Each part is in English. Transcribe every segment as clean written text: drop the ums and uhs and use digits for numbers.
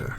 marker.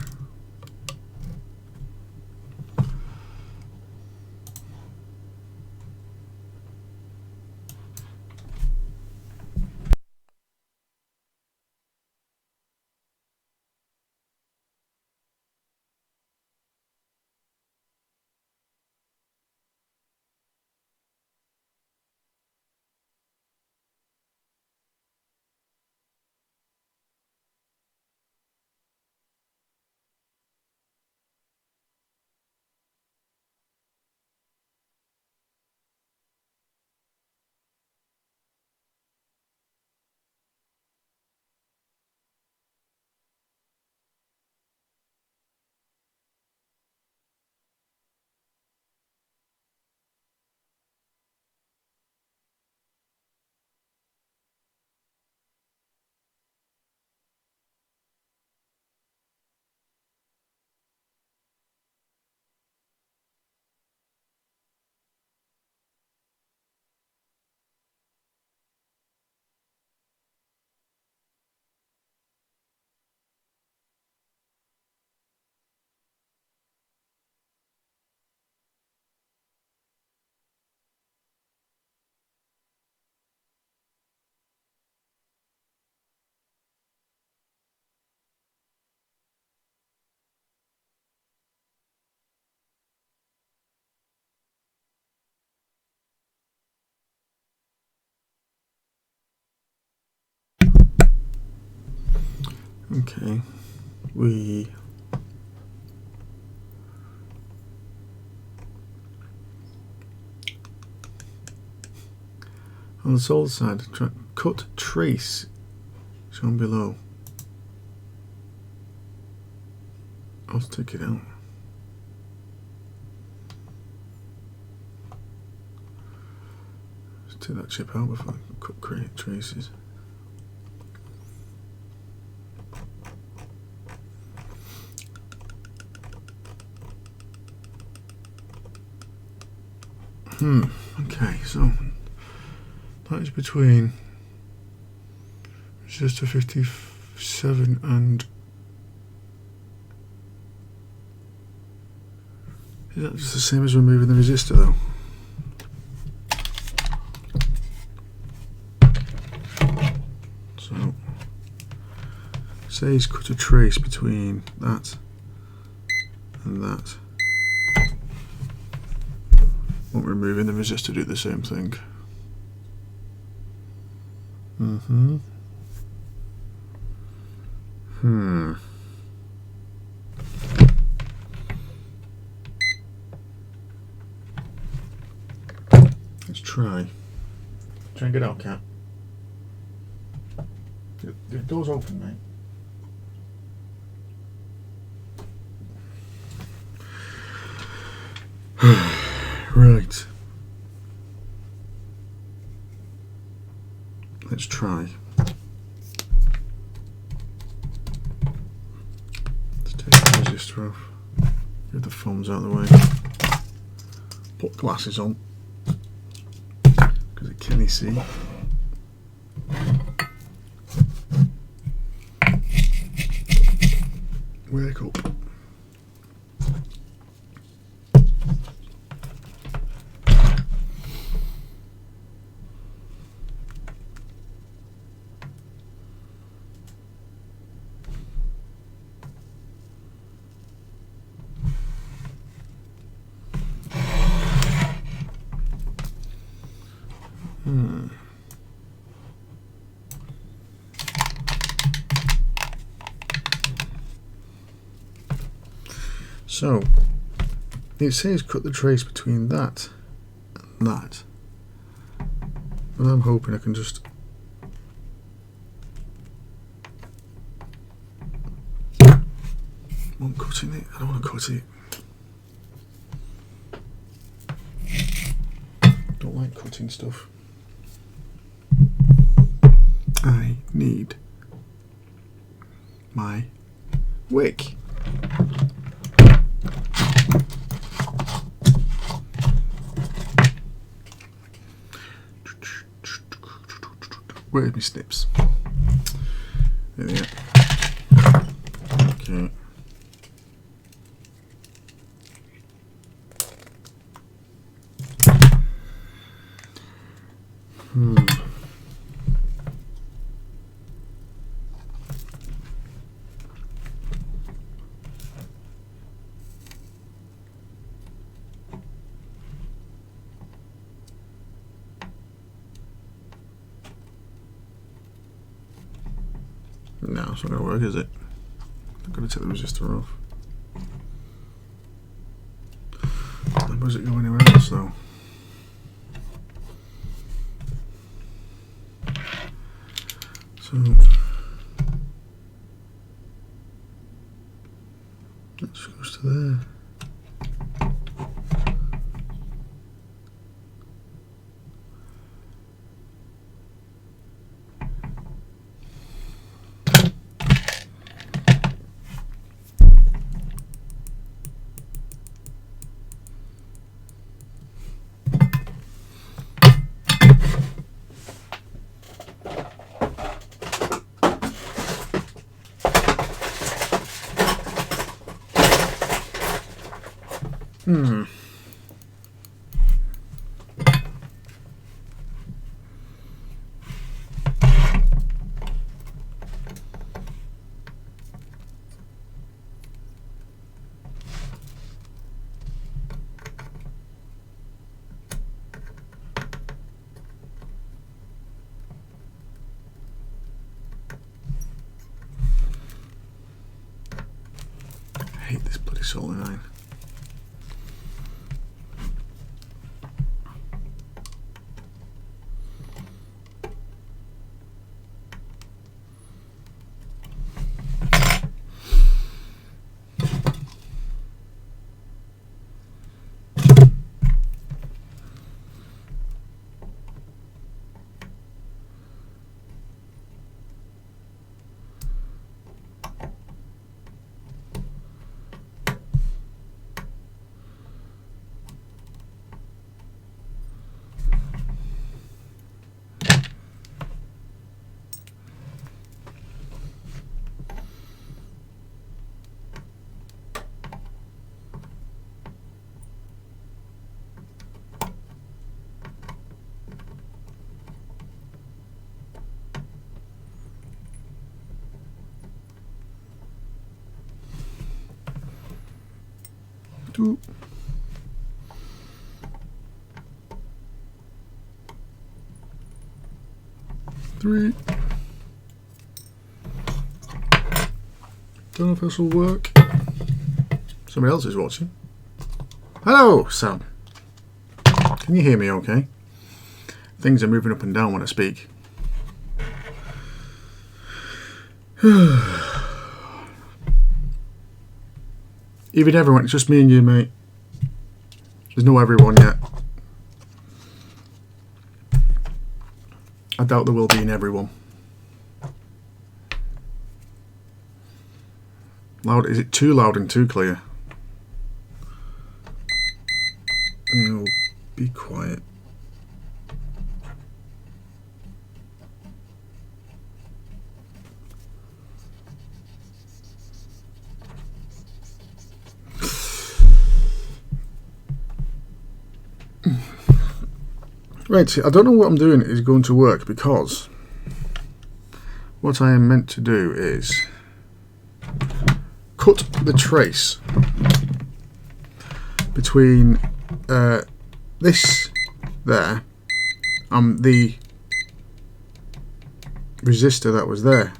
Okay, on the solder side, cut trace shown below. I'll take it out. Let's take that chip out before I cut create traces. Okay, so that is between resistor 57 and is that just the same as removing the resistor though? So say he's cut a trace between that and that. Won't removing the resistor do the same thing. Let's try. Try and get out, cat. The door's open, mate. Right. Let's try. Let's take the resistor off. Get the foams out of the way. Put glasses on because it can't see. Wake up. So it says cut the trace between that and that, and I'm hoping I can just I'm cutting it. I don't want to cut it. Don't like cutting stuff. I need my wick. Where's my snips? There they are. Okay. No, it's not going to work, is it? I'm going to take the resistor off. Does it go anywhere else though? So that just goes to there. I hate this bloody soldering iron. Two. Three. Don't know if this will work. Somebody else is watching. Hello, Sam. Can you hear me okay? Things are moving up and down when I speak. Even everyone, it's just me and you, mate. There's no everyone yet. I doubt there will be in everyone. Loud? Is it too loud and too clear? Oh, be quiet. Right, I don't know what I'm doing is going to work, because what I am meant to do is cut the trace between this there and the resistor that was there.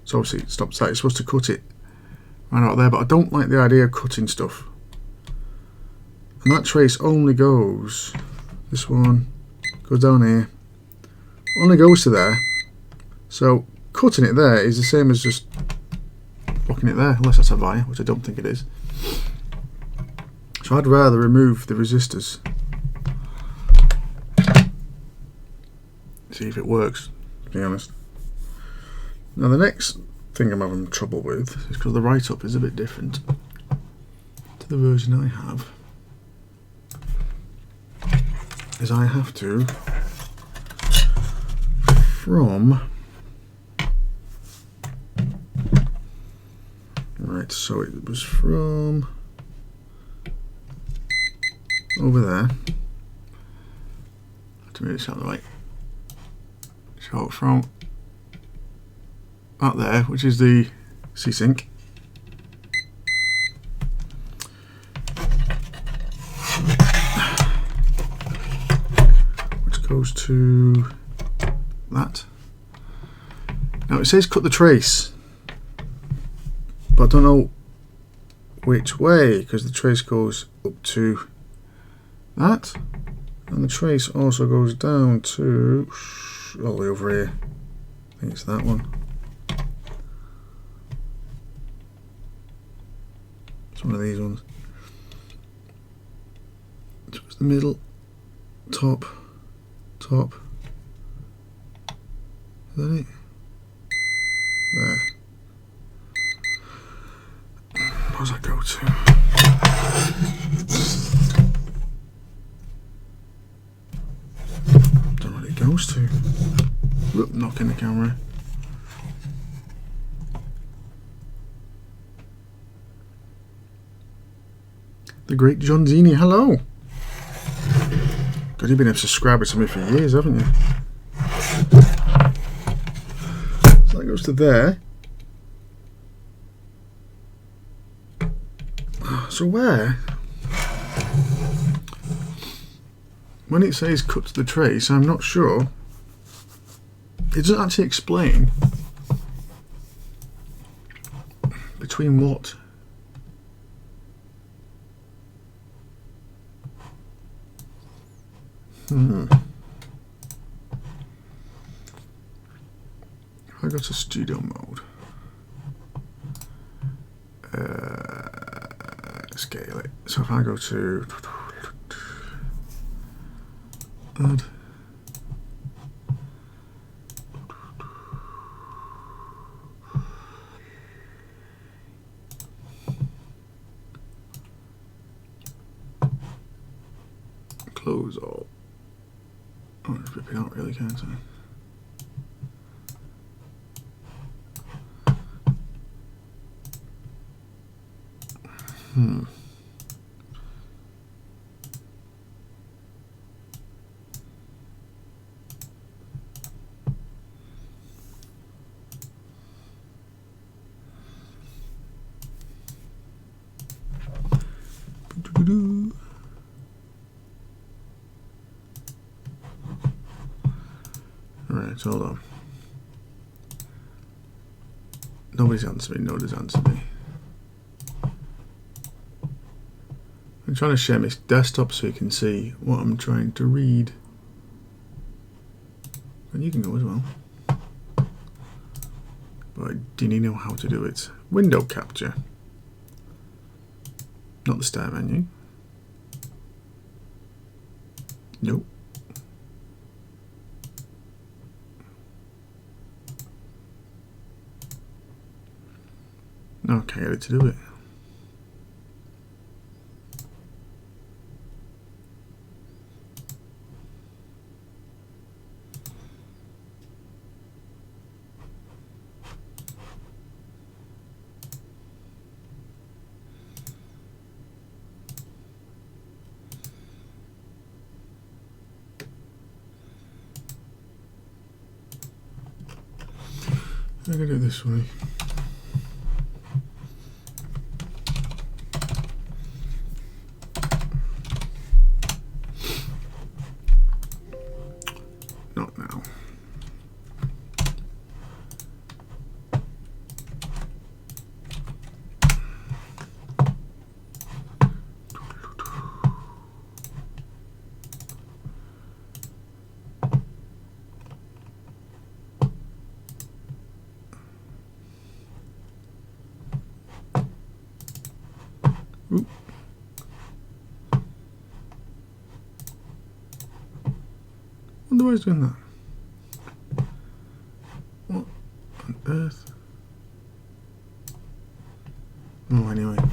So obviously it stops that. You're supposed to cut it right out there, but I don't like the idea of cutting stuff. And that trace only goes, this one goes down here, only goes to there. So cutting it there is the same as just blocking it there, unless that's a wire, which I don't think it is. So I'd rather remove the resistors. See if it works, to be honest. Now the next thing I'm having trouble with is because the write-up is a bit different to the version I have. Is I have to, from, right, so it was from over there, to move this out of the way, so from that there, which is the C-Sync, goes to that. Now it says cut the trace, but I don't know which way, because the trace goes up to that, and the trace also goes down to all the way over here. I think it's that one. It's one of these ones. So it's the middle, top, top. Is that it? There. Where does that go to? Don't know what it goes to. Whoop, knocking the camera. The great John Zini, hello. God, you've been a subscriber to me for years, haven't you? So that goes to there. So where? When it says cut to the trace, I'm not sure. It doesn't actually explain between what. If I go to studio mode, scale it. So if I go to add, close all. I'm just ripping out really, can't I? Right, hold on. Nobody's answered me. Nobody's answered me. I'm trying to share my desktop so you can see what I'm trying to read. And you can go as well. But do you know how to do it? Window capture. Not the start menu. Nope. No, I can't get it to do it. I'm going to do it this way. Not now. Ooh. Wonder why he's doing that. What on earth? Oh, anyway. I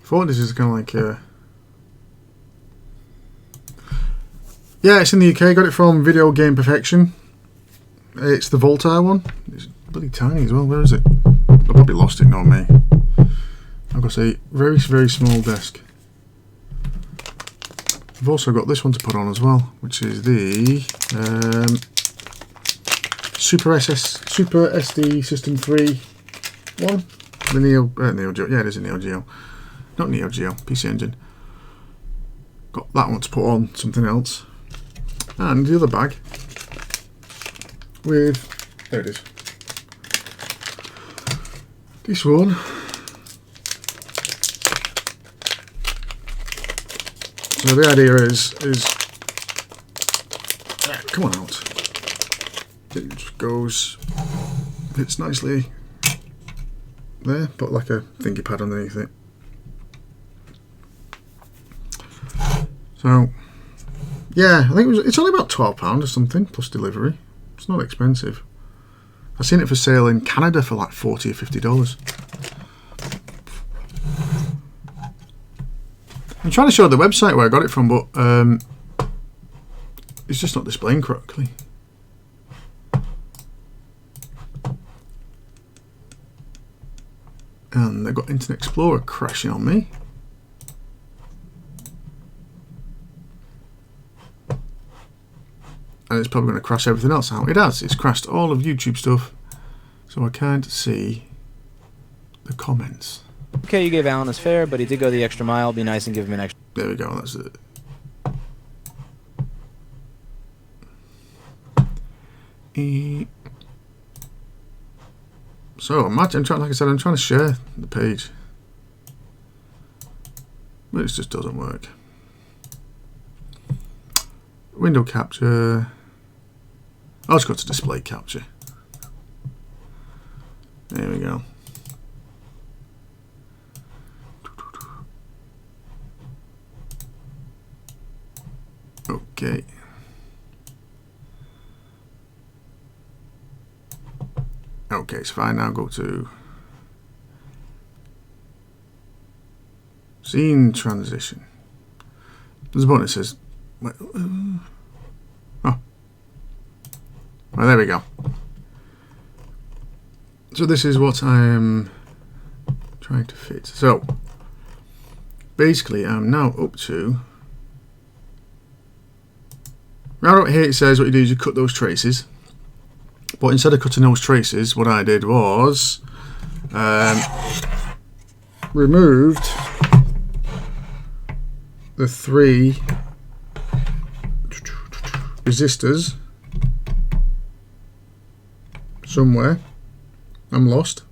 thought this is kind of like yeah, it's in the UK. Got it from Video Game Perfection. It's the Voltaire one. It's bloody tiny as well. Where is it? I probably lost it, not me. I've got a very, very small desk. I've also got this one to put on as well, which is the Super SD System 3 one. The Neo Geo. Yeah, it is a Neo Geo. Not Neo Geo. PC Engine. got that one to put on something else, and the other bag with, there it is, this one. So the idea is come on out. It just goes, fits nicely there. Put like a thingy pad underneath it. So yeah, I think it's only about £12 or something plus delivery. It's not expensive. I've seen it for sale in Canada for like $40 or $50. I'm trying to show the website where I got it from, but it's just not displaying correctly. And they've got Internet Explorer crashing on me. And it's probably going to crash everything else out. It has. It's crashed all of YouTube stuff, so I can't see the comments. Okay, you gave Alan his fare, but he did go the extra mile. Be nice and give him an extra. There we go. That's it. So imagine, like I said, I'm trying to share the page, but it just doesn't work. Window capture. I'll just go to display capture. There we go. Okay. Okay, so if I now go to scene transition, there's a button that says, oh, well, there we go. So this is what I'm trying to fit. So basically I'm now up to, right up here it says what you do is you cut those traces. But instead of cutting those traces, what I did was removed the 3 resistors somewhere. I'm lost.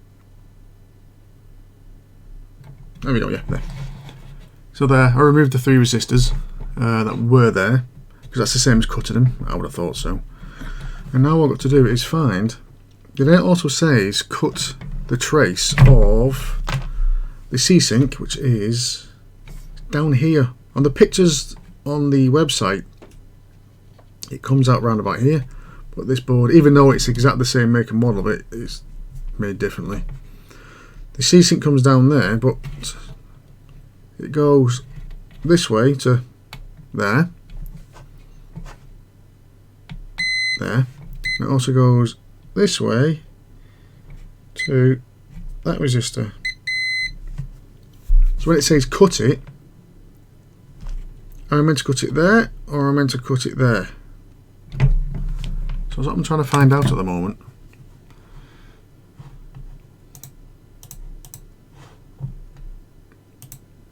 There we go, yeah, there. So there, I removed the 3 resistors that were there, because that's the same as cutting them. I would have thought so. And now what I've got to do is find, then it also says cut the trace of the C-Sync, which is down here. On the pictures on the website, it comes out round about here. But this board, even though it's exactly the same make and model, but it's made differently. The C-Sync comes down there, but it goes this way to there. There. It also goes this way to that resistor. So when it says cut it, am I meant to cut it there or am I meant to cut it there? So that's what I'm trying to find out at the moment.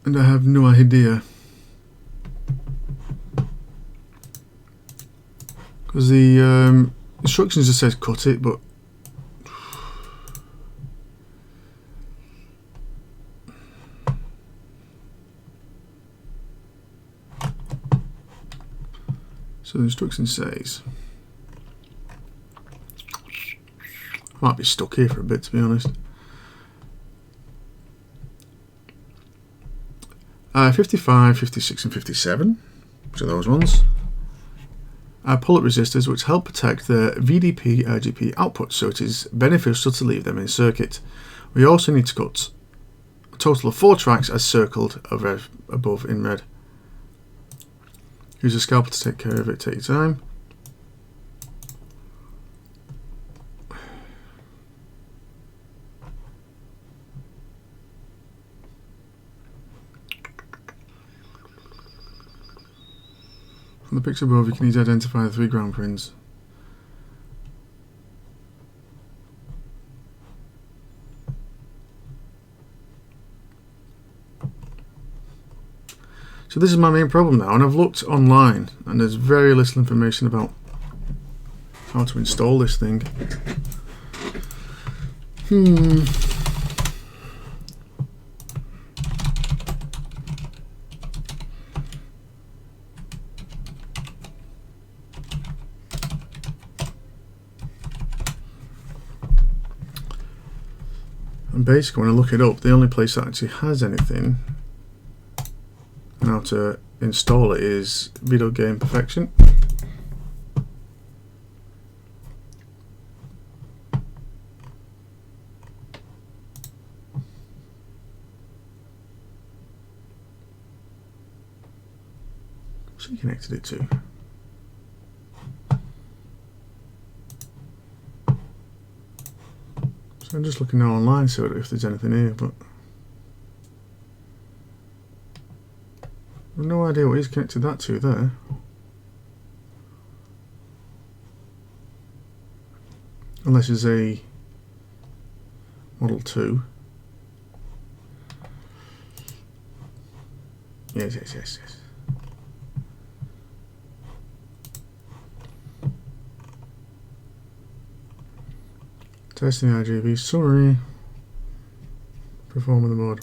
And I have no idea. Because the instructions just says cut it, but so the instruction says, I might be stuck here for a bit, to be honest. 55, 56 and 57, which are those ones. Pull-up resistors which help protect the VDP RGB output, so it is beneficial to leave them in circuit. We also need to cut a total of 4 tracks as circled above in red. Use a scalpel to take care of it, take your time. From the picture above, you can easily identify the 3 ground pins. So this is my main problem now, and I've looked online and there's very little information about how to install this thing. And basically when I look it up, the only place that actually has anything on how to install it is Video Game Perfection. So you connected it to. So I'm just looking now online, see if there's anything here, but I've no idea what he's connected that to there. Unless it's a Model 2. Yes. Testing RGB summary. Performing the mode.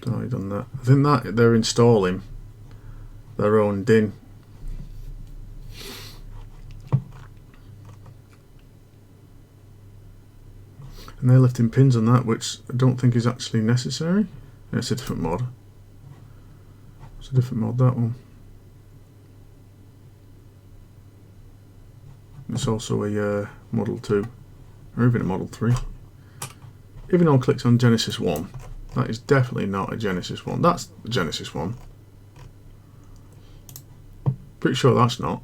Don't know how you've done that. I think that they're installing their own DIN. And they're lifting pins on that, which I don't think is actually necessary. Yeah, it's a different mod. It's a different mod, that one. It's also a Model 2, or even a Model 3. Even though I clicked on Genesis 1, that is definitely not a Genesis 1. That's the Genesis 1. Pretty sure that's not.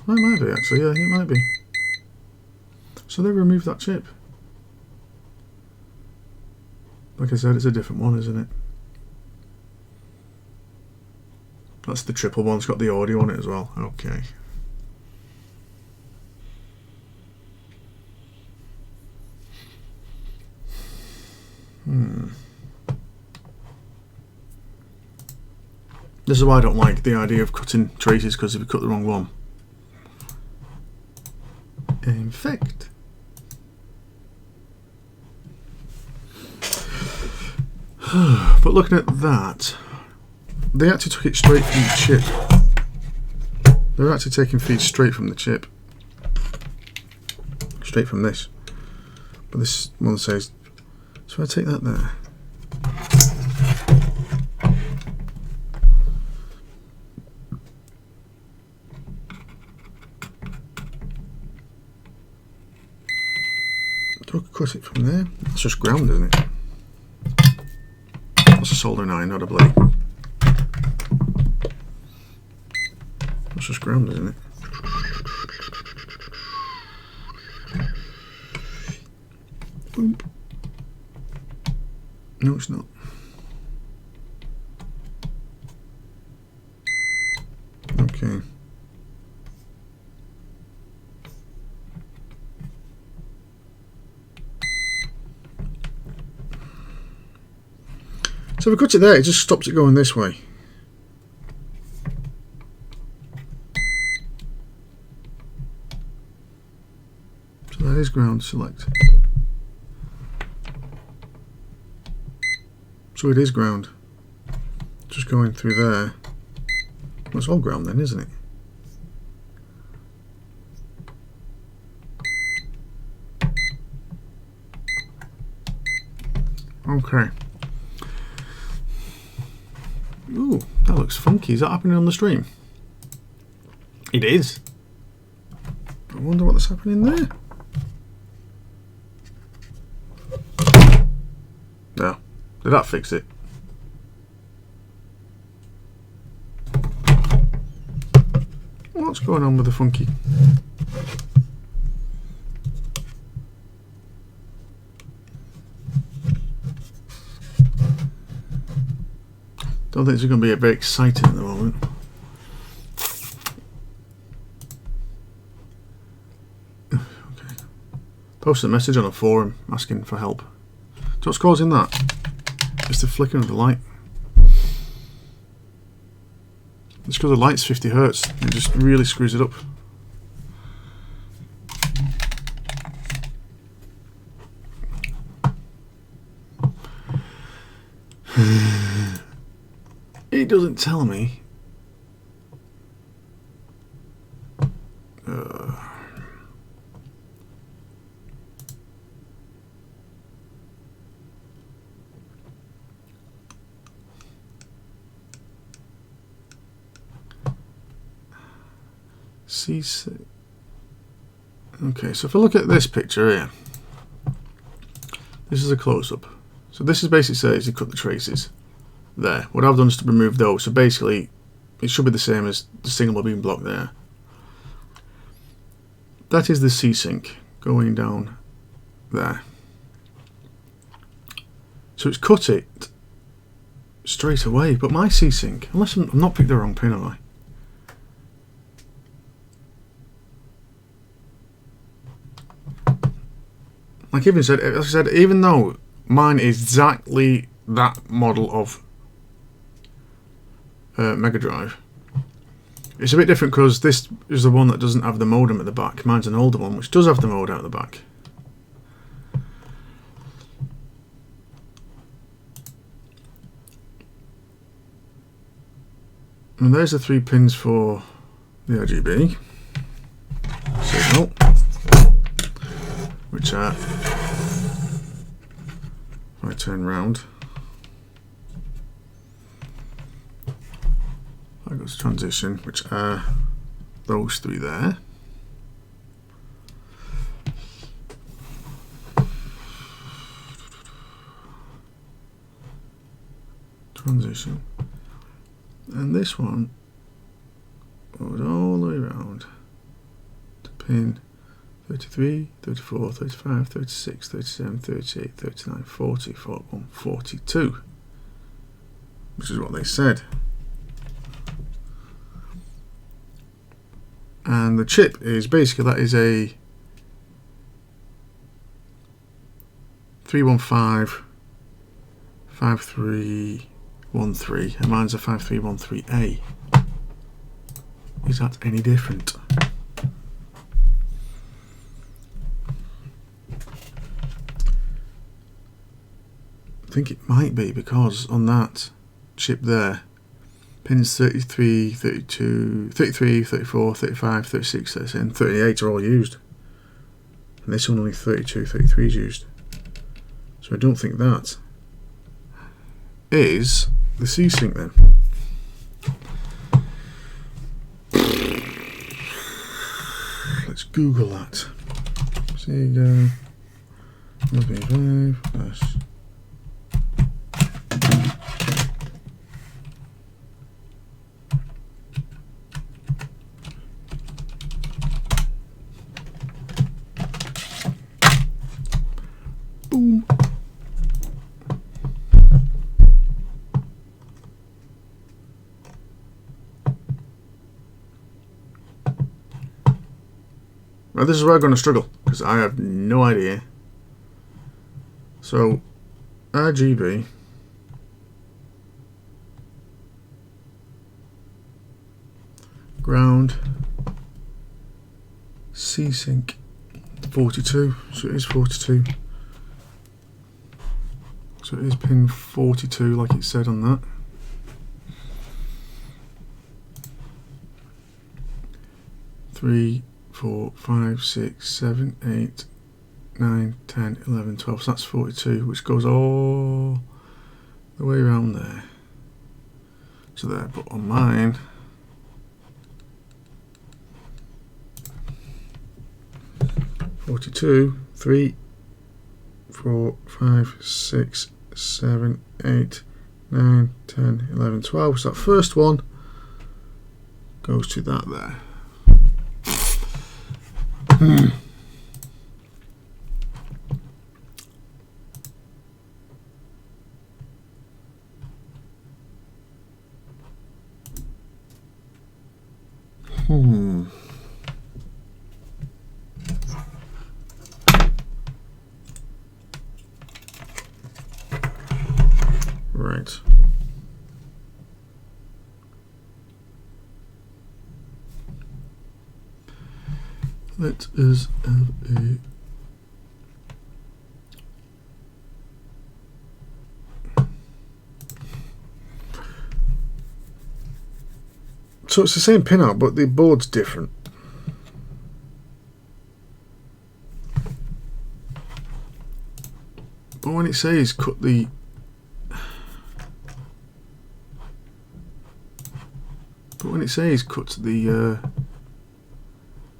Well, it might be actually, yeah, it might be. So they removed that chip. Like I said, it's a different one, isn't it? That's the triple one, it's got the audio on it as well. Okay. This is why I don't like the idea of cutting traces, because if you cut the wrong one, infect. But looking at that, they actually took it straight from the chip. They're actually taking feed straight from the chip. Straight from this. But this one says, so I take that there. Don't cut it from there. It's just ground, isn't it? That's a soldering iron, not a blade. That's just ground, isn't it? Boop. No, it's not. Okay. So if we cut it there, it just stops it going this way. So that is ground, select. So it is ground. Just going through there. Well, it's all ground then, isn't it? Okay. Ooh, that looks funky. Is that happening on the stream? It is. I wonder what's happening there. No. Did that fix it? What's going on with the funky? Don't think it's going to be very exciting at the moment. Posted a message on a forum asking for help. So what's causing that? It's the flickering of the light. It's because the light's 50 Hertz. It just really screws it up. It doesn't tell me. C6. Okay, so if I look at this picture here, this is a close-up. So this is basically says you cut the traces there. What I've done is to remove those. So basically, it should be the same as the single beam block there. That is the C-sync going down there. So it's cut it straight away. But my C-sync, unless I'm not picked the wrong pin, have I? Like even said, as I said, even though mine is exactly that model of Mega Drive, it's a bit different because this is the one that doesn't have the modem at the back. Mine's an older one which does have the modem at the back. And there's the 3 pins for the RGB signal, which are, if I turn round, I got to transition, which are those 3 there. Transition. And this one goes all the way around to pin 33, 34, 35, 36, 37, 38, 39, 40, 41, 42, which is what they said. And the chip is basically, that is a 315 5313, and mine's a 5313A. Is that any different? I think it might be, because on that chip there, pins 33, 32, 33, 34, 35, 36, 37, 38 are all used. And this one only 32, 33 is used. So I don't think that is the C-sync then. Let's Google that. Sega Bypass. Boom. Now this is where I'm going to struggle, because I have no idea. So RGB, ground, C-sync 42, so it is 42. So it is pin 42 like it said on that. Three, 4, 5, 6, 7, 8, 9, 10, 11, 12. So that's 42, which goes all the way around there. So there, but on mine, (42), 3, 4, 5, 6, 7, 8, 9, 10, 11, 12. So that first one goes to that there. Right. Let us have a so it's the same pinout, but the board's different. But when it says cut the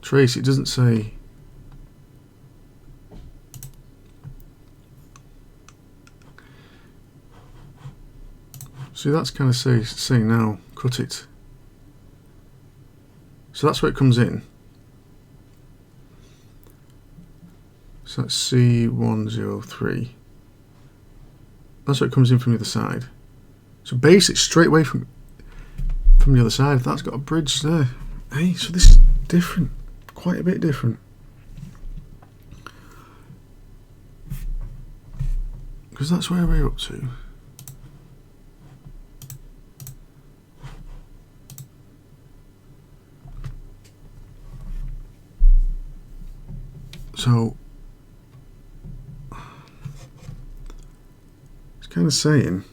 trace, it doesn't say. See, that's kind of saying now cut it. So that's where it comes in. So that's C103. That's where it comes in from the other side. So base it straight away from the other side. That's got a bridge there. Hey, so this is different. Quite a bit different. Because that's where we're up to. So it's kind of saying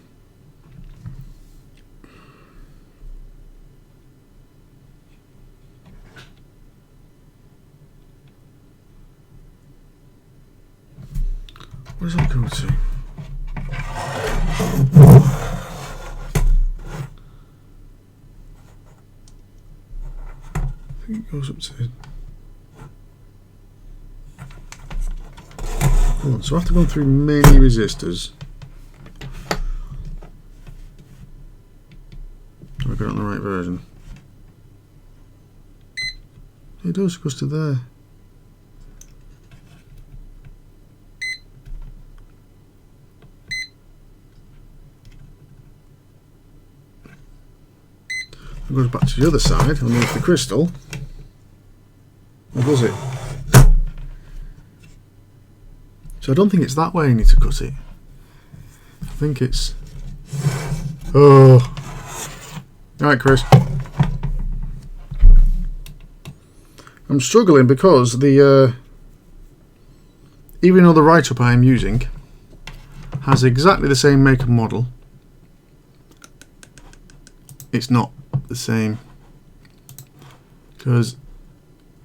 what does that go to? I think it goes up to. So I have to go through many resistors. Have I got it on the right version? It does, it goes to there. It goes back to the other side underneath the crystal. Or does it? So I don't think it's that way I need to cut it. I think it's... Oh. Alright, Chris. I'm struggling because the... even though the write-up I am using has exactly the same make and model, it's not the same. Because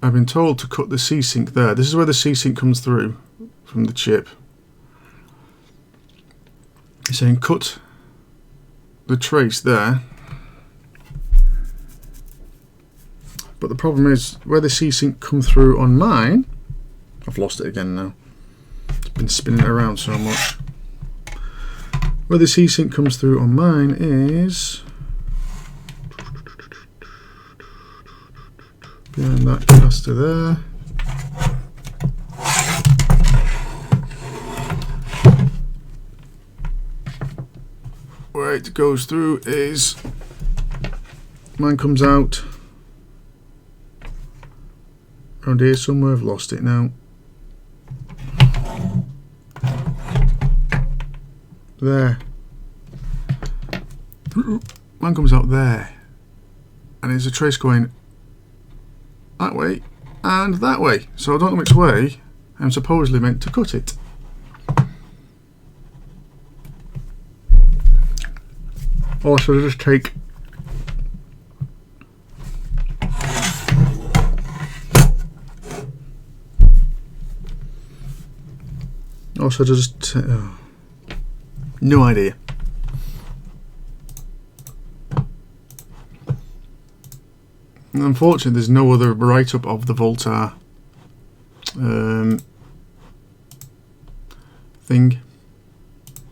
I've been told to cut the C-sync there. This is where the C-sync comes through from the chip. It's saying cut the trace there, but the problem is where the C-sync come through on mine. I've lost it again now. It's been spinning around so much. Where the C-sync comes through on mine is behind that capacitor there. Where it goes through is, mine comes out around here somewhere. I've lost it now. There. Mine comes out there, and there's a trace going that way and that way. So I don't know which way I'm supposedly meant to cut it. Or should I just take no idea. And unfortunately, there's no other write-up of the Voltar thing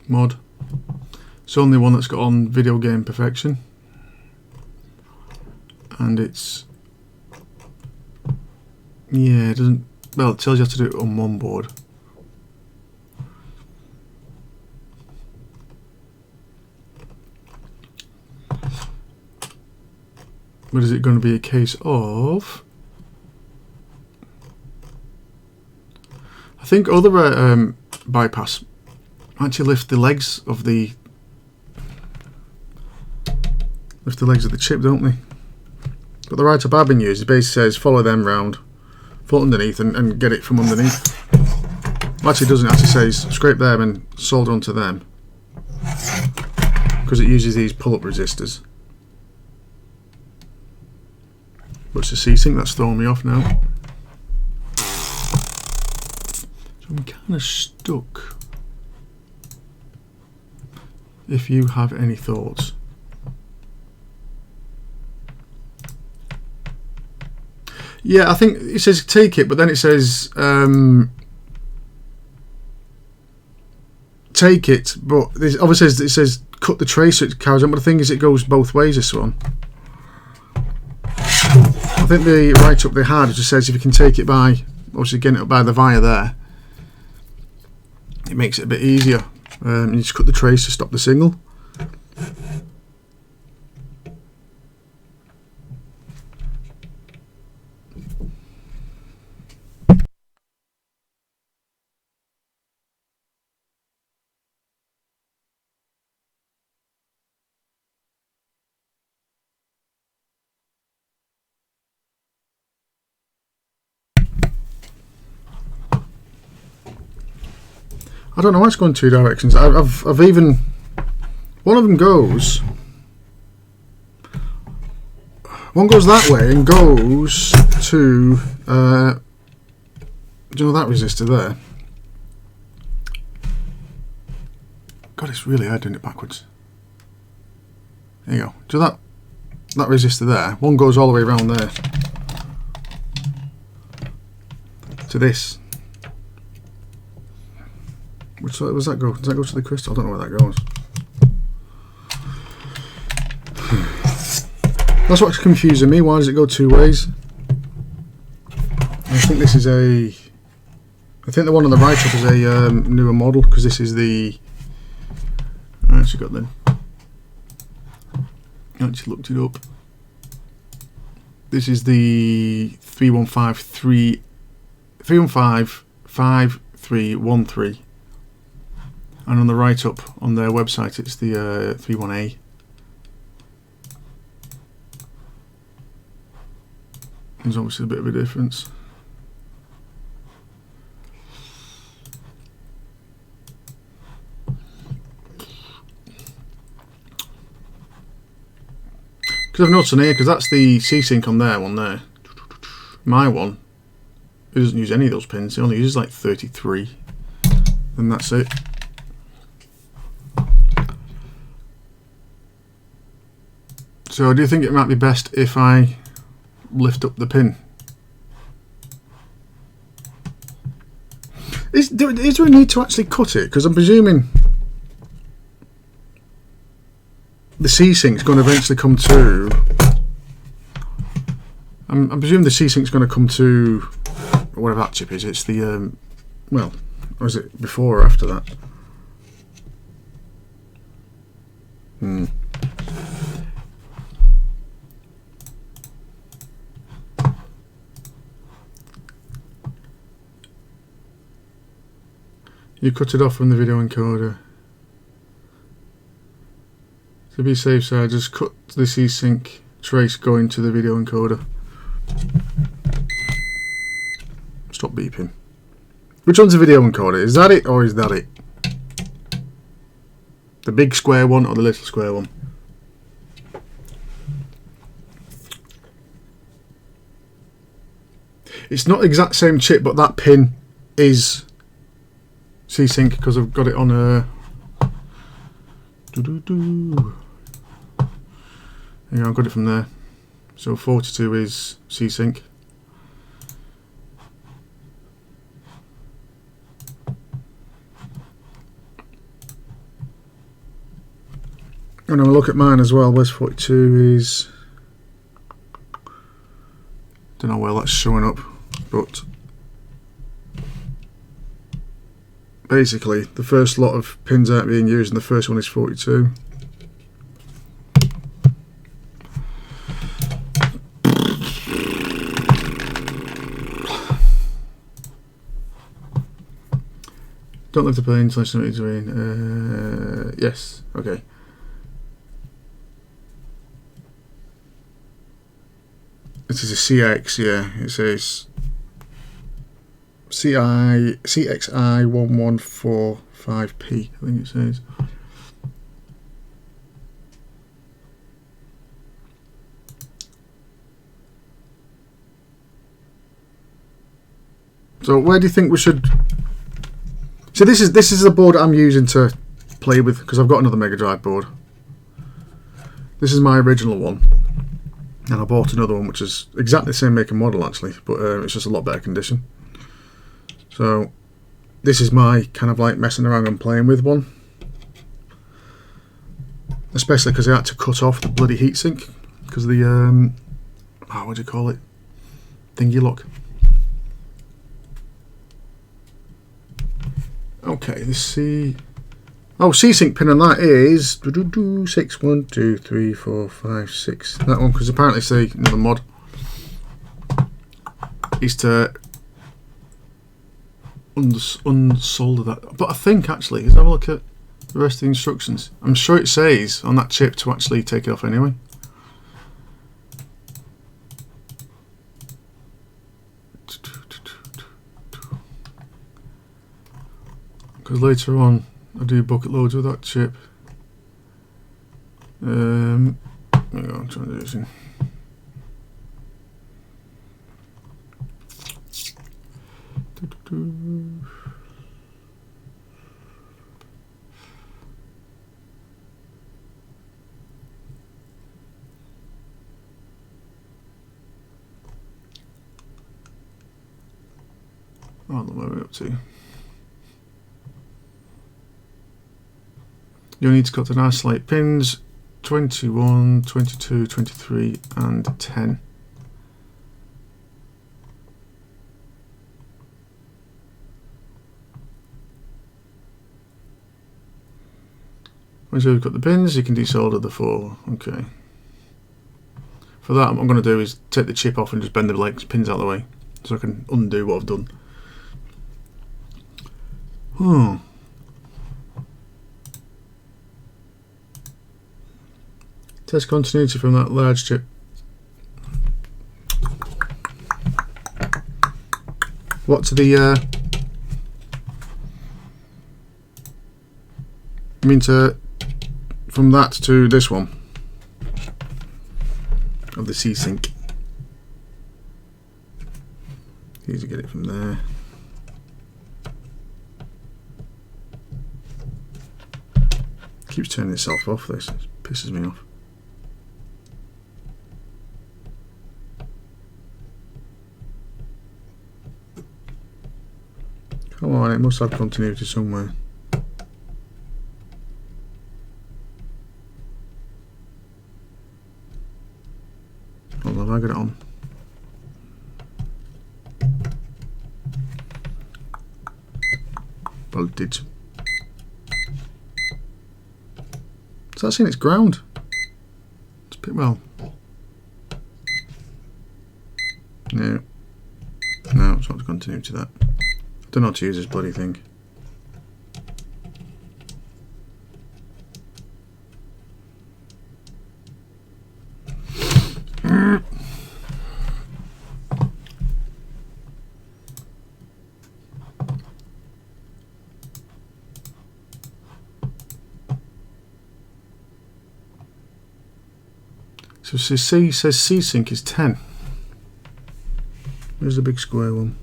mod. It's the only one that's got on Video Game Perfection, and it's, yeah, it doesn't, well, it tells you how to do it on one board. But is it going to be a case of, I think other bypass actually lift the legs of the lift the legs of the chip, don't they? But the write-up I've been using basically says follow them round, foot underneath, and get it from underneath. Well, actually, it doesn't. It actually says scrape them and solder onto them, because it uses these pull-up resistors. But it's a C-sync that's throwing me off now. So I'm kind of stuck. If you have any thoughts. Yeah, I think it says take it, but then it says take it, but obviously it says cut the trace so it carries on, but the thing is it goes both ways, this one. I think the write-up they had just says if you can take it by, obviously getting it up by the via there, it makes it a bit easier. You just cut the trace to stop the signal. I don't know why it's going two directions. I've even, one of them goes, one goes that way and goes to, do you know that resistor there? God, it's really hard doing it backwards. There you go. Do that resistor there. One goes all the way around there to this. Which side does that go? Does that go to the crystal? I don't know where that goes. That's what's confusing me. Why does it go two ways? I think this is a... I think the one on the write-up is a newer model, because this is the... I actually got them. I actually looked it up. This is the 3155313. And on the write-up on their website it's the 31A. There's obviously a bit of a difference. Because I've noticed on here, because that's the C-sync on their one there. My one, it doesn't use any of those pins, it only uses like 33. And that's it. So do you think it might be best if I lift up the pin? Is there a need to actually cut it? Because I'm presuming the C-sync's going to eventually come to... I'm presuming the C-sync's going to come to whatever that chip is. It's the... well, or is it before or after that? You cut it off from the video encoder. To be safe side, just cut the C-sync trace going to the video encoder. Stop beeping. Which one's the video encoder? Is that it or is that it? The big square one or the little square one? It's not the exact same chip, but that pin is C-sync because I've got it on a... Yeah, I've got it from there. So 42 is C-sync. And I'll look at mine as well. Where's 42 is... Don't know where that's showing up, but basically the first lot of pins aren't being used and the first one is 42. Don't lift the plane until it's between. Yes, okay. This is a CX, yeah. It says CXI1145P, I think it says. So where do you think we should? So this is the board I'm using to play with, because I've got another Mega Drive board. This is my original one, and I bought another one which is exactly the same make and model actually, but it's just a lot better condition. So this is my kind of like messing around and playing with one, especially because I had to cut off the bloody heatsink because of the what do you call it, thingy lock. Okay, let's see. Oh, C-Sync pin on that is 6, 1, 2, 3, 4, 5, 6. That one, because apparently, say, another mod is to unsolder that. But I think, actually, let's have a look at the rest of the instructions. I'm sure it says on that chip to actually take it off anyway. Because later on, I do bucket loads with that chip. Hang on, I'm trying to do this in. I don't know where we're up to. You'll need to cut and isolate pins 21, 22, 23 and 10. Once you've got the pins, you can desolder the 4. Okay. For that, what I'm going to do is take the chip off and just bend the legs, pins out of the way, so I can undo what I've done. Test continuity from that large chip. What to the I mean to from that to this one of the C-Sync. Easy to get it from there. Keeps turning itself off, this pisses me off. Come on, it must have continuity somewhere. Hold on, have I got it on? Voltage. Is that saying it's ground? It's a bit well. No. No, it's not continuity that. I don't know how to use this bloody thing. So C says C-Sync is 10. Where's the big square one?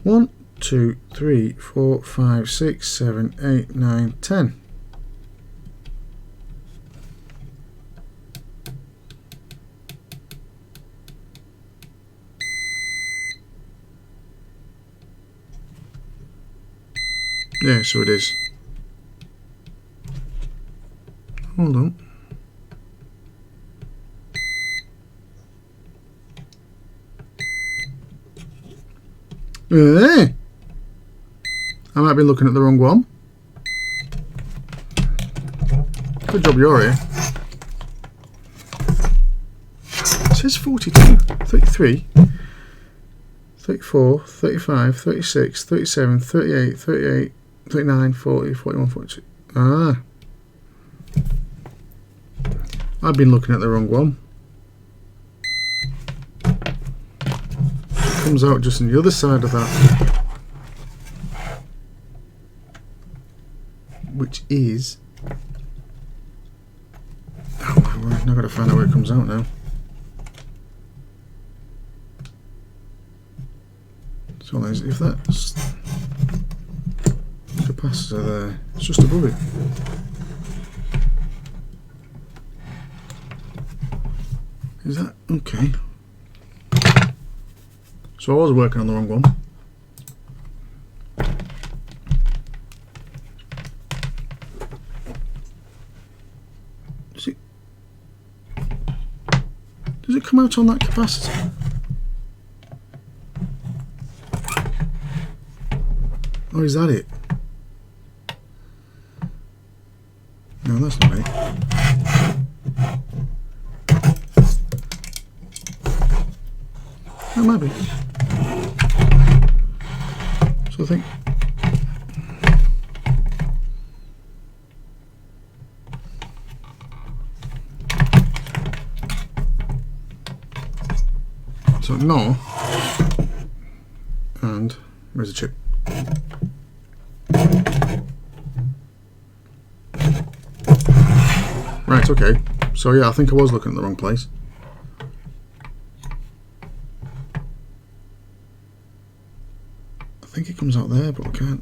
1, 2, 3, 4, 5, 6, 7, 8, 9, 10. Yeah, so it is. Hold on. I might be looking at the wrong one. Good job you're here. It says 42, 33, 34, 35, 36, 37, 38, 38, 39, 40, 41, 42. Ah. I've been looking at the wrong one. comes out just on the other side of that, which is, oh my word, I've got to find out where it comes out now. So if that's capacitor there, it's just above it. Is that okay? So I was working on the wrong one. Does it come out on that capacitor? Oh, is that it? No, that's not it. Oh, maybe. So I think. So no. And where's the chip? Right, okay. So yeah, I think I was looking at the wrong place. I think it comes out there, but I can't.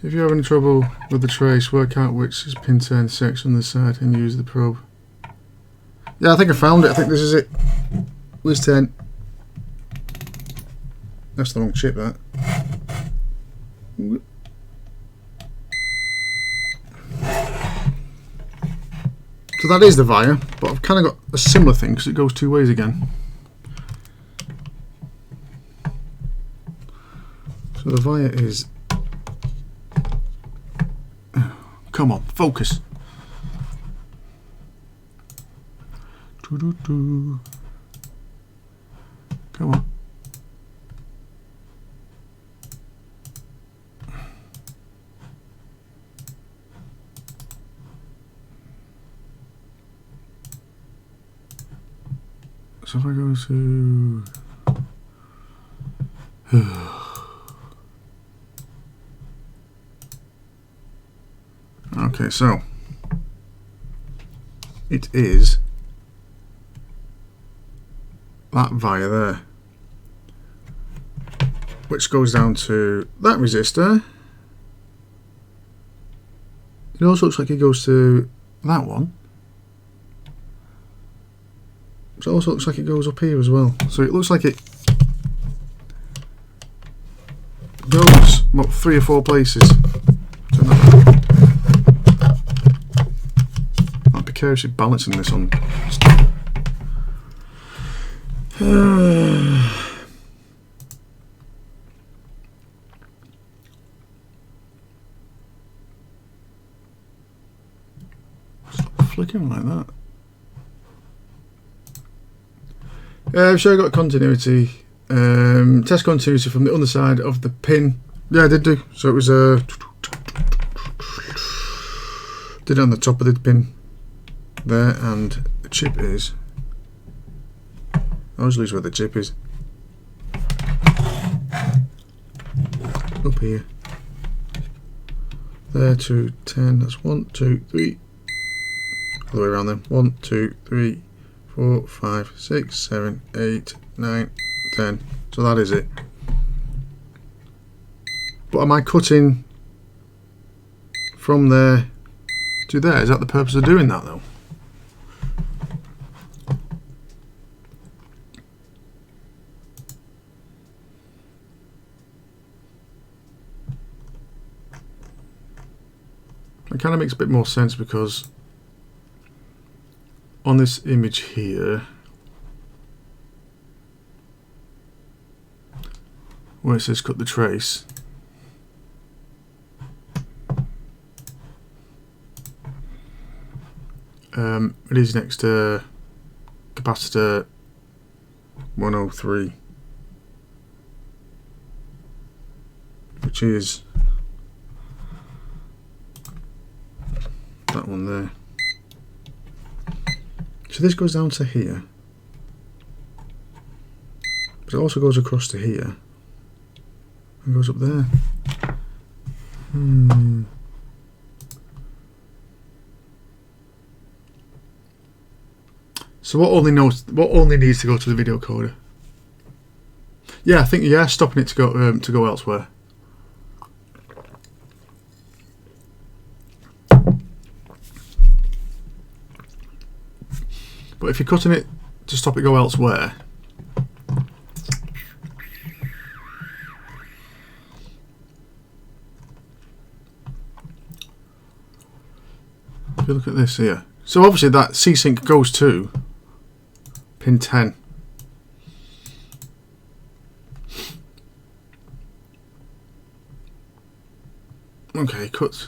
If you're having trouble with the trace, work out which is pin 10 section on the side and use the probe. Yeah, I think I found it. I think this is it. Where's 10? That's the wrong chip, that. So that is the via, but I've kind of got a similar thing because it goes two ways again. So the via is... Come on, focus. Come on. So if I go to... Okay, so it is that via there, which goes down to that resistor. It also looks like it goes to that one. It also looks like it goes up here as well. So it looks like it goes about 3 or 4 places. I'm precariously balancing this on stuff. Stop flickering like that. I'm sure I got continuity. Test continuity from the underside of the pin. Yeah, I did do. So it was did it on the top of the pin there, and the chip is. I always lose where the chip is. Up here. There to 10. That's 1, 2, 3. All the way around then. 1, 2, 3. 4, 5, 6, 7, 8, 9, 10. So that is it. But am I cutting from there to there? Is that the purpose of doing that though? It kind of makes a bit more sense because on this image here, where it says cut the trace, it is next to capacitor 103, which is that one there. So this goes down to here, but it also goes across to here and goes up there. So what only needs to go to the video coder? Yeah, I think stopping it to go elsewhere. But if you're cutting it to stop it go elsewhere, if you look at this here, so obviously that C-Sync goes to pin 10. Okay, cut.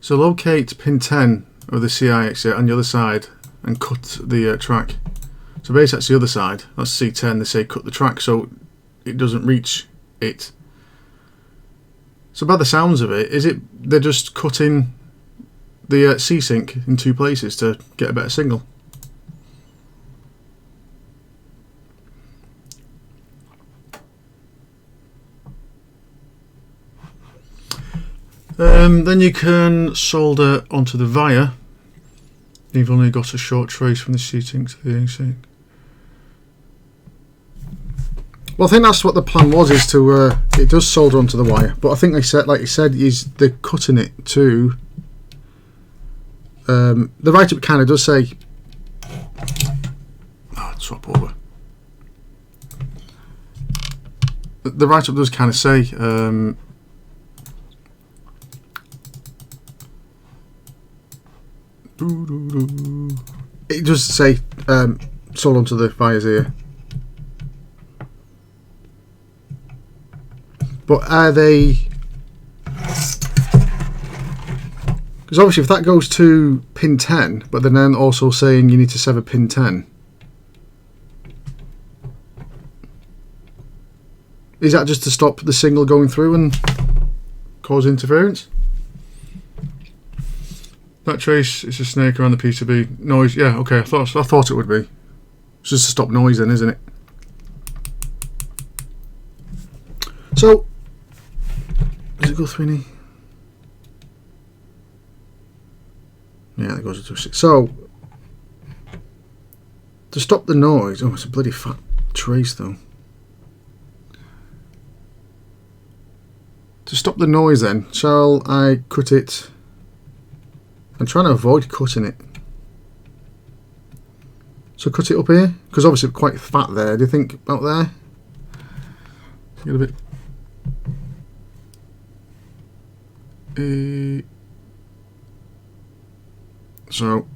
So locate pin 10 of the CI exit on the other side and cut the track. So basically that's the other side, that's C10, they say cut the track so it doesn't reach it. So by the sounds of it, they're just cutting the C-Sync in two places to get a better signal? Then you can solder onto the via. You've only got a short trace from the C-Sync to the A-Sync. Well, I think that's what the plan was, is to it does solder onto the wire, but I think they said, like you said, they're cutting it to the write-up kind of does say swap over. The write-up does kind of say it does say solder onto the wires here. But are they... Because obviously if that goes to pin 10, but then also saying you need to sever pin 10, is that just to stop the signal going through and cause interference? That trace is a snake around the PCB. Noise, yeah, okay, I thought it would be. It's just to stop noise then, isn't it? So, does it go through any? Yeah, it goes to 6. So, to stop the noise, oh, it's a bloody fat trace though. To stop the noise then, shall I cut it? I'm trying to avoid cutting it. So cut it up here, because obviously it's quite fat there. Do you think out there? Get a bit. So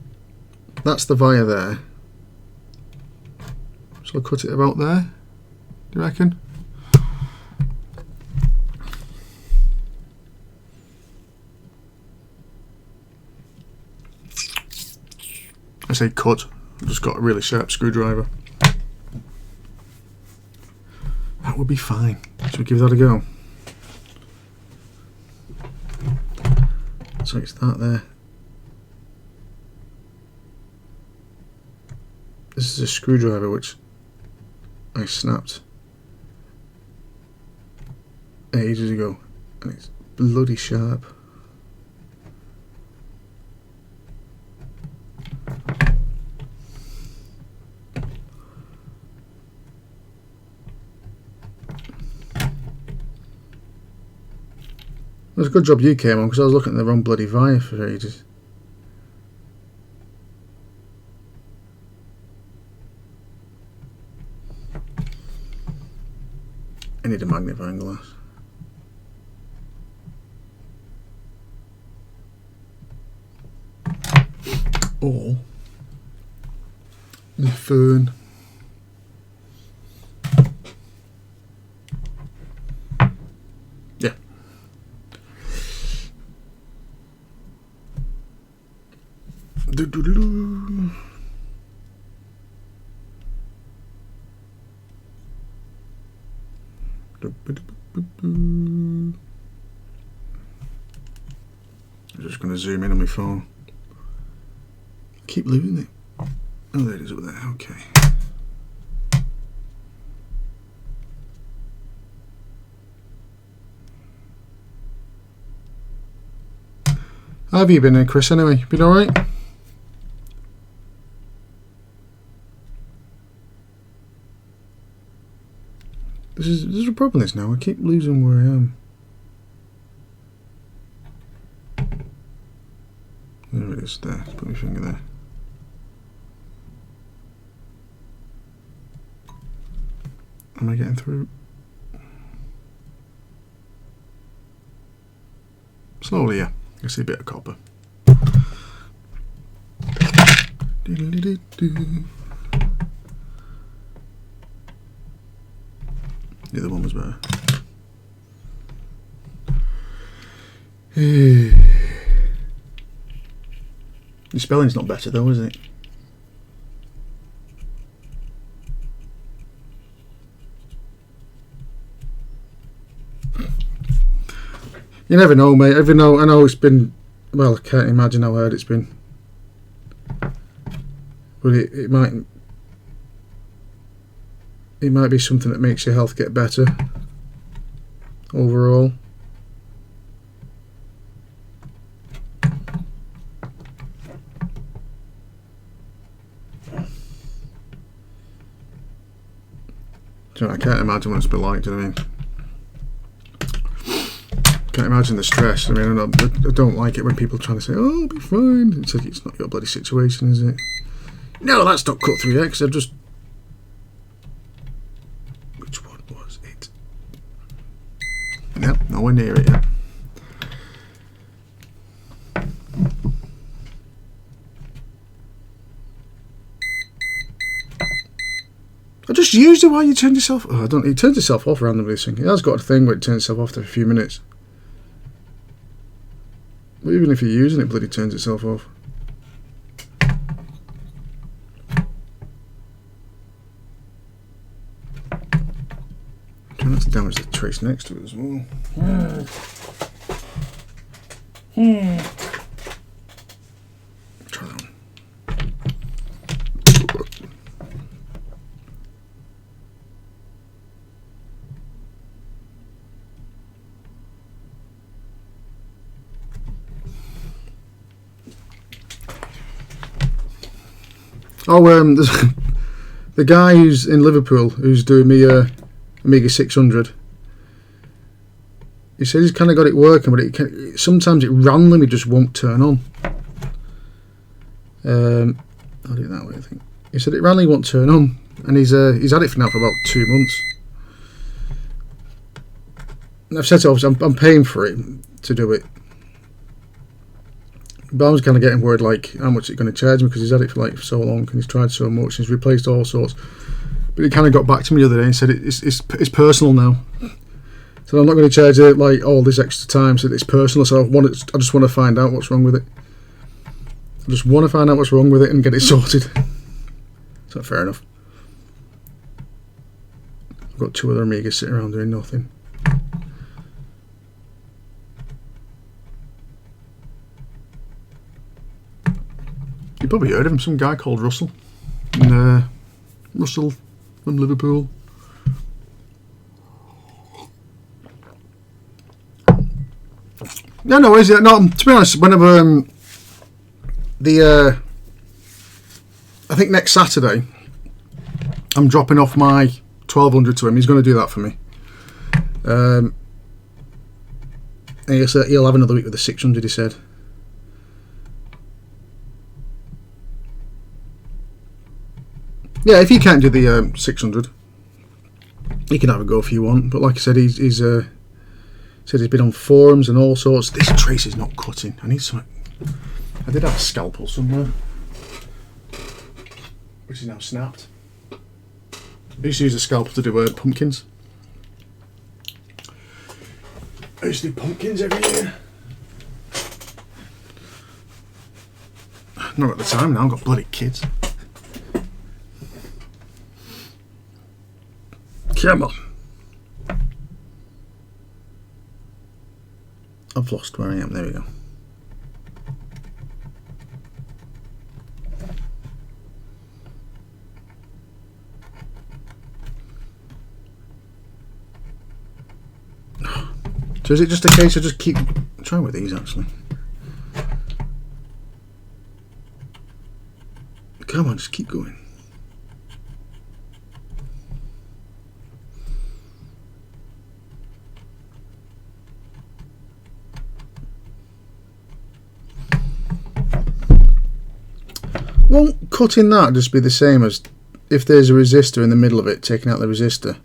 that's the via there. So I'll cut it about there. Do you reckon? I say cut. I've just got a really sharp screwdriver. That would be fine. Should we give that a go? So it's that there. This is a screwdriver which I snapped ages ago, and it's bloody sharp. It was a good job you came on, because I was looking at the wrong bloody via for ages. I need a magnifying glass. Or the fern. Yeah. I'm just going to zoom in on my phone. I keep losing it. Oh, there it is up there. Okay. How have you been, Chris? Anyway, been all right? This is a problem. This now. I keep losing where I am. There it is. There. Put my finger there. Am I getting through? Slowly, yeah. I see a bit of copper. The other one was better. Your spelling's not better though, is it? You never know, mate. I know it's been, well, I can't imagine how hard it's been. But it might be something that makes your health get better overall. I can't imagine what it's been like, do you know what I mean? Can't imagine the stress. I mean, I don't like it when people are trying to say, oh, I'll be fine. It's like, it's not your bloody situation, is it? No, that's not cut through X. I've just... Which one was it? No, nowhere near it yet. I just used it while you turned yourself... Oh, I don't... It turns itself off randomly, this thing. It has got a thing where it turns itself off after a few minutes. But even if you're using it, it bloody turns itself off. Trying not to damage the trace next to it as well. Try that one. Oh, there's the guy who's in Liverpool who's doing me Amiga 600. He said he's kind of got it working, but sometimes it randomly just won't turn on. I'll do it that way, I think. He said it randomly won't turn on, and he's had it for now for about 2 months. And I've said to him, I'm paying for it to do it. But I was kind of getting worried, like, how much is it going to charge me, because he's had it for like so long and he's tried so much, he's replaced all sorts. But he kind of got back to me the other day and said it's personal now. So I'm not going to charge it like all this extra time. So it's personal. So I just want to find out what's wrong with it. I just want to find out what's wrong with it and get it sorted. So fair enough. I've got 2 other Amigas sitting around doing nothing. You probably heard of him, some guy called Russell. And, Russell from Liverpool. No, is it? No, to be honest, whenever I think next Saturday, I'm dropping off my 1200 to him. He's going to do that for me. And he'll have another week with the 600, he said. Yeah, if you can't do the 600, you can have a go if you want. But like I said, he's said he's been on forums and all sorts. This trace is not cutting. I need some. I did have a scalpel somewhere, which is now snapped. I used to use a scalpel to do pumpkins. I used to do pumpkins every year. Not at the time now. I've got bloody kids. Come on. I've lost where I am. There we go. So is it just a case of just keep trying with these actually? Come on, just keep going. Won't cutting that just be the same as if there's a resistor in the middle of it, taking out the resistor?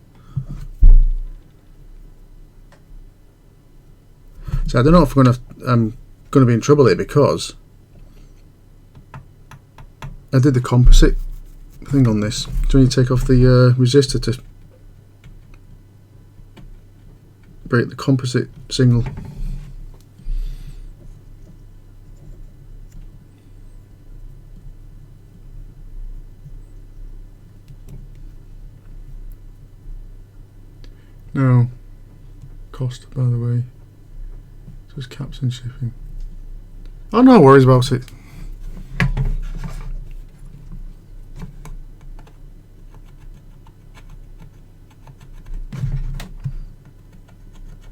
So I don't know if I'm gonna be in trouble here because I did the composite thing on this. So you take off the resistor to break the composite signal. No cost, by the way. Just caps and shipping. Oh, no worries about it.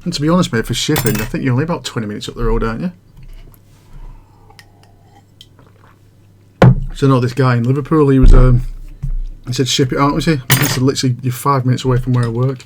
And to be honest, mate, for shipping, I think you're only about 20 minutes up the road, aren't you? So I know this guy in Liverpool, he was he said ship it out, was he? I said literally you're 5 minutes away from where I work.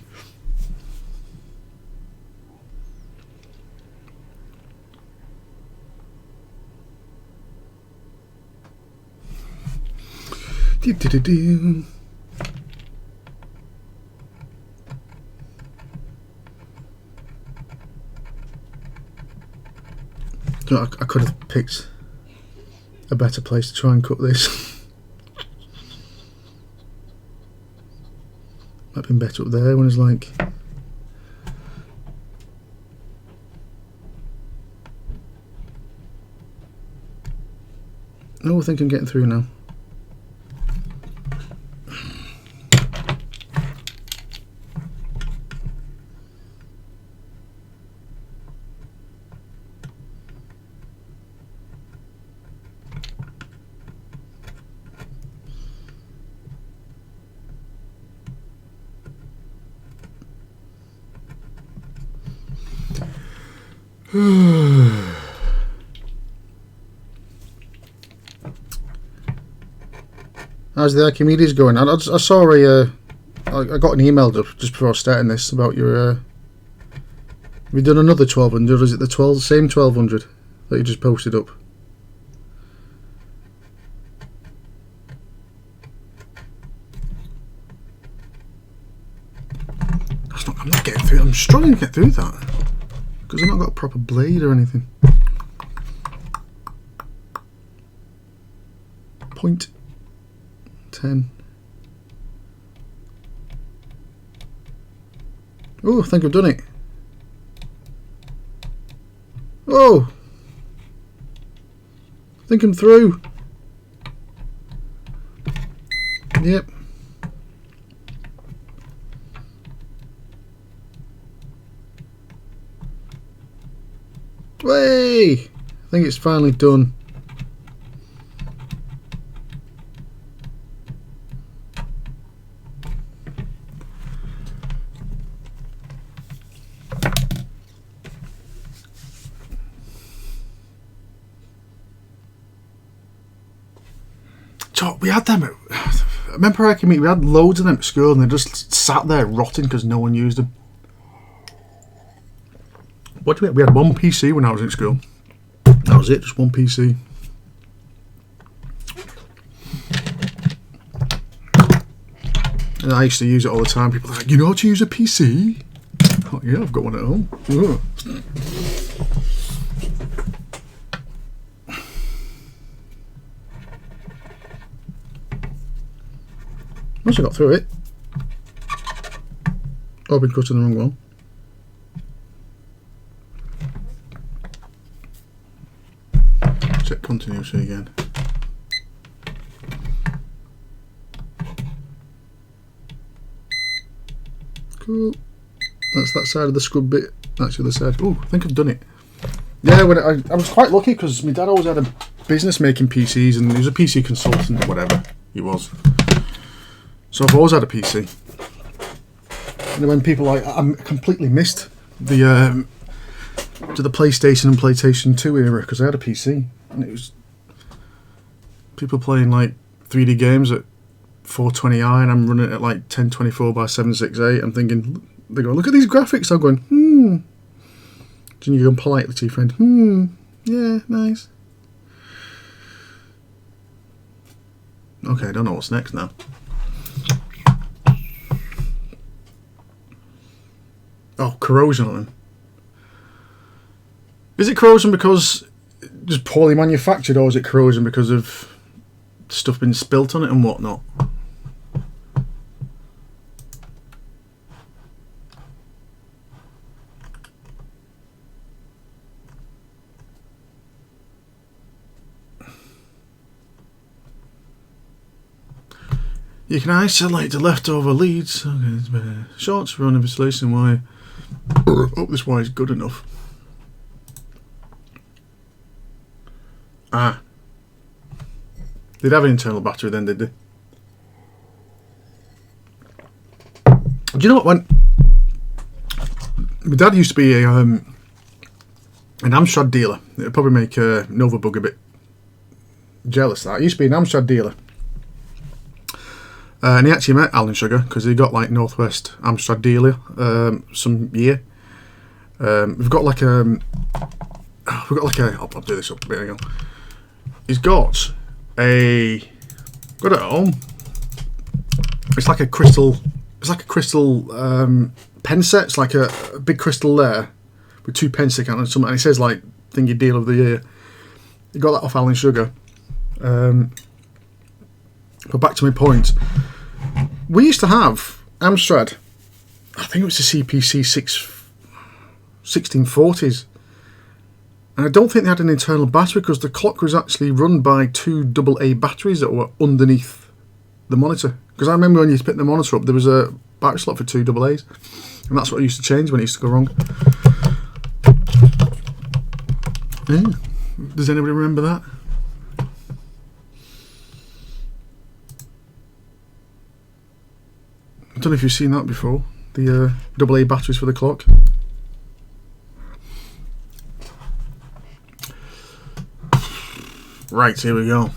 I could have picked a better place to try and cut this. Might have been better up there when it's like. No, I think I'm getting through now. How's the Archimedes going? I saw I got an email just before starting this about your. Have you done another 1200? Or is it the same 1200 that you just posted up? I'm not getting through. I'm struggling to get through that because I've not got a proper blade or anything. Point 10. Oh, I think I've done it. Oh, I think I'm through. Yep. Way! I think it's finally done. So we had them. I remember we had loads of them at school, and they just sat there rotting because no one used them. What do we have? We had one PC when I was in school. That was it, just one PC. And I used to use it all the time. People are like, you know how to use a PC? Oh yeah, I've got one at home. Oh. Once I got through it. Oh, I've been cutting the wrong one. Set continuously again. Cool. That's that side of the scrub bit. That's the other side. Oh, I think I've done it. Yeah, when I was quite lucky because my dad always had a business making PCs, and he was a PC consultant or whatever he was. So I've always had a PC. And when people I completely missed the PlayStation and PlayStation 2 era because I had a PC, and it was people playing like 3D games at 420i, and I'm running it at like 1024 by 768. I'm thinking, they go, look at these graphics. I'm going, And you go politely to your friend, yeah, nice. Okay, I don't know what's next now. Oh, corrosion on them. Is it corrosion because just poorly manufactured, or is it corrosion because of stuff being spilt on it and whatnot? You can isolate the leftover leads. Okay, shorts run of installation wire. Hope this wire is good enough. Ah. They'd have an internal battery then, did they? Do you know what? When my dad used to be an Amstrad dealer. It would probably make Novabug a bit jealous. That he used to be an Amstrad dealer. And he actually met Alan Sugar because he got like Northwest Amstrad dealer some year. We've got like a. I'll do this up. There we go. He's got it at home. It's like a crystal. It's like a crystal pen set. It's like a big crystal there with two pen stick on it and something. And it says like thingy deal of the year. He got that off Alan Sugar. But back to my point. We used to have Amstrad. I think it was the CPC 1640s. And I don't think they had an internal battery because the clock was actually run by two AA batteries that were underneath the monitor. Because I remember when you picked the monitor up, there was a battery slot for two AA's. And that's what I used to change when it used to go wrong. Yeah. Does anybody remember that? I don't know if you've seen that before. The AA batteries for the clock. Right, here we go.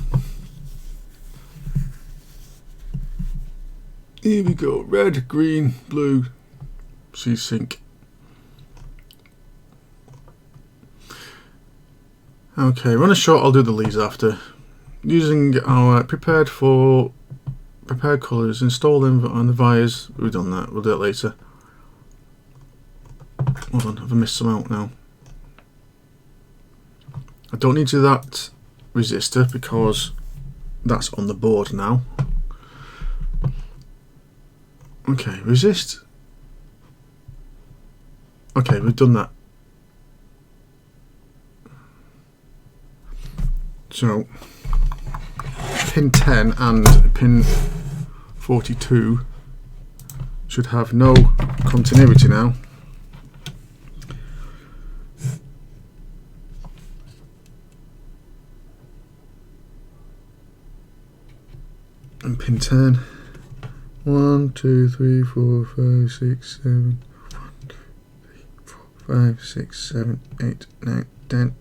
Here we go. Red, green, blue, C-Sync. Okay, run a short, I'll do the leads after. Using our prepared colours, install them on the wires. We've done that, we'll do it later. Hold on, have I missed some out now? I don't need to do that resistor because that's on the board now. Okay, resist. Okay, we've done that. So pin 10 and pin 42 should have no continuity now. And pin 10, 1, 2, 3, 4, 5, 6, 7, 1, 2, 3, 4, 5, 6, 7, 8, 9, 10.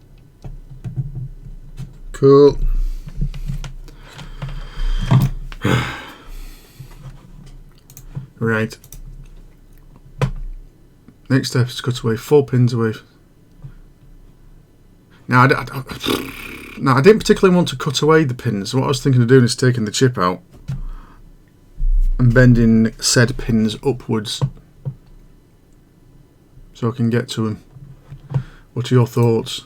Cool. Right. Next step is to cut away 4 pins away. Now, I didn't particularly want to cut away the pins. What I was thinking of doing is taking the chip out and bending said pins upwards so I can get to them. What are your thoughts?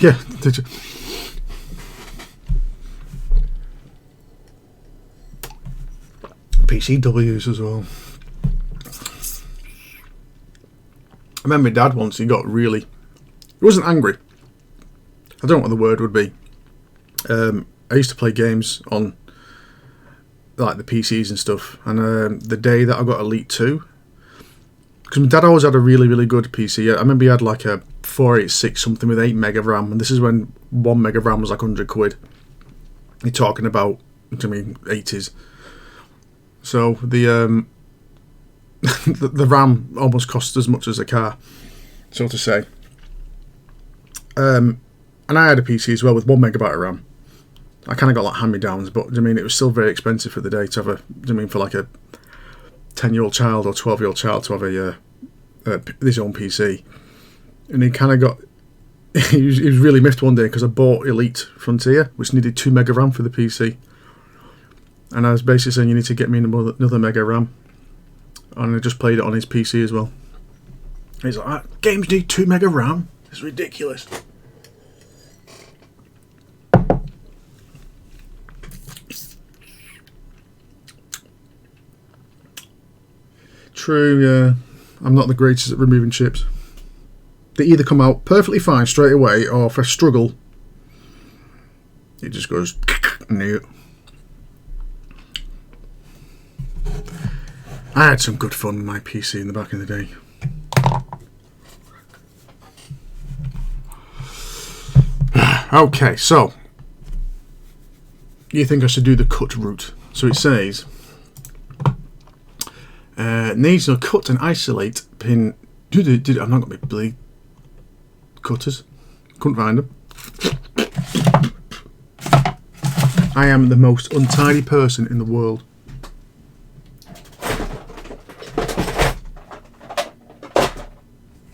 Yeah, did you? PCWs as well. I remember my dad once, he got really... He wasn't angry. I don't know what the word would be. I used to play games on like the PCs and stuff, and the day that I got Elite 2, because my dad always had a really good PC. I remember he had like a 486 something with 8 meg of RAM, and this is when 1 meg of RAM was like 100 quid. You're talking about, I mean, 80s. So the the RAM almost cost as much as a car, so to say. And I had a PC as well with 1 megabyte of RAM. I kind of got like hand-me-downs, but I mean, it was still very expensive for the day to have for like a 10-year-old child or 12-year-old child to have his own PC. And he kind of got, he was really miffed one day because I bought Elite Frontier, which needed 2 meg of RAM for the PC. And I was basically saying, you need to get me another mega RAM. And I just played it on his PC as well. He's like, games need 2 meg of RAM? It's ridiculous. True, yeah. I'm not the greatest at removing chips. They either come out perfectly fine straight away, or if I struggle, it just goes new. I had some good fun with my PC in the back in the day. Okay, so you think I should do the cut route? So it says needs to cut and isolate pin. I've not got my bleed cutters. Couldn't find them. I am the most untidy person in the world.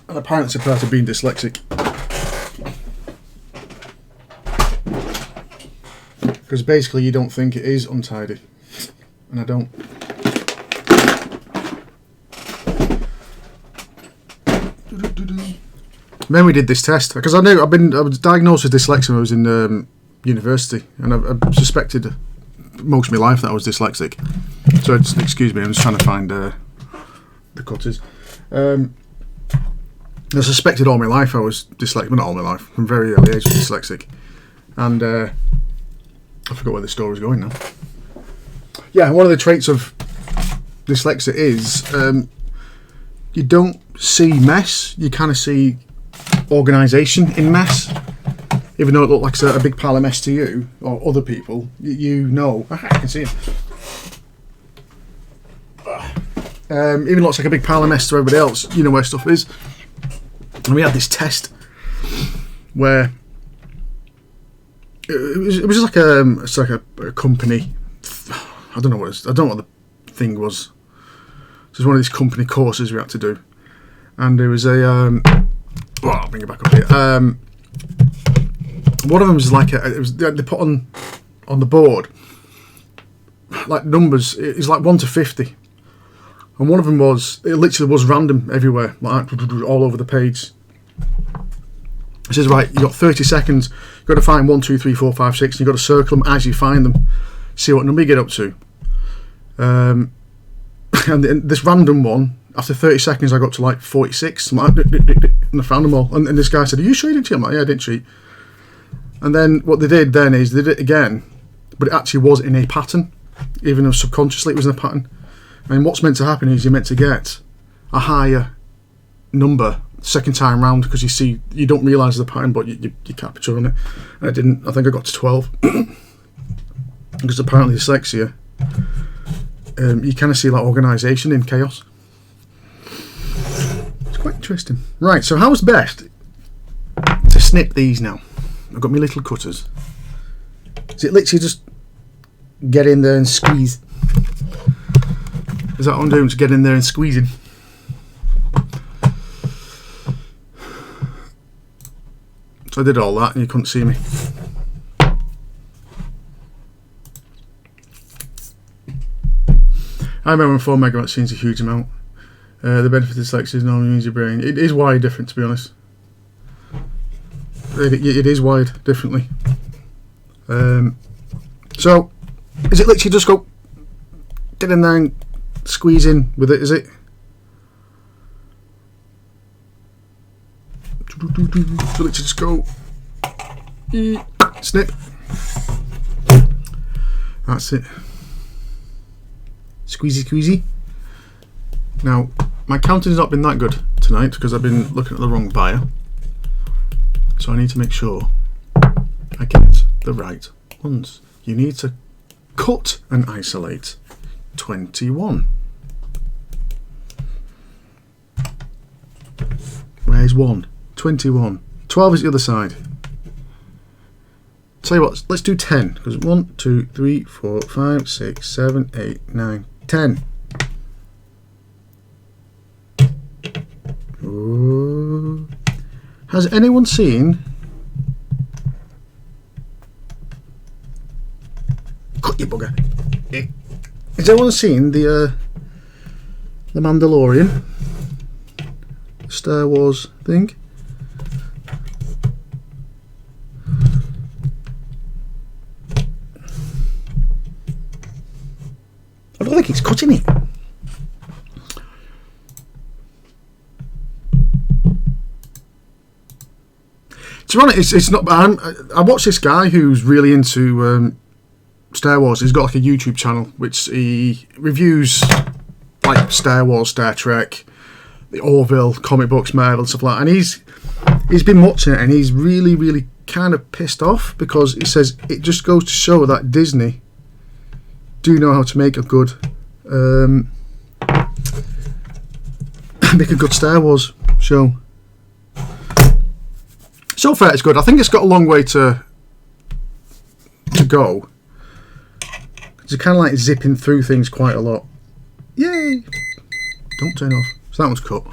And apparently it's a part of being dyslexic. Because basically you don't think it is untidy. And I don't. Then we did this test because I was diagnosed with dyslexia when I was in university, and I've suspected most of my life that I was dyslexic. So just excuse me, I'm just trying to find the cutters. I suspected all my life I was dyslexic, but not all my life. From very early age, I was dyslexic, and I forgot where the story was going now. Yeah, one of the traits of dyslexia is you don't see mess. You kind of see organisation in mess, even though it looked like a big pile of mess to you or other people. You know, I can see it. Even looks like a big pile of mess to everybody else. You know where stuff is. And we had this test where it was like a company. I don't know what the thing was. It was one of these company courses we had to do, and there was a. Well, I'll bring it back up here. One of them was like they put on the board like numbers. It's like 1 to 50, and one of them it literally was random everywhere, like all over the page. It says, right, you got 30 seconds. You've got to find 1, 2, 3, 4, 5, 6. And you've got to circle them as you find them. See what number you get up to. And this random one, after 30 seconds, I got to like 46. I'm like, and I found them all. And this guy said, "Are you sure you didn't cheat?" I'm like, "Yeah, I didn't cheat." And then what they did then is they did it again, but it actually was in a pattern, even though subconsciously it was in a pattern. And what's meant to happen is you're meant to get a higher number second time round, because you don't realise the pattern, but you capture on it. And I didn't. I think I got to 12 because apparently dyslexia, you kind of see like organisation in chaos. It's quite interesting. Right, so how's best to snip these now? I've got my little cutters. Is it literally just get in there and squeeze? Is that what I'm doing? Just get in there and squeezing? So I did all that and you couldn't see me. I remember when 4 megabytes seems a huge amount. The benefit of dyslexia is normally means your brain. It is wired different, to be honest. It is wired differently. So, is it literally just go get in there and squeeze in with it, is it? So literally just go Snip. That's it. Squeezy squeezy. Now, my counting's not been that good tonight because I've been looking at the wrong buyer. So I need to make sure I get the right ones. You need to cut and isolate 21. Where's 1? 21. 12 is the other side. Tell you what, let's do 10 because 1, 2, 3, 4, 5, 6, 7, 8, 9, 10. Ooh. Has anyone seen? Cut you bugger. Has anyone seen the Mandalorian Star Wars thing? I don't think it's cutting it. To be honest, it's not. I watch this guy who's really into Star Wars. He's got like a YouTube channel which he reviews like Star Wars, Star Trek, the Orville comic books, Marvel and stuff like that. And he's been watching it and he's really kind of pissed off because he says it just goes to show that Disney do know how to make a good Star Wars show. So far it's good. I think it's got a long way to go. It's kind of like zipping through things quite a lot. Yay! Don't turn off. So that one's cut.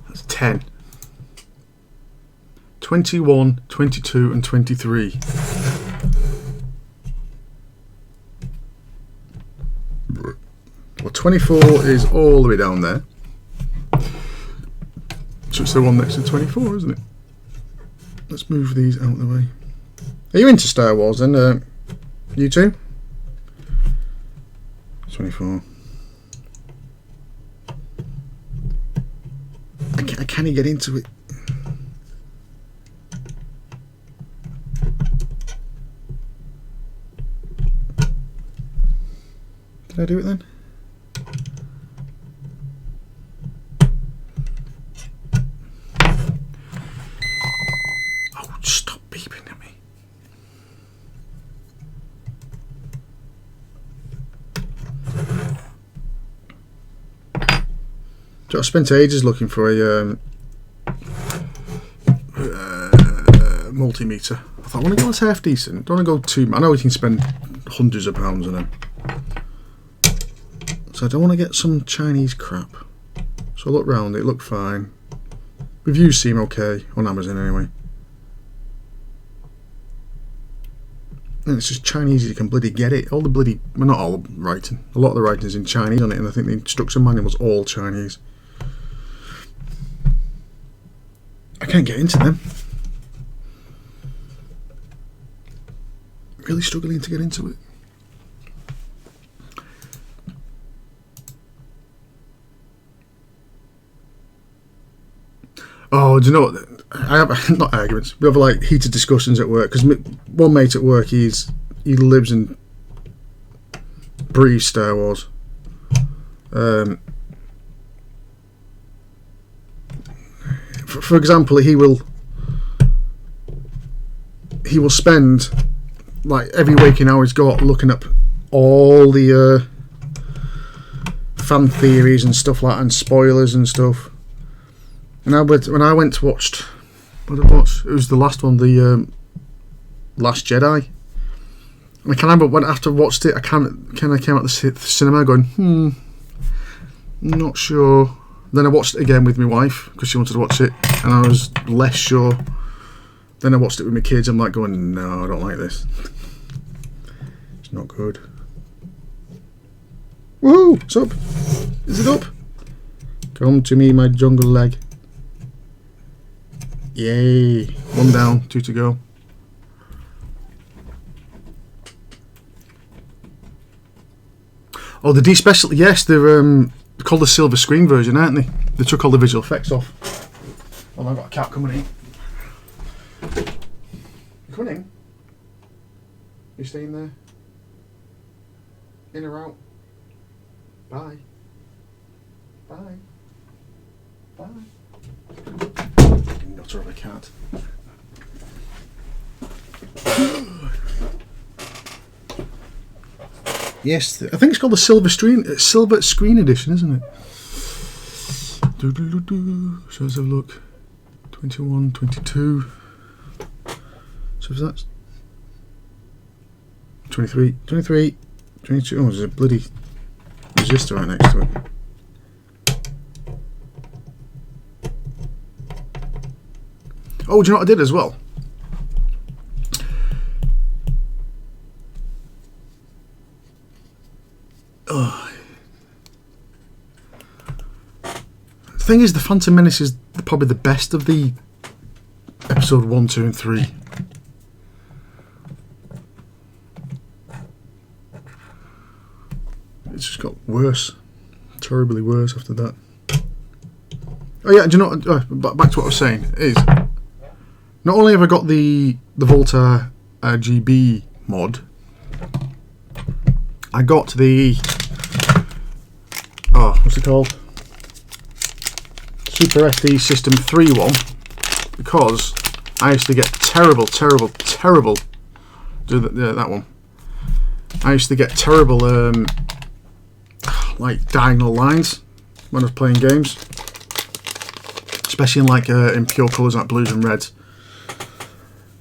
That's 10. 21, 22 and 23. Well, 24 is all the way down there. So it's the one next to 24, isn't it? Let's move these out of the way. Are you into Star Wars then, you two? 24. I can't get into it. Did I do it then? Oh, stop beeping at me. So I spent ages looking for a multimeter. I thought, I want to go that's half decent. Don't want to go too. I know we can spend hundreds of pounds on them. So I don't want to get some Chinese crap. So I looked round, it looked fine. Reviews seem okay, on Amazon anyway. And it's just Chinese, you can bloody get it. All the bloody, well not all the writing, a lot of the writing's in Chinese on it, and I think the instruction manual was all Chinese. I can't get into them. Really struggling to get into it. Oh, do you know what? I have not arguments. We have like heated discussions at work because one mate at work he lives and breathes Star Wars. For example, he will spend like every waking hour he's got looking up all the fan theories and stuff like that, and spoilers and stuff. And when I went to watch, what did I watch? It was the last one, the Last Jedi. And I can remember when after I watched it, I came out the cinema going, not sure. Then I watched it again with my wife because she wanted to watch it, and I was less sure. Then I watched it with my kids. I'm like going, no, I don't like this. It's not good. Woohoo! It's up. Is it up? Come to me, my jungle leg. Yay! 1 down, 2 to go. Oh, the despecial. Yes, they're called the silver screen version, aren't they? They took all the visual effects off. Oh, I've got a cat coming in. You coming in? You staying there? In or out? Bye. Bye. Bye. Nutter of a cat. Yes, I think it's called the silver screen edition, isn't it? So let's have a look. 21, 22. So if that's 23, 23, 22. Oh, there's a bloody resistor right next to it. Oh, do you know what I did as well? Oh. The thing is, the Phantom Menace is probably the best of the episode 1, 2 and 3. It's just got worse. Terribly worse after that. Oh yeah, do you know what, back to what I was saying, is not only have I got the Volta RGB mod, I got the what's it called? Super SD System 3 one, because I used to get terrible do that one. I used to get terrible like diagonal lines when I was playing games, especially in like in pure colours like blues and reds.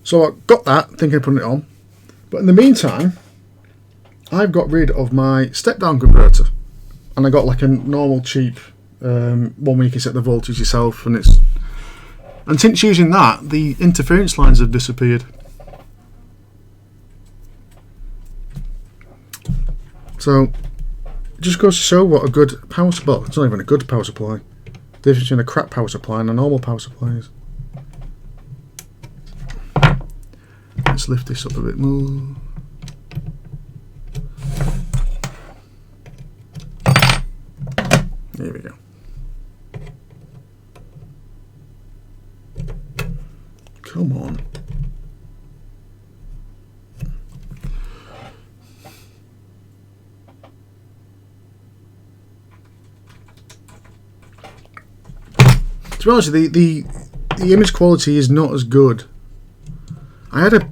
So I got that, thinking of putting it on, but in the meantime I've got rid of my step down converter, and I got like a normal cheap one where you can set the voltage yourself, and since using that, the interference lines have disappeared. So it just goes to show what a good power supply. Well, it's not even a good power supply. The difference between a crap power supply and a normal power supply is. Let's lift this up a bit more. There we go. Come on. To be honest, the image quality is not as good. I had a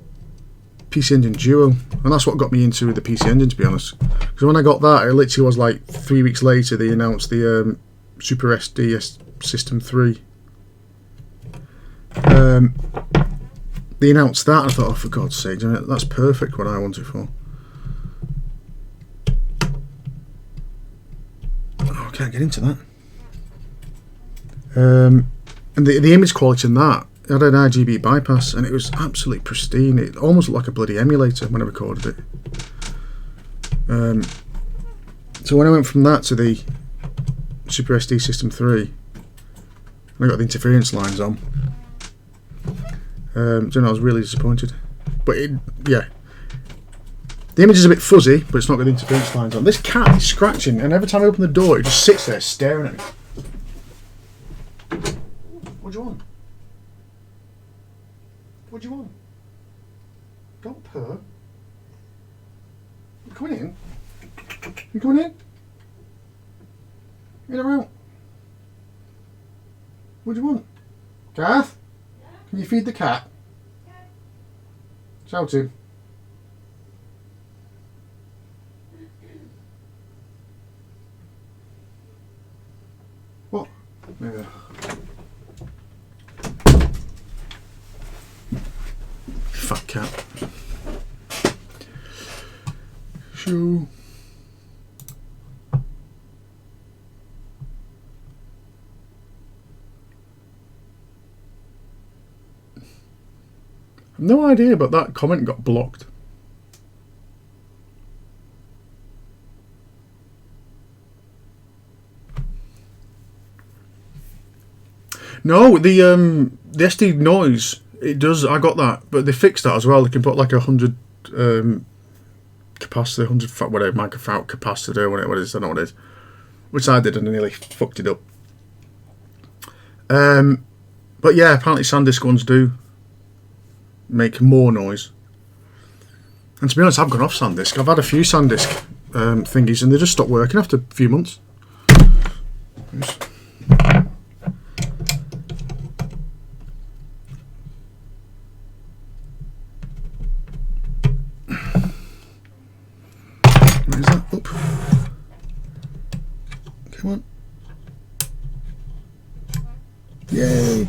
PC Engine Duo, and that's what got me into the PC Engine, to be honest. Because when I got that, it literally was like 3 weeks later they announced the Super SD System 3. They announced that, and I thought, oh, for God's sake, that's perfect what I want it for. Oh, I can't get into that. And the image quality in that, it had an RGB bypass, and it was absolutely pristine. It almost looked like a bloody emulator when I recorded it. So when I went from that to the Super SD System 3, I got the interference lines on. I was really disappointed. But yeah, the image is a bit fuzzy, but it's not got the interference lines on. This cat is scratching, and every time I open the door, it just sits there staring at me. What do you want? What do you want? Don't purr. You coming in? You coming in? In or out? What do you want? Garth? Can you feed the cat? Shout him. What? Maybe. Fat cat. Show. No idea, but that comment got blocked. No, the SD noise, it does. I got that, but they fixed that as well. They can put like 100 capacitor, 100 whatever microfarad capacitor, whatever it is, I don't know what it is. Which I did and I nearly fucked it up. But yeah, apparently SanDisk ones do make more noise. And to be honest, I've gone off SanDisk. I've had a few SanDisk thingies and they just stopped working after a few months. Where is that? Up. Come on. Yay!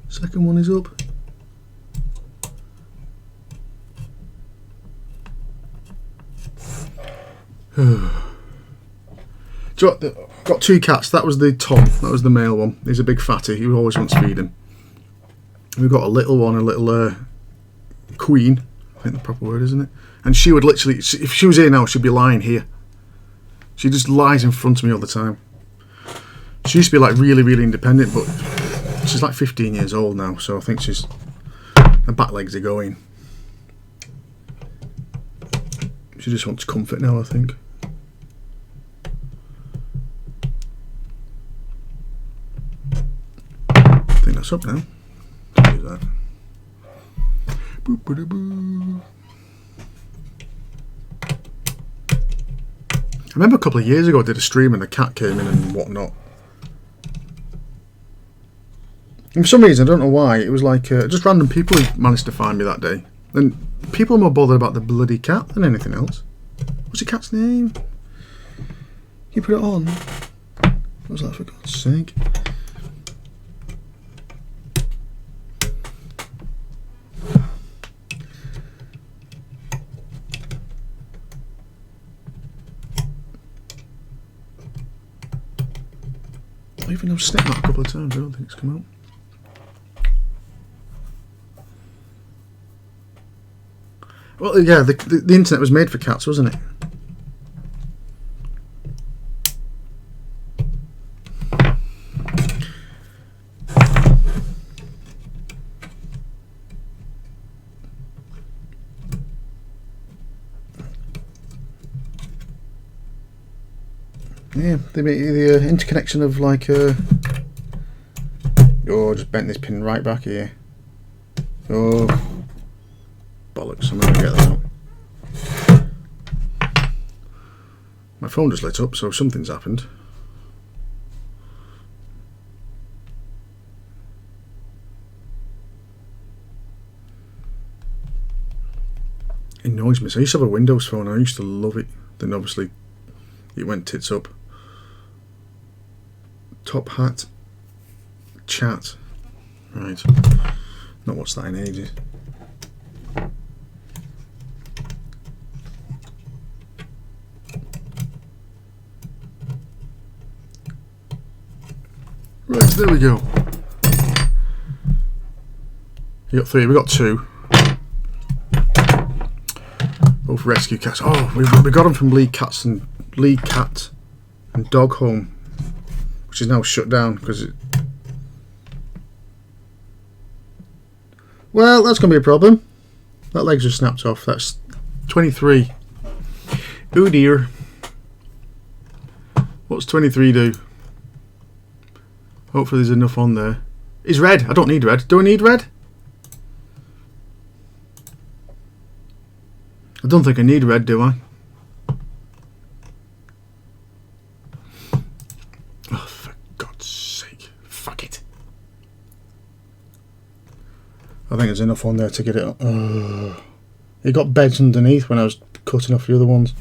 Second one is up. Got two cats. That was the Tom. That was the male one. He's a big fatty. He always wants feeding. We've got a little one, a little queen. I think the proper word, isn't it? And she would literally, if she was here now, she'd be lying here. She just lies in front of me all the time. She used to be like really, really independent, but she's like 15 years old now, so I think her back legs are going. She just wants comfort now, I think. I think that's up now. Do that. Boop-a-da-boo. I remember a couple of years ago I did a stream and the cat came in and whatnot. And for some reason, I don't know why, it was like just random people who managed to find me that day. And people are more bothered about the bloody cat than anything else. What's your cat's name? You put it on. What was that, for God's sake? I even have snipped that a couple of times, I don't think it's come out. Well, yeah, the internet was made for cats, wasn't it? Yeah, the interconnection of like oh, just bent this pin right back here. Oh, bollocks! I'm gonna get that out. My phone just lit up, so something's happened. It annoys me. So I used to have a Windows phone. I used to love it. Then obviously it went tits up. Top hat, chat, right, not watched that in ages. Right, there we go. You got three, we got two. Both rescue cats. Oh, we got them from Lee Cat and Dog Home, which is now shut down because it... Well, that's going to be a problem. That leg's just snapped off. That's 23. Oh dear. What's 23 do? Hopefully there's enough on there. It's red. I don't need red. Do I need red? I don't think I need red, do I? I think there's enough on there to get it. It got beds underneath when I was cutting off the other ones.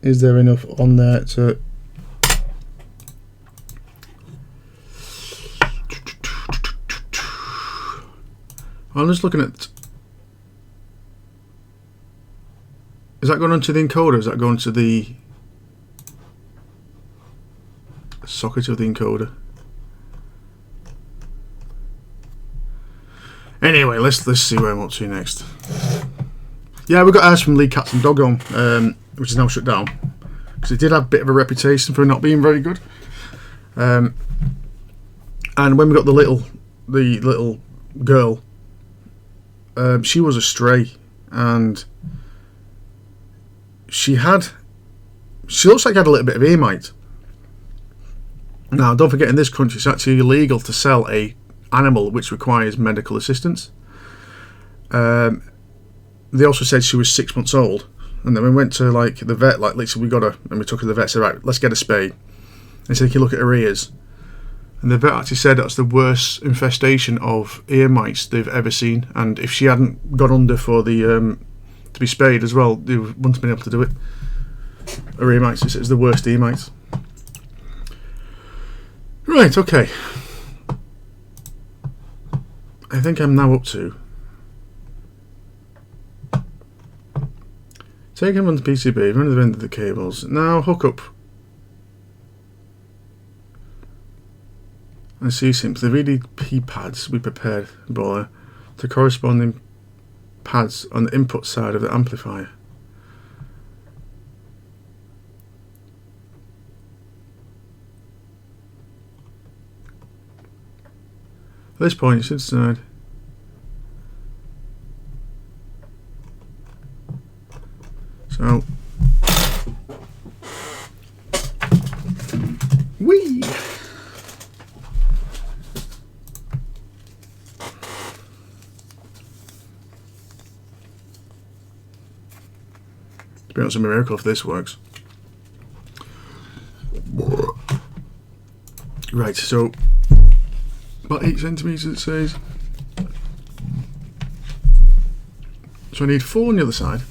Is there enough on there to... I'm just looking at... Is that going onto the encoder? Is that going to the socket of the encoder? Anyway, let's see where I'm up to next. Yeah, we got ours from Lee Cats and Dog Home, which is now shut down because it did have a bit of a reputation for not being very good. And when we got the little girl, she was a stray, and she looks like she had a little bit of ear mite. Now, don't forget, in this country, it's actually illegal to sell a animal which requires medical assistance. They also said she was 6 months old, and then we went to like the vet. Like, literally, we got her and we took her to the vet. Said, right, let's get a spay. And said, can you look at her ears? And the vet actually said that's the worst infestation of ear mites they've ever seen. And if she hadn't got under for the to be spayed as well, they wouldn't have been able to do it. Her ear mites, it's the worst ear mites. Right, okay. I think I'm now up to take and run the PCB, run the end of the cables. Now hook up and see simply the VDP pads we prepared below to corresponding pads on the input side of the amplifier. At this point, you should decide so whee! To be honest, it's a miracle if this works. Right, so about 8 centimeters it says. So I need 4 on the other side.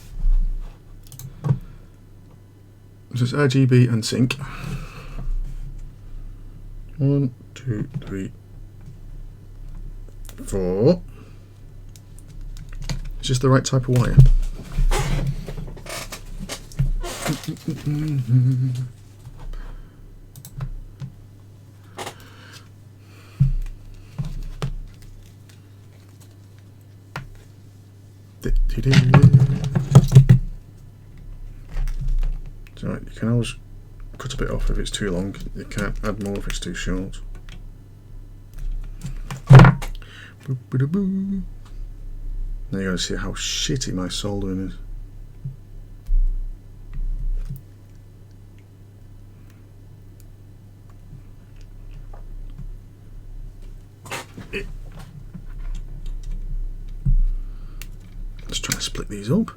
So it's RGB and sync. 1, 2, 3, 4. It's just the right type of wire. So you can always cut a bit off if it's too long. You can't add more if it's too short. Now you're going to see how shitty my soldering is. Let's try and split these up.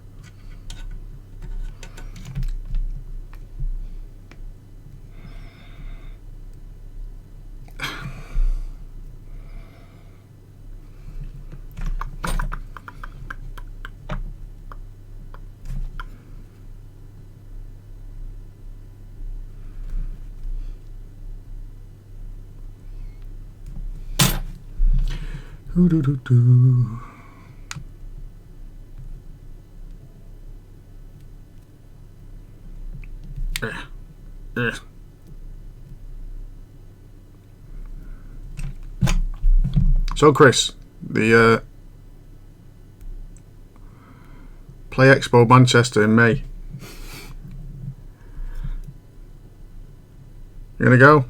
Ooh-doo-doo-doo. So Chris, the Play Expo Manchester in May. You gonna go?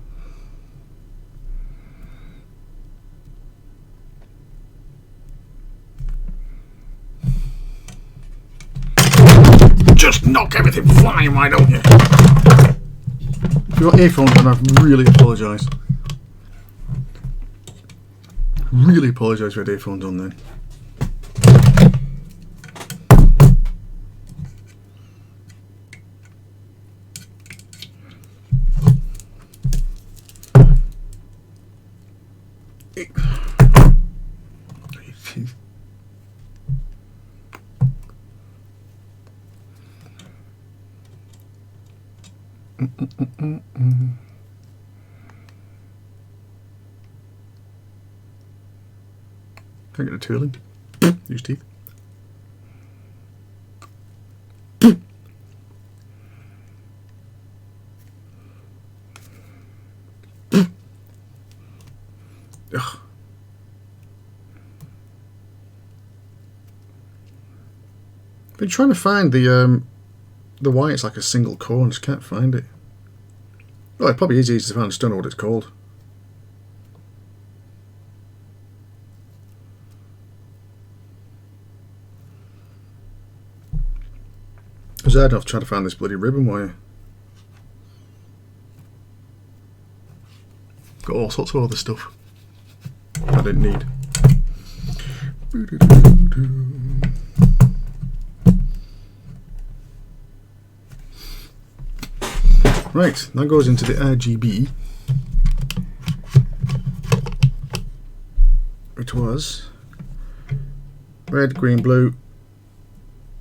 Just knock everything flying, why don't you? If you've got earphones on, I really apologise. Really apologise for earphones on then. Can't get a tooling. Use teeth. Ugh. Been trying to find the why it's like a single core and just can't find it. Well, it probably is easy to find. I just don't know what it's called. was hard enough trying to find this bloody ribbon wire. Got all sorts of other stuff I didn't need. Right, that goes into the RGB, which was red, green, blue,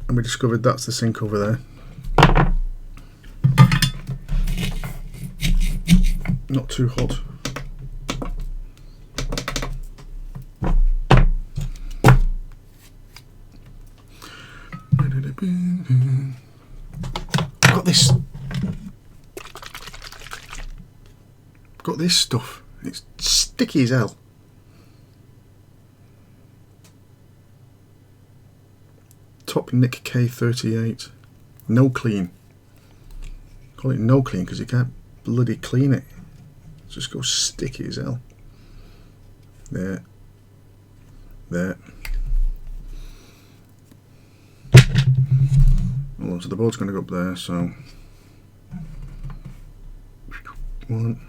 and we discovered that's the sink over there. Not too hot. Got this stuff. It's sticky as hell. Top Nick K38. No clean. Call it no clean because you can't bloody clean it. It just goes sticky as hell. There. There. Well, so the board's going to go up there, so one.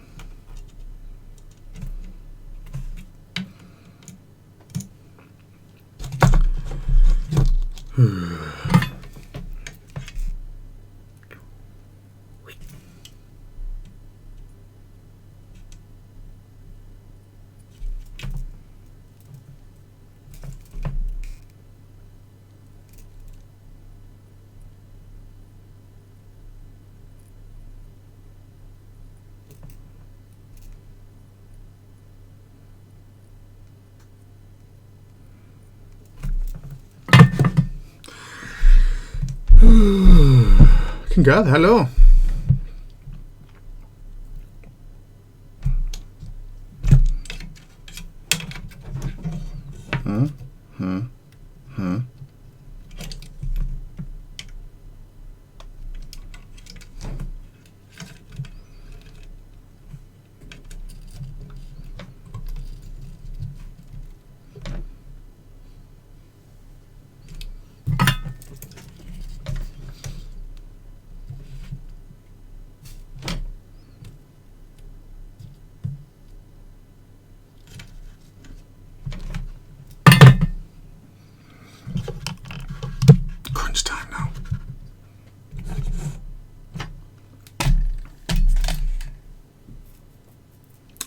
God, hello.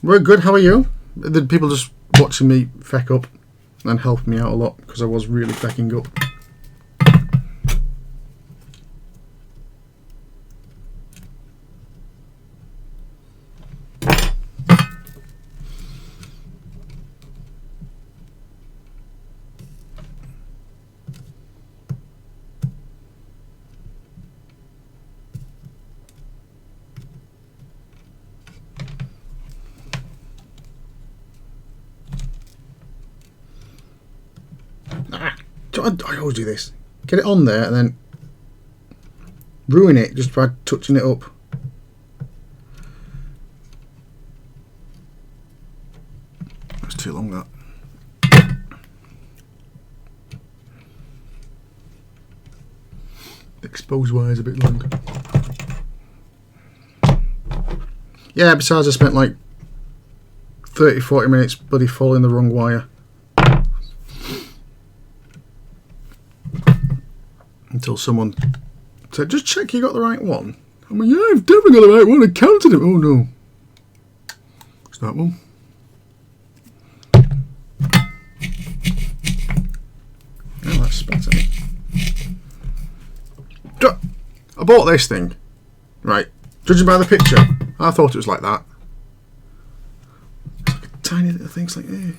We're good, how are you? The people just watching me feck up and helping me out a lot because I was really fecking up. I always do this. Get it on there and then ruin it just by touching it up. That's too long, that. The exposed wire is a bit long. Yeah, besides I spent like 30-40 minutes bloody following the wrong wire. Until someone said, just check you got the right one. I mean, yeah, I've definitely got the right one. I counted it. Oh no. It's that one. Oh, that's spattering. I bought this thing. Right. Judging by the picture, I thought it was like that. It's like a tiny little thing. It's like, eh.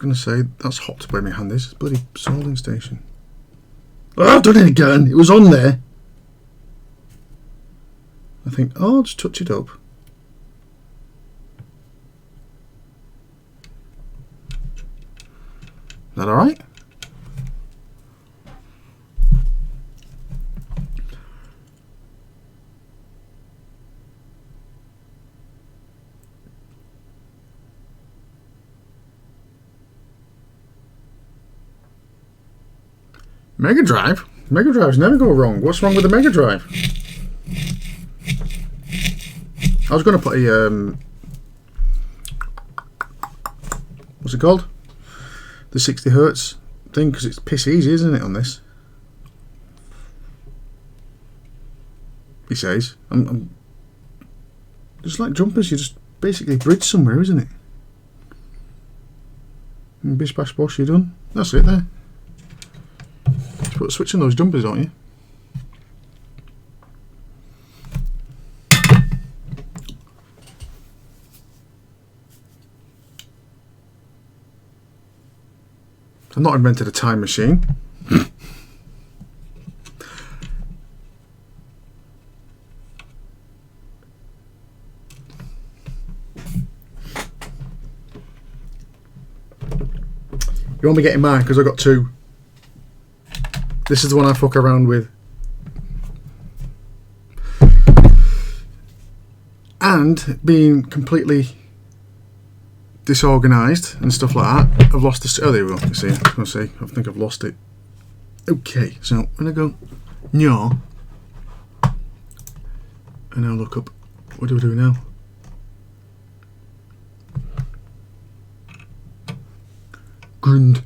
going to say that's hopped by my hand. This is bloody soldering station. Oh, I've done it again. It was on there. I think, oh, I'll just touch it up. Is that alright? Mega Drive? Mega Drives never go wrong. What's wrong with the Mega Drive? I was going to put a what's it called? The 60 Hertz thing, because it's piss easy, isn't it, on this? He says. I'm just like jumpers, you just basically bridge somewhere, isn't it? And bish bash bosh, you're done. That's it there. Just put a switch on those jumpers, don't you? I've not invented a time machine. You won't be getting mine because I've got two. This is the one I fuck around with. And being completely disorganised and stuff like that, I've lost this. Oh, there we go. You see, I was going to say, I think I've lost it. Okay, so when I go, no, and I'll look up, what do we do now? Grund.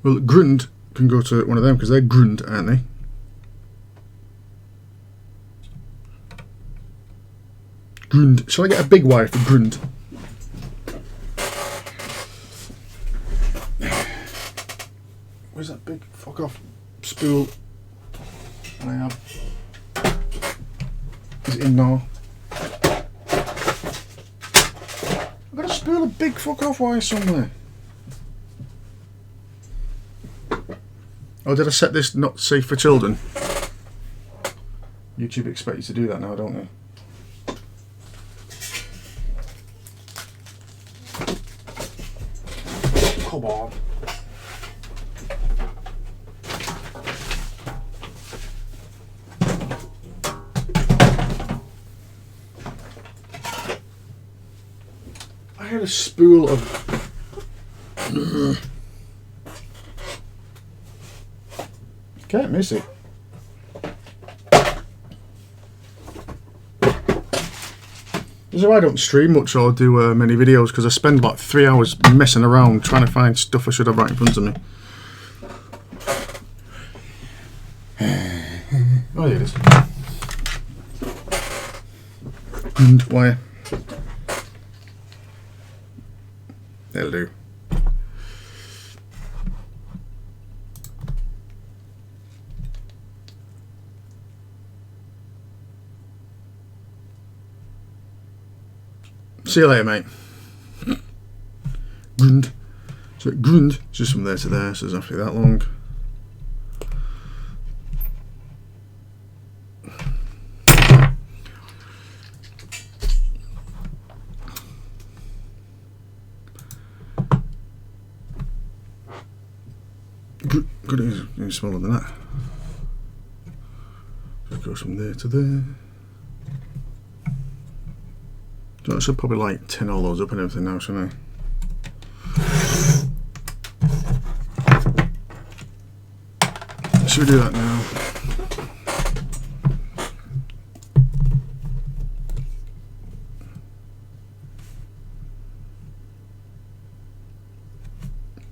Well, Grund can go to one of them because they're Grund, aren't they? Grund. Shall I get a big wire for Grund? Where's that big fuck off spool? And I have. Is it in now? I've got a spool of big fuck off wire somewhere. Oh, did I set this not safe for children? YouTube expect you to do that now, don't they? Come on. I had a spool of... Can't miss it. This is why I don't stream much or do many videos, because I spend about 3 hours messing around trying to find stuff I should have right in front of me. Oh, here it is. And wire. That'll do. See you later, mate. Grund. So Grund, just from there to there, so it's actually that long. Good, it's smaller than that. Just goes from there to there. So I should probably like tin all those up and everything now, shouldn't I? Should we do that now?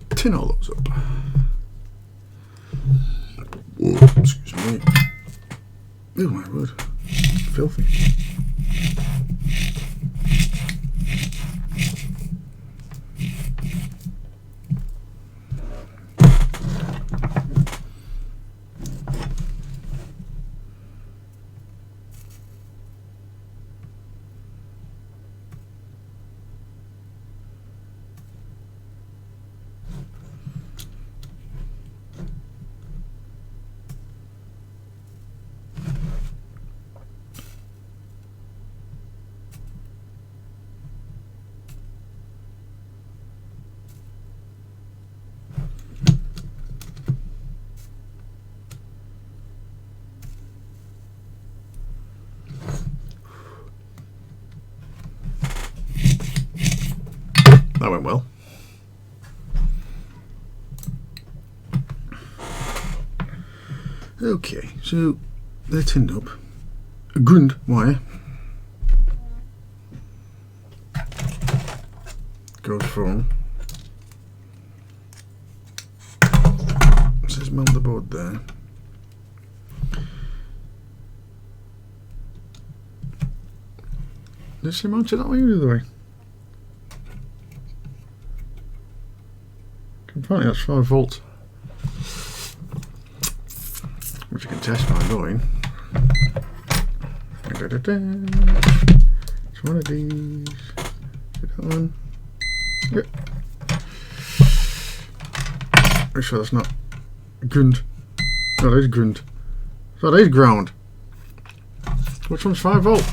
Tin all those up. Whoa, excuse me. Oh my word. Filthy. That went well. Okay, so they're tinned up. A ground wire goes from, it says motherboard there. Did she mount it that way or the other way? Apparently that's 5 volts, which you can test by going. It's one of these. Get that one. Yep. Make sure that's not ground. No, that is ground. So that is ground. Which one's 5 volt?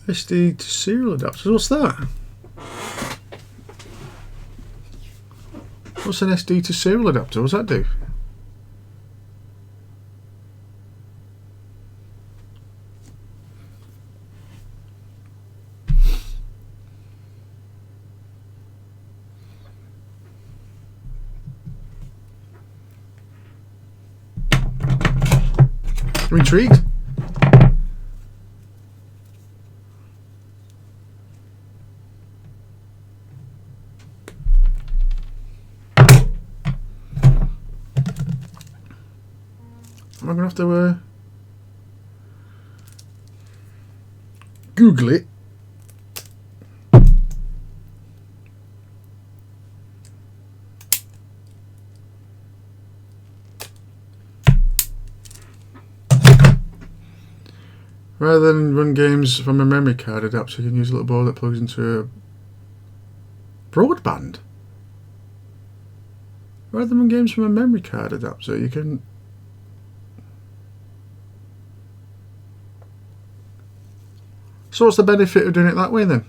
SD to serial adapters. What's that? What's an SD to serial adapter? What's that do? I'm intrigued. Am I going to have to Google it? Rather than run games from a memory card adapter, you can use a little board that plugs into a broadband. Rather than run games from a memory card adapter, you can... So what's the benefit of doing it that way then?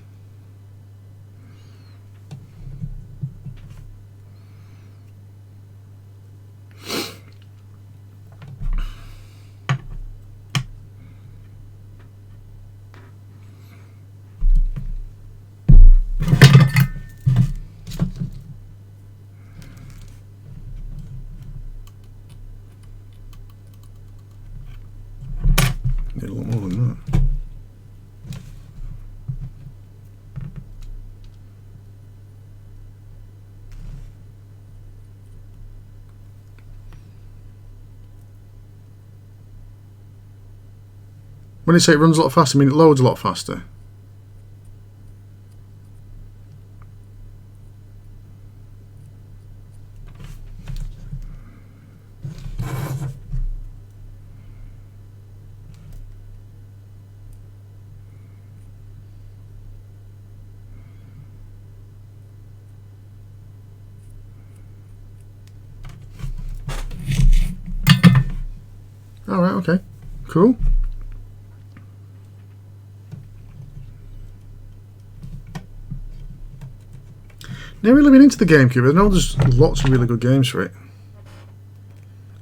Need a lot more than that. When you say it runs a lot faster, I mean it loads a lot faster. Alright, okay. Cool. Never really been into the GameCube. I know there's lots of really good games for it.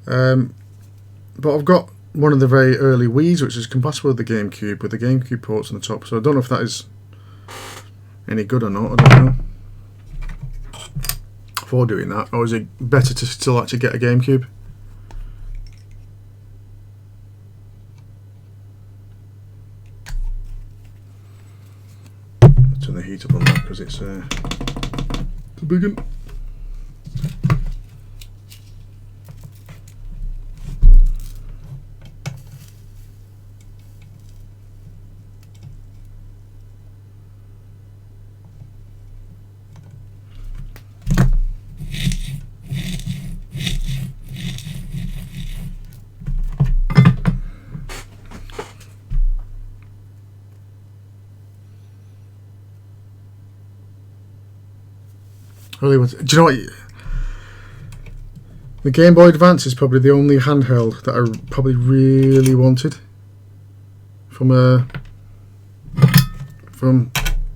But I've got one of the very early Wii's, which is compatible with the GameCube, with the GameCube ports on the top. So I don't know if that is any good or not. I don't know. For doing that, or is it better to still actually get a GameCube? Turn the heat up on that because it's a big one. Really want. Do you know what? The Game Boy Advance is probably the only handheld that I probably really wanted from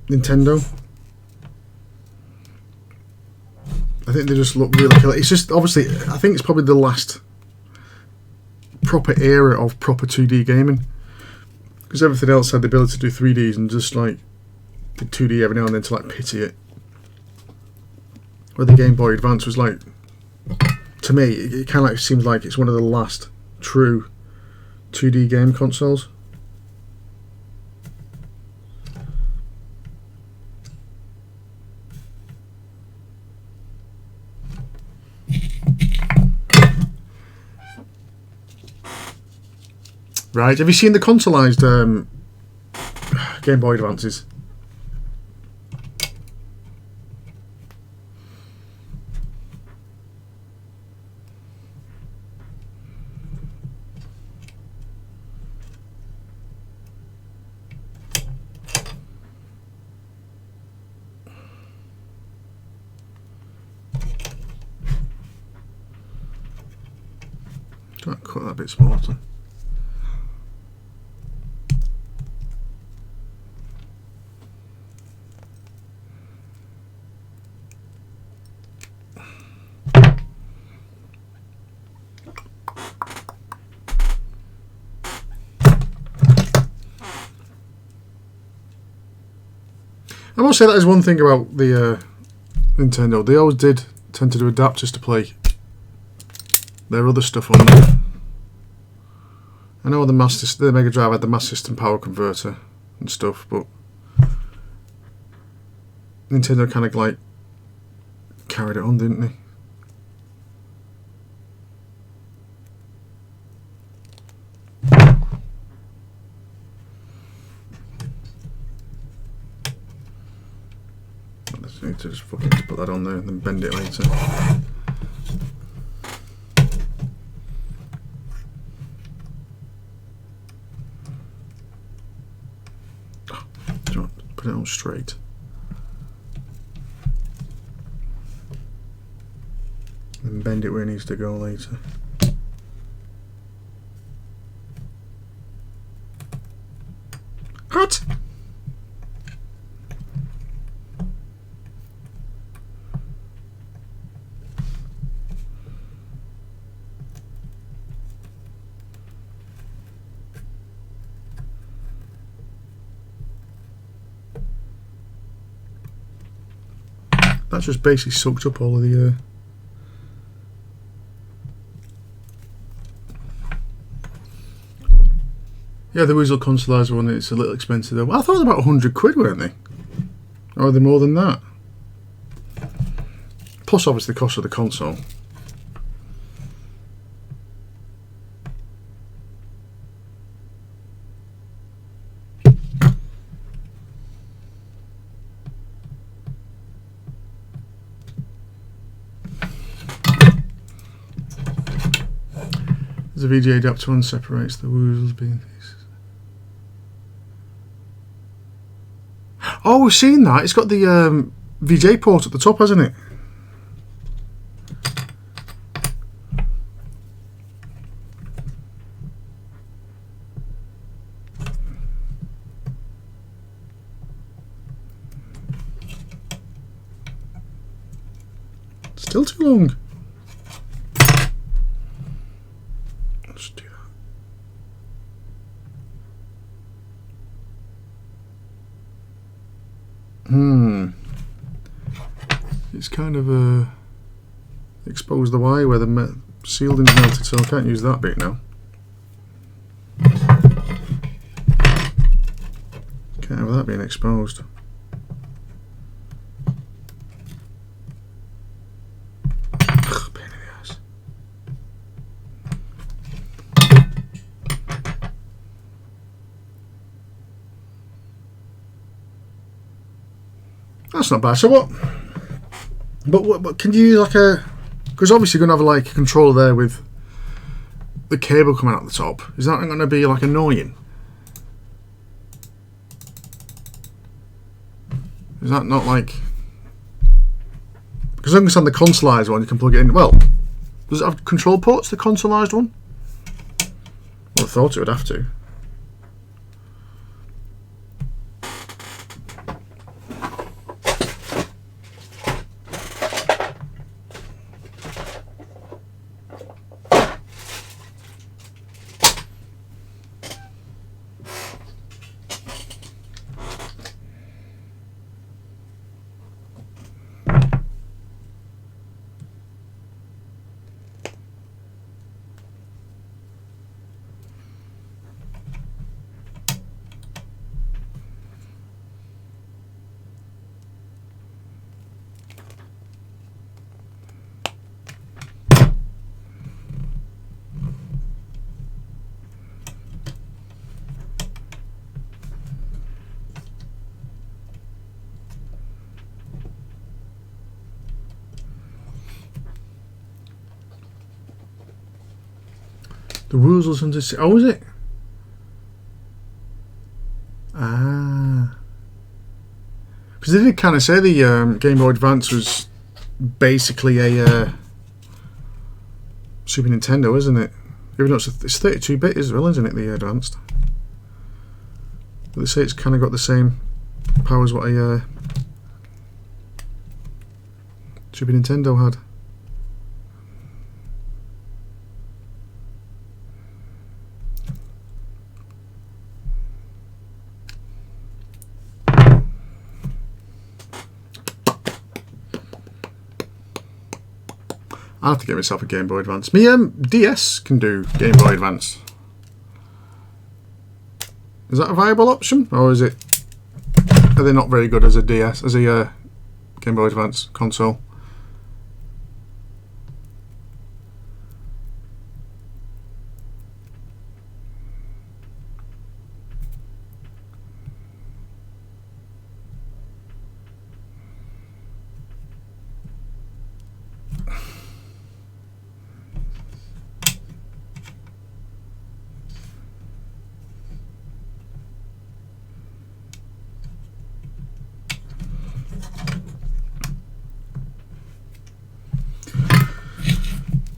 Nintendo. I think they just look really cool. It's just obviously, I think it's probably the last proper era of proper 2D gaming, because everything else had the ability to do 3Ds and just like did 2D every now and then to like pity it. Where the Game Boy Advance was like, to me, it kind of like seems like it's one of the last true 2D game consoles. Right, have you seen the consoleized Game Boy Advances? Try to cut that a bit smaller. I must say that is one thing about the Nintendo. They always did tend to do adapters to play their other stuff on there. I know the Mega Drive had the Master System power converter and stuff, but Nintendo kind of like carried it on, didn't they? I need to just fucking put that on there and then bend it later. Do you want put it on straight? And bend it where it needs to go later. What? That's just basically soaked up all of the yeah, the Weasel Consoleizer one, it's a little expensive though. I thought they were about £100, weren't they? Or are they more than that? Plus obviously the cost of the console. The VGA adapter one separates the woozles being pieces. Oh, we've seen that. It's got the VJ port at the top, hasn't it? Still too long. It's kind of exposed the wire where the shielding's melted, so I can't use that bit now. Can't have that being exposed. Ugh, pain in the ass. That's not bad. So what? But can you use like a? Because obviously you're gonna have like a controller there with the cable coming out the top. Is that going to be like annoying? Is that not like? Because I understand the consoleized one, you can plug it in. Well, does it have control ports, the consoleized one? Well, I thought it would have to. The Woozles under... Oh, is it? Ah. Because they did kind of say the Game Boy Advance was basically a Super Nintendo, isn't it? Even though it's 32-bit as well, isn't it, the Advanced? But they say it's kind of got the same power as what a Super Nintendo had. I have to get myself a Game Boy Advance. Me DS can do Game Boy Advance. Is that a viable option, or is it? Are they not very good as a DS, as a Game Boy Advance console?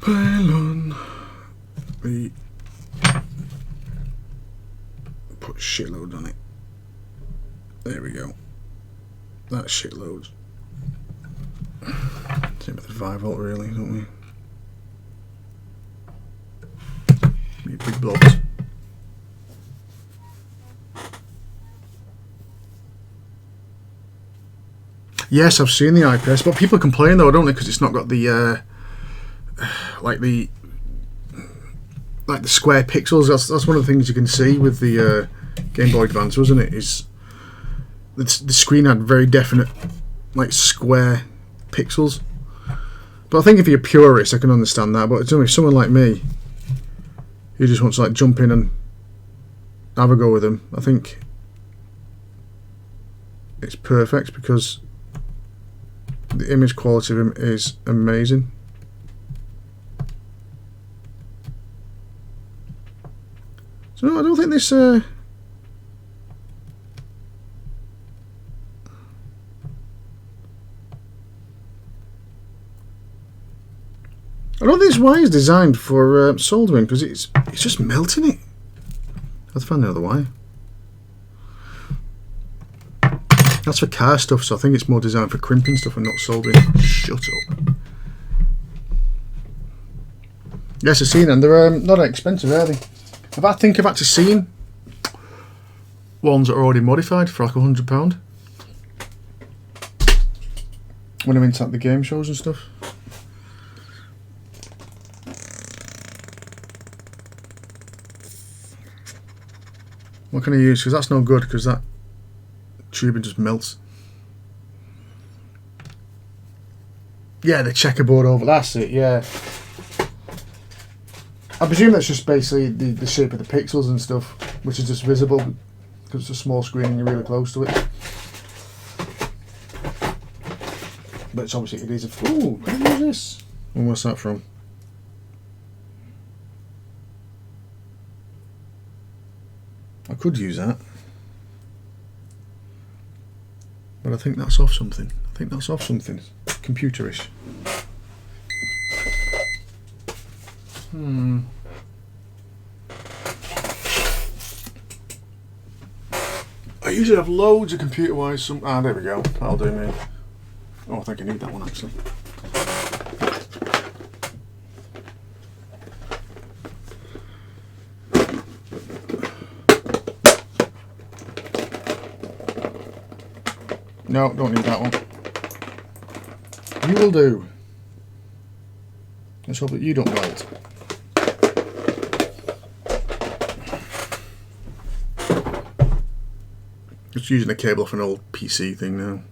Pylon. We put shitloads on it. There we go. That's shitloads. Same with the 5V really, don't we? Need big blobs. Yes, I've seen the IPS, but people complain though, don't they? Because it's not got the like the square pixels. That's one of the things you can see with the Game Boy Advance, wasn't it? Is the screen had very definite like square pixels. But I think if you're a purist, I can understand that. But it's only someone like me who just wants to like jump in and have a go with them. I think it's perfect because the image quality of them is amazing. So no, I don't think this I don't think this wire is designed for soldering because it's just melting it. I'll find another wire. That's for car stuff, so I think it's more designed for crimping stuff and not soldering. Shut up. Yes, I've seen them. They're not expensive, are they? I think I've actually seen ones that are already modified for like £100 when I'm into the game shows and stuff. What can I use? Because that's no good, because that tubing just melts. Yeah, the checkerboard over. That's it, yeah. I presume that's just basically the shape of the pixels and stuff, which is just visible because it's a small screen and you're really close to it. But it's obviously it is a. Ooh, can I use this? And what's that from? I could use that, but I think that's off something. computerish. I usually have loads of computer-wise. There we go. That'll do me. Oh, I think I need that one actually. No, don't need that one. You will do. Let's hope that you don't melt. Just using a cable off an old PC thing now.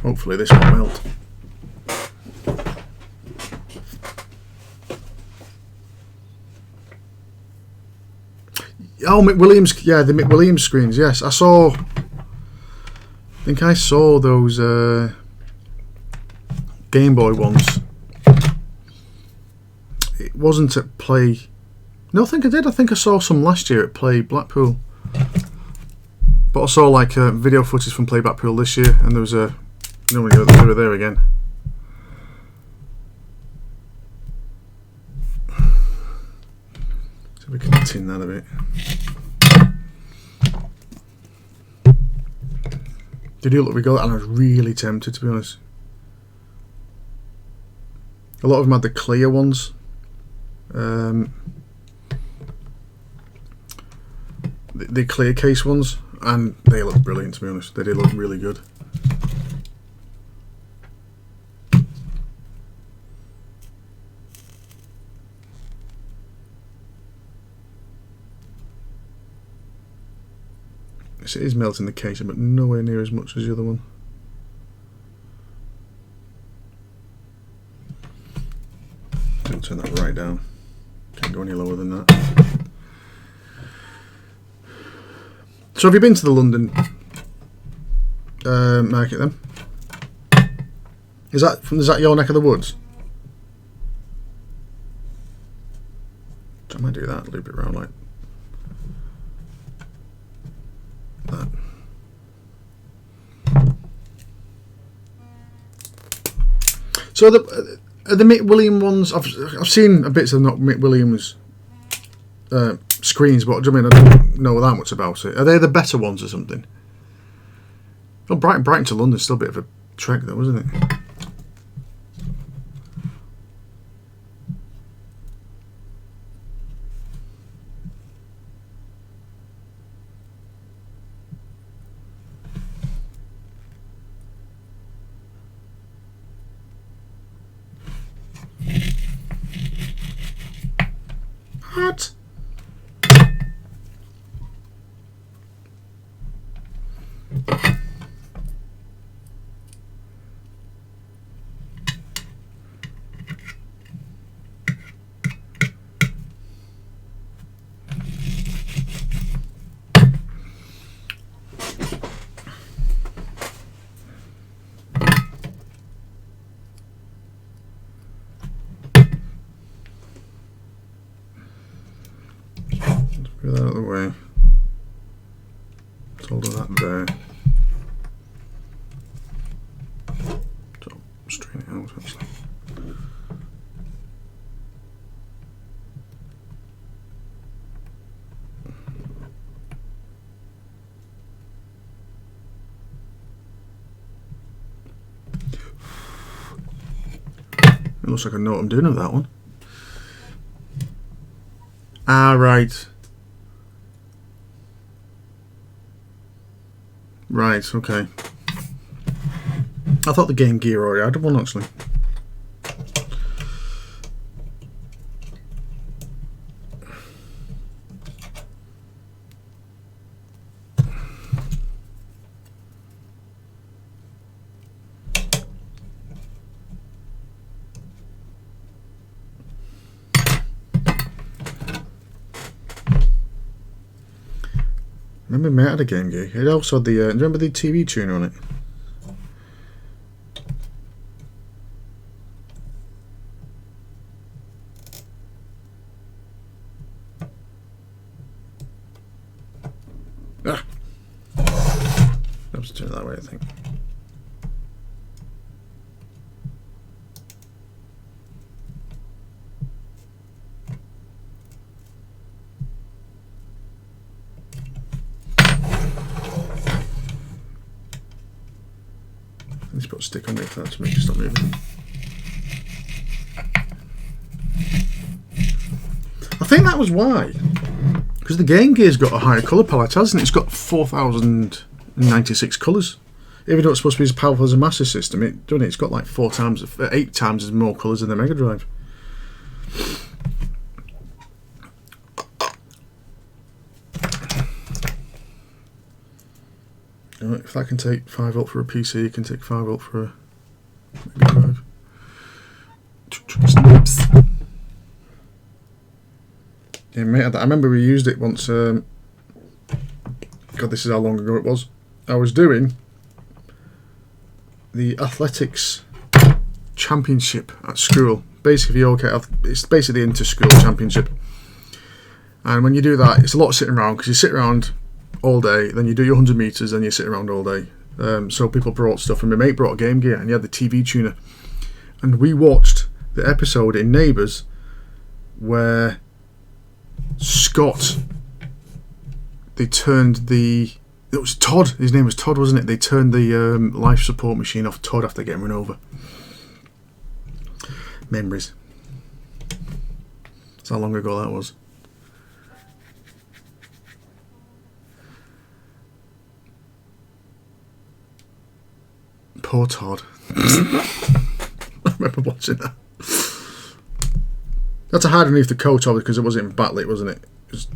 Hopefully this won't melt. Oh, McWilliams, yeah, the McWilliams screens, yes. I think I saw those Game Boy ones. It wasn't at Play... No, I think I did. I think I saw some last year at Play Blackpool. But I saw like video footage from Play Blackpool this year, and there was a... No, we go over there again. So we can tin that a bit. Did you look? We got that, and I was really tempted, to be honest. A lot of them had the clear ones. The clear case ones, and they look brilliant, to be honest. They did look really good. Yes, it is melting the case, but nowhere near as much as the other one. I'll turn that right down. Can't go any lower than that. So have you been to the London market then? Is that your neck of the woods? So I might do that, loop it around like that. So the McWilliams ones, I've seen a bits of not McWilliams screens, but I mean I don't know that much about it. Are they the better ones or something? Well, Brighton to London's still a bit of a trek though, isn't it? What? Get that out of the way. Solder that there. So straighten it out actually. It looks like I know what I'm doing with that one. Ah, right. Right, okay. I thought the Game Gear already had one actually. Remember mate had a Game Gear. It also had the remember the TV tuner on it? Ah. do it that way, I think. Let's put a stick on it for that to make it stop moving. I think that was why. Because the Game Gear's got a higher colour palette, hasn't it? It's got 4,096 colours. Even though it's supposed to be as powerful as a Master System, it's got like 8 times as more colours than the Mega Drive. Right, if that can take 5V for a PC, it can take 5V for a Mega Drive. Snaps. Yeah, mate, I remember we used it once. God, this is how long ago it was. I was doing the athletics championship at school. Basically, it's basically the inter-school championship. And when you do that, it's a lot of sitting around, because you sit around all day, then you do your 100 metres, then you sit around all day. So people brought stuff, and my mate brought a Game Gear, and he had the TV tuner. And we watched the episode in Neighbours where Scott, they turned it was Todd, his name was Todd, wasn't it? They turned the life support machine off Todd after getting run over. Memories. That's how long ago that was. Poor Todd. I remember watching that. That's a hide underneath the coat, obviously, because it wasn't even backlit, wasn't it? It was...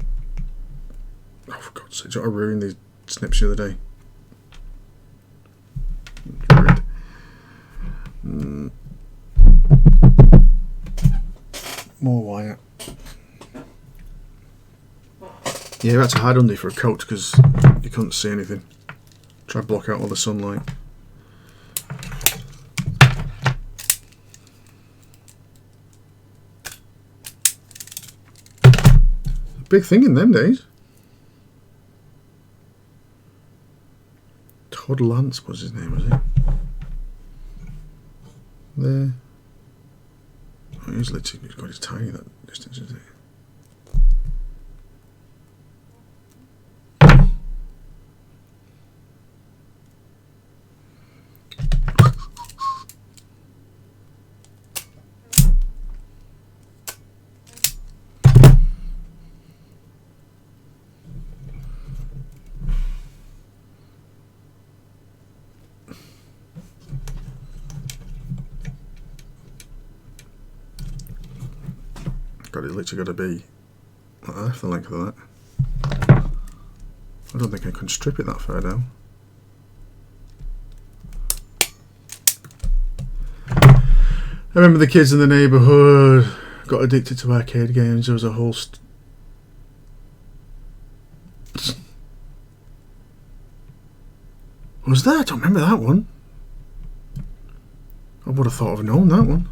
Oh, for God's sake, I ruined these snips the other day. More wire. Yeah, that's a hide underneath for a coat, because you couldn't see anything. Try to block out all the sunlight. Big thing in them days. Todd Lance was his name, was it? There. Oh, he's literally got his tiny that distance, isn't it? God, it's literally got to be half the length of that. I don't think I can strip it that far down. I remember the kids in the neighbourhood got addicted to arcade games. There was a whole was there? I don't remember that one. I would have thought I've known that one.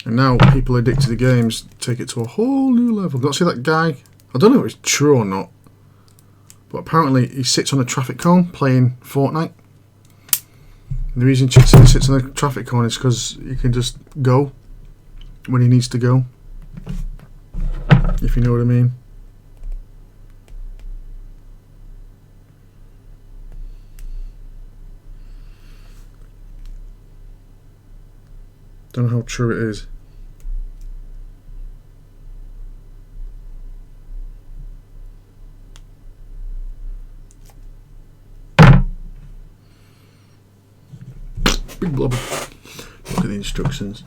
And now people addicted to games take it to a whole new level. Got to see that guy? I don't know if it's true or not, but apparently he sits on a traffic cone playing Fortnite. And the reason he sits on a traffic cone is because he can just go when he needs to go. If you know what I mean. Don't know how true it is. Big blob. Look at the instructions.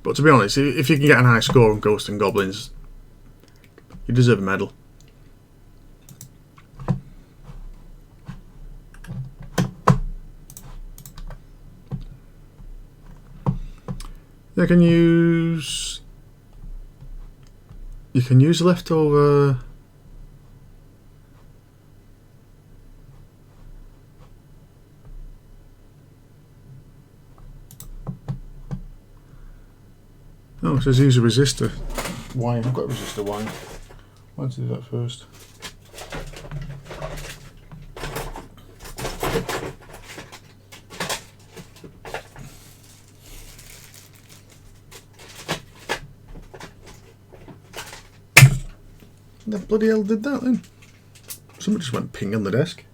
But to be honest, if you can get a high score on Ghosts and Goblins, you deserve a medal. You can use leftover Oh, it says use a resistor wire. I've got a resistor wire. Why don't I do that first? The bloody hell did that then? Somebody just went ping on the desk.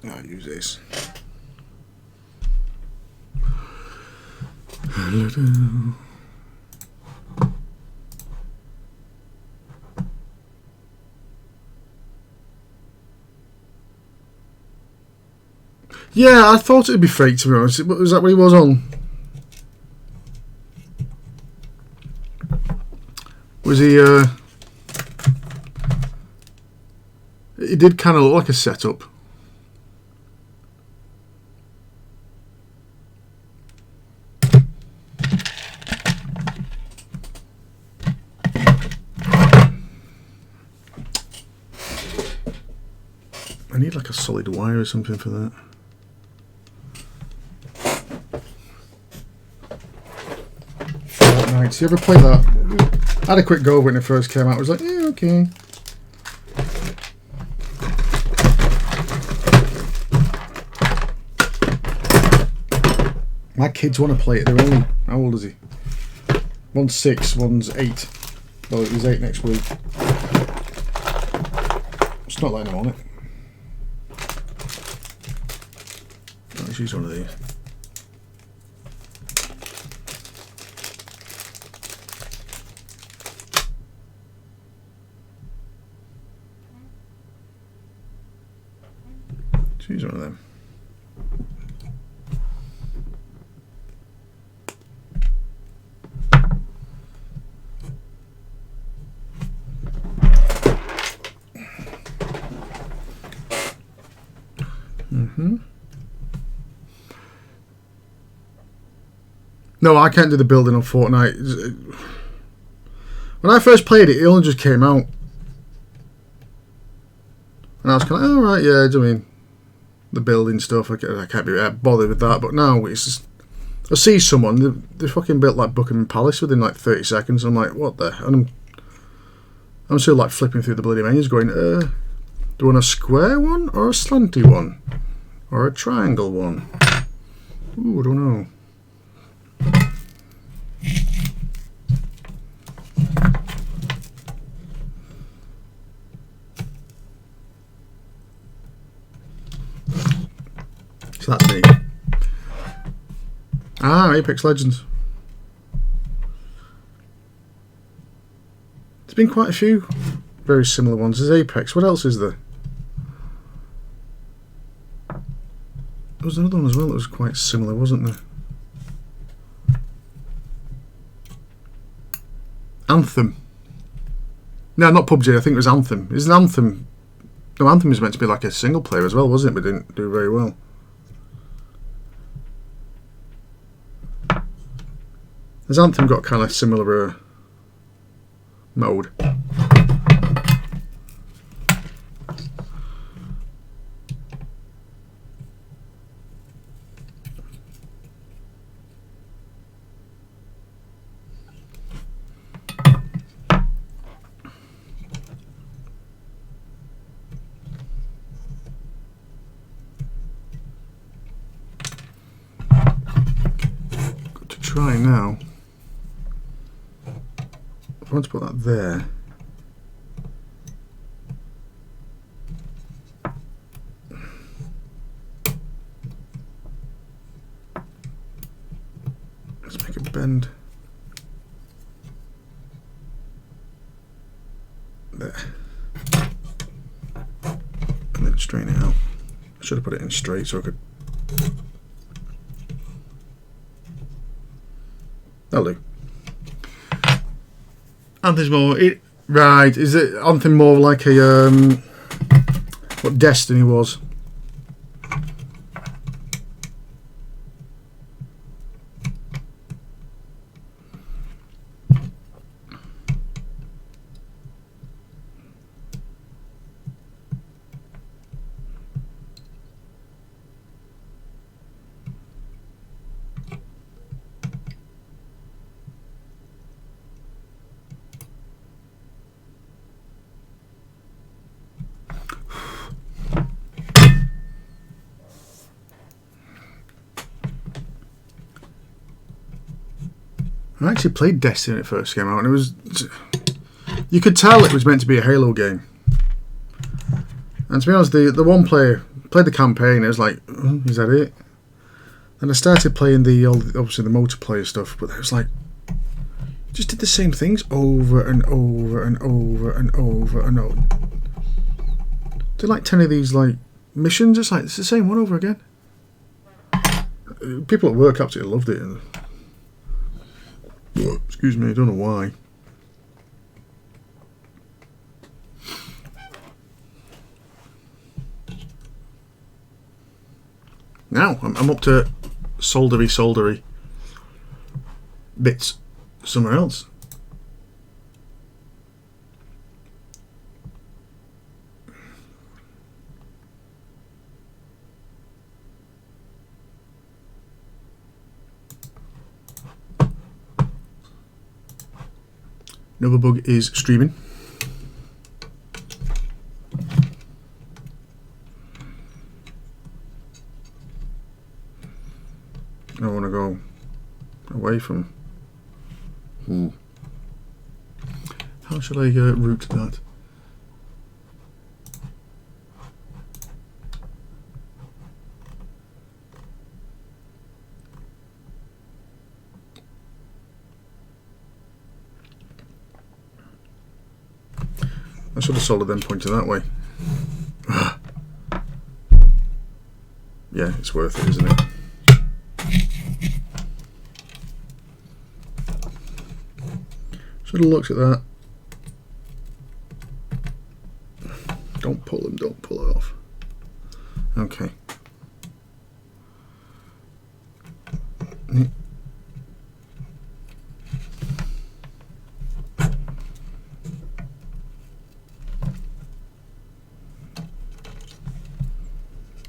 I'll use this. Yeah, I thought it'd be fake, to be honest. Was that what he was on? Was he, it did kind of look like a setup. I need like a solid wire or something for that. Fortnite. You ever play that? I had a quick go when it first came out. I was like, yeah, okay. My kids want to play it. They're only, how old is he? One's 6, one's 8. Well, he's 8 next week. It's not letting him on it. Let's use one of these. Let's use one of them. No, I can't do the building on Fortnite. When I first played it, it only just came out. And I was kind of, oh, right, yeah, I mean, the building stuff, I can't be bothered with that. But now, it's just, I see someone, they fucking built like Buckingham Palace within like 30 seconds. I'm like, what the? And I'm still like flipping through the bloody menus going, do you want a square one or a slanty one? Or a triangle one? Ooh, I don't know. So that's me. Ah, Apex Legends. There's been quite a few very similar ones. There's Apex. What else is there? There was another one as well that was quite similar, wasn't there? Anthem. No, not PUBG. I think it was Anthem. Isn't Anthem? No, Anthem is meant to be like a single player as well, wasn't it? But didn't do very well. Has Anthem got kind of similar mode? Got to try now. I want to put that there. Let's make a bend. There. And then straighten it out. I should have put it in straight so I could. That'll do. And there's more. Right, is it something more like a what Destiny was? I actually played Destiny when it first came out, and it was, you could tell it was meant to be a Halo game. And to be honest, the one player played the campaign. It was like, oh, is that it? And I started playing obviously the multiplayer stuff, but it was like, just did the same things over and over and over and over and over. Did like 10 of these like missions. It's like it's the same one over again. People at work absolutely loved it. Excuse me, I don't know why. Now I'm up to soldery bits somewhere else. Another bug is streaming. I want to go away from. How should I route that? I should have soldered them pointing that way. Yeah, it's worth it, isn't it? Should have looked at that. Don't pull them, don't pull it off. Okay.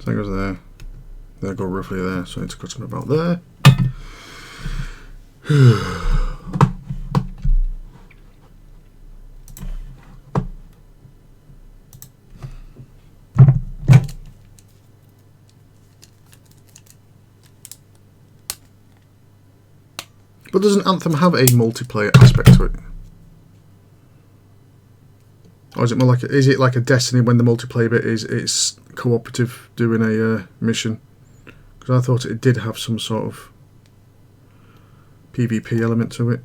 So that goes there. There go roughly there, so I need to cut them about there. But doesn't Anthem have a multiplayer aspect to it? Or is it more like is it like a Destiny when the multiplayer bit is it's cooperative doing a mission? Because I thought it did have some sort of PvP element to it.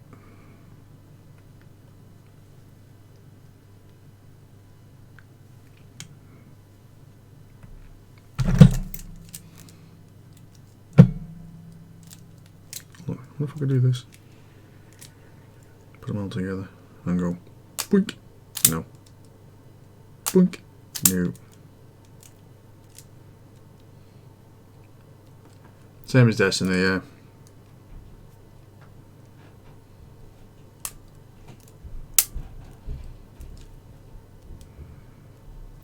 Look, what if I could do this? Put them all together and go boink. No. Boink. No. Same as Destiny, yeah.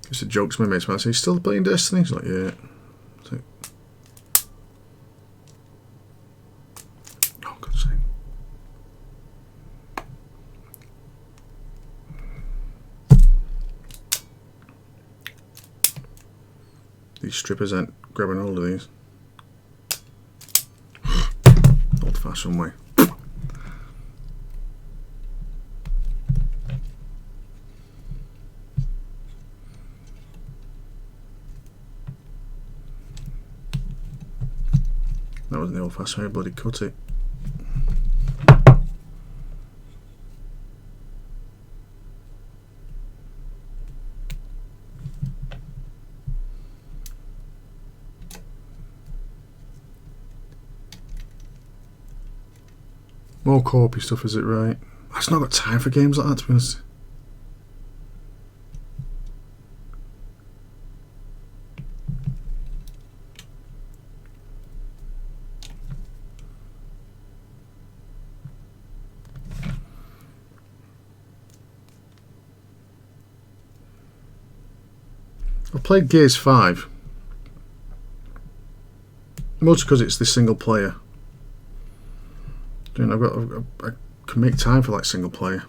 Just a joke to my mates when I say, still playing Destiny? He's like, yeah. So, oh, God's sake. These strippers aren't grabbing hold of these. Old-fashioned way. That wasn't the old-fashioned way, bloody cut it. More corpy stuff, is it right? I've just not got time for games like that, to be honest. I've played Gears 5. Mostly because it's the single player. You know, I can make time for like single player.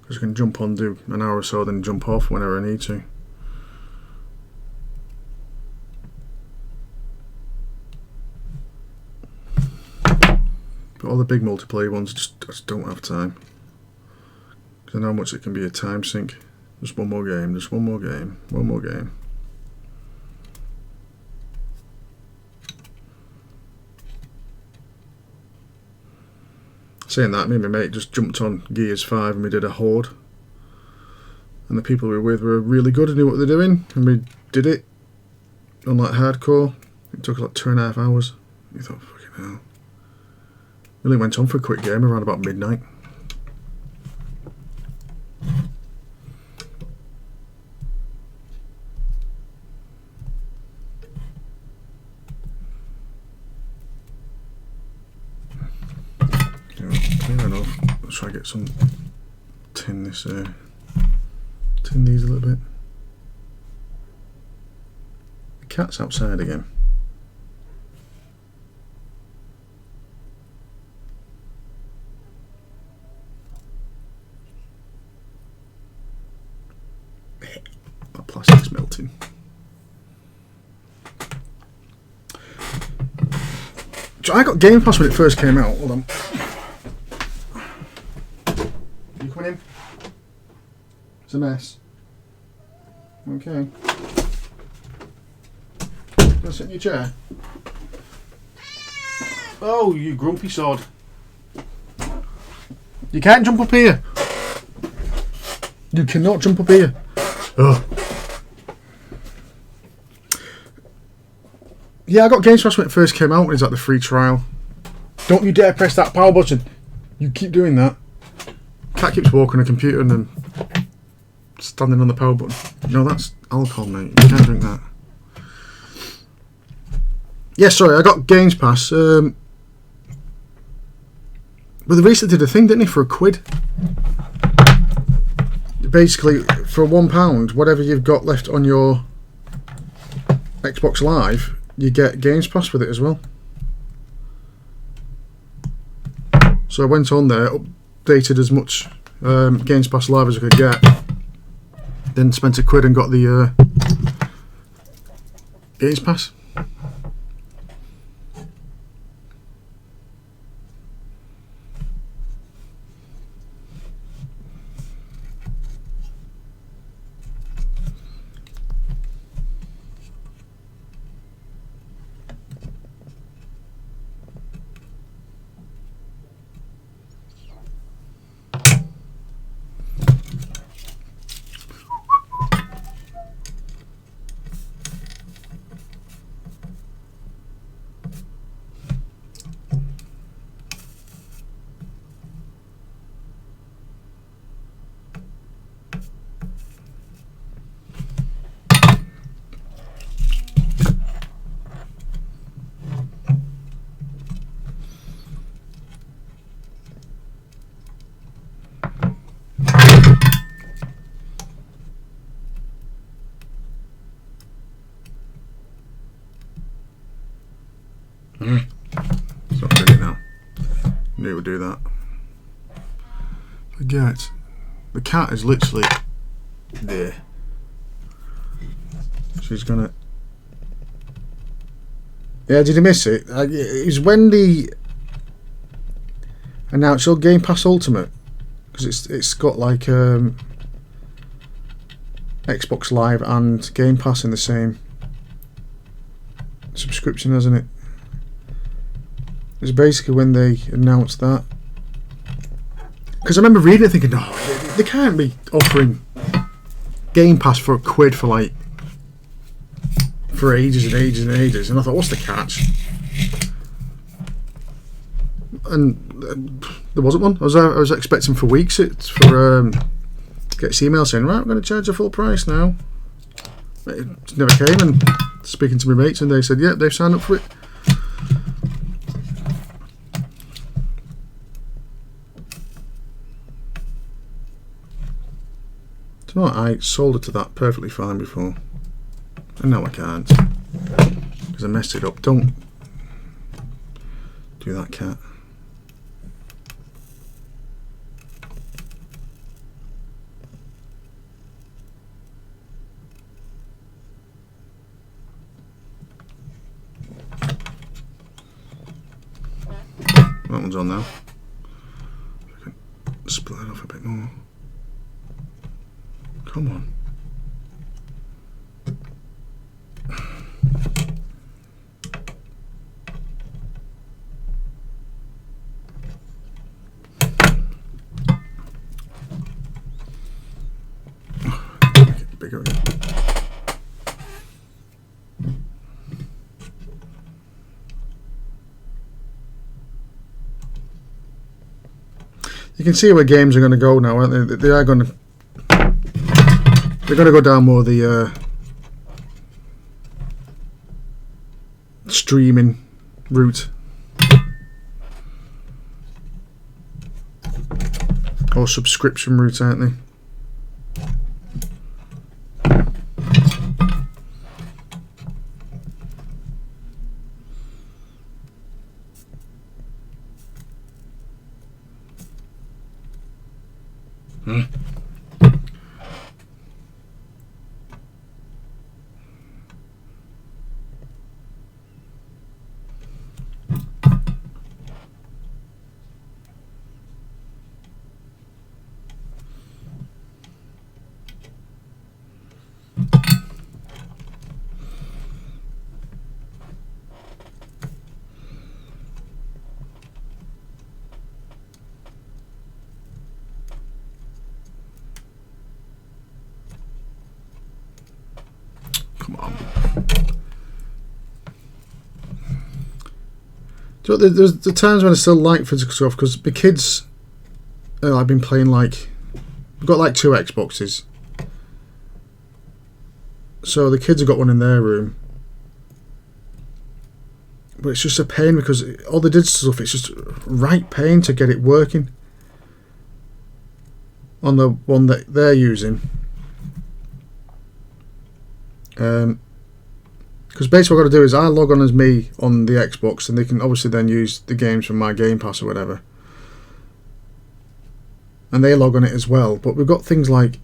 Because I can jump on, do an hour or so, then jump off whenever I need to. But all the big multiplayer ones, I just don't have time. Because I know how much it can be a time sink. Just one more game, just one more game, one more game. Saying that, me and my mate just jumped on Gears 5 and we did a horde. And the people we were with were really good and knew what they're doing. And we did it on like hardcore. It took like 2.5 hours. You thought, fucking hell. Really went on for a quick game around about midnight. Fair enough. Let's try to get some tin these a little bit. The cat's outside again. That plastic's melting. I got Game Pass when it first came out. Hold on. You coming in? It's a mess. Okay. Gonna sit in your chair? Oh, you grumpy sod. You can't jump up here. You cannot jump up here. Ugh. Yeah, I got Games Pass when it first came out when it was at the free trial. Don't you dare press that power button. You keep doing that. Cat keeps walking a computer and then standing on the power button. No, that's alcohol, mate. You can't drink that. Yeah, sorry, I got Games Pass. But they recently did a thing, didn't they, for £1? Basically, for £1, whatever you've got left on your Xbox Live, you get Games Pass with it as well. So I went on there, updated as much Games Pass Live as I could get, then spent £1 and got the Games Pass. It's not doing it now. Knew it would do that. Forget. The cat is literally there. She's gonna. Yeah, did you miss it? It was when they announced your Game Pass Ultimate, because it's got like Xbox Live and Game Pass in the same subscription, hasn't it? It's basically when they announced that. Because I remember reading it thinking, no, they can't be offering Game Pass for £1 for ages and ages and ages. And I thought, what's the catch? And there wasn't one. I was expecting for weeks get this email saying, right, I'm going to charge a full price now. It never came, and speaking to my mates, and they said, yeah, they've signed up for it. You know what, I soldered to that perfectly fine before. And no, I can't. Because I messed it up. Don't do that, cat. That one's on now. I can split it off a bit more. Come on. Make it bigger again. You can see where games are going to go now, aren't they? They are going to. They're going to go down more the streaming route, or subscription route, aren't they? Come on. Do you know, there's the times when I still like physical stuff because the kids, I've been playing like, we've got like 2 Xboxes. So the kids have got one in their room. But it's just a pain because all the digital stuff, it's just right pain to get it working on the one that they're using. Because basically what I've got to do is I log on as me on the Xbox and they can obviously then use the games from my Game Pass or whatever. And they log on it as well. But we've got things like,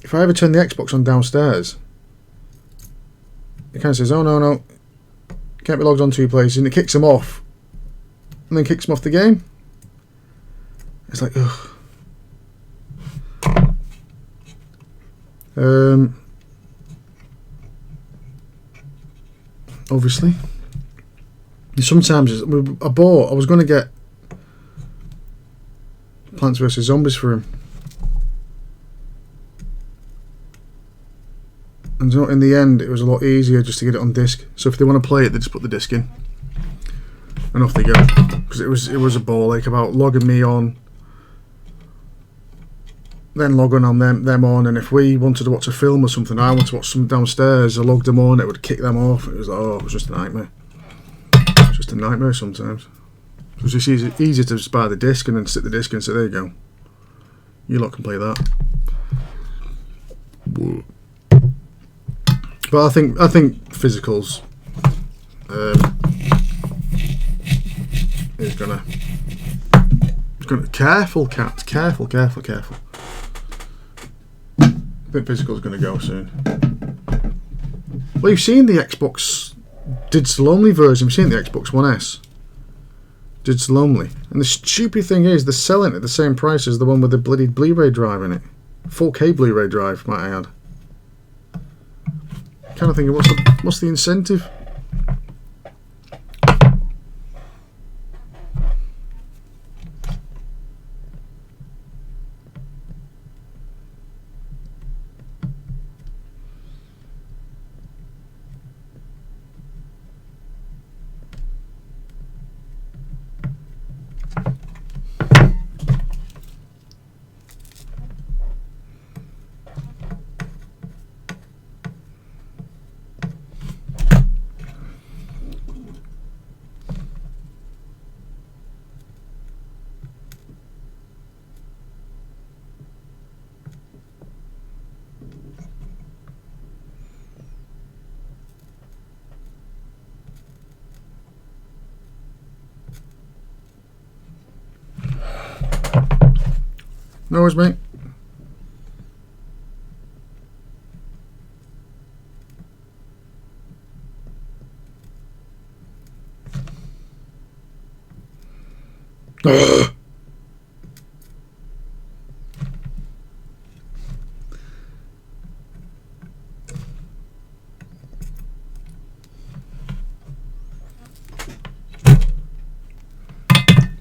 if I ever turn the Xbox on downstairs, it kind of says, oh no, can't be logged on 2 places, and it kicks them off. And then kicks them off the game. It's like, ugh. Obviously. And sometimes I was going to get Plants vs Zombies for him. And in the end, it was a lot easier just to get it on disc. So if they want to play it, they just put the disc in, and off they go. Because it was a ball ache about logging me on, then logging on them on, and if we wanted to watch a film or something, I wanted to watch something downstairs, I logged them on, it would kick them off. It was like, oh, it was just a nightmare. It's just a nightmare sometimes. It was just easier to just buy the disc and then stick the disc in and say, there you go. You lot can play that. But I think physicals is gonna careful, cat, careful. I think physical's gonna go soon. Well, you've seen the Xbox digital only version. You've seen the Xbox One S digital only, and the stupid thing is they're selling it at the same price as the one with the bloody Blu-ray drive in it. 4K Blu-ray drive, might I add. Kind of thinking, what's the incentive? No worries, mate. Ugh.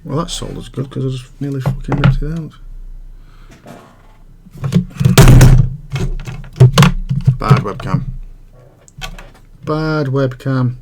Well, that solder's good because I just nearly fucking ripped it out. Bad webcam. Bad webcam.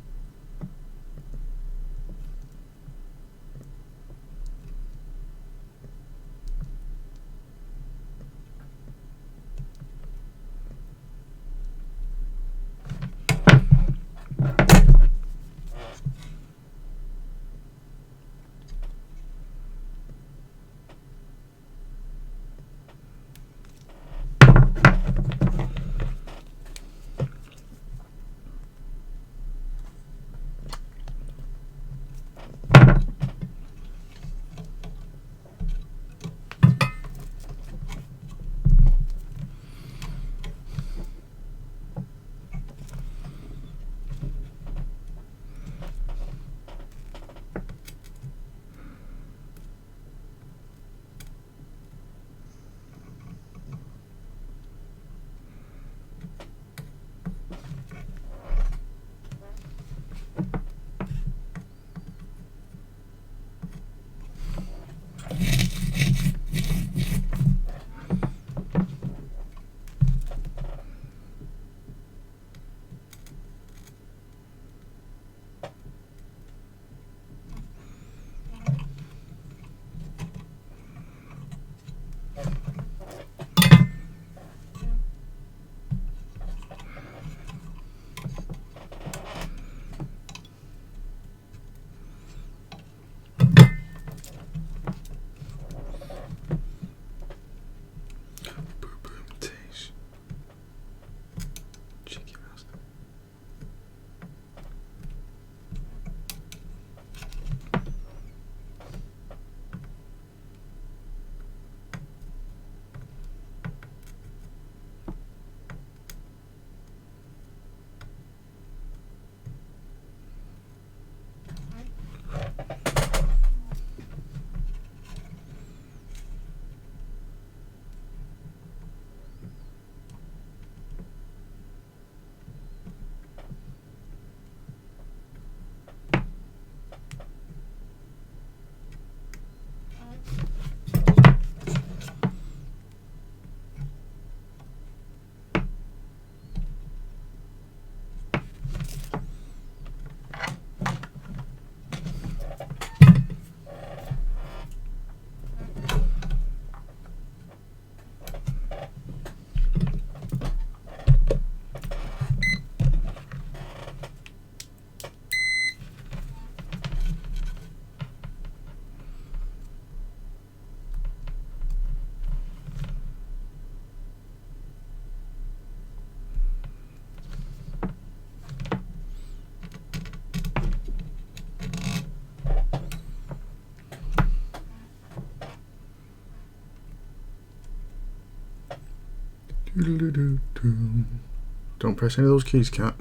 Don't press any of those keys, cat.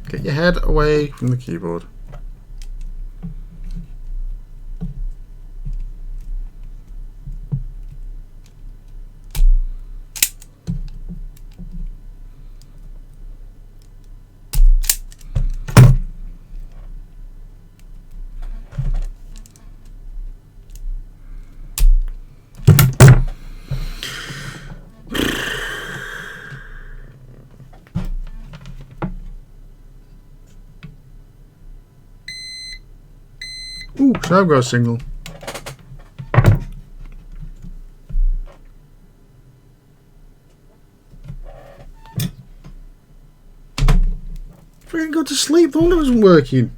Get your head away from the keyboard. Ooh, so I've got a signal. Freaking go to sleep, the wonder wasn't working.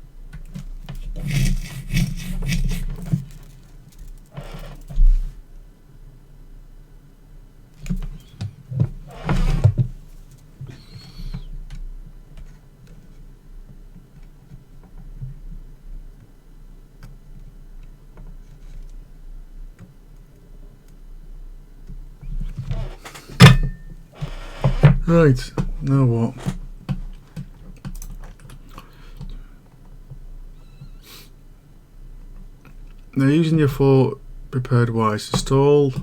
Right, now what? Now using your 4 prepared wires, install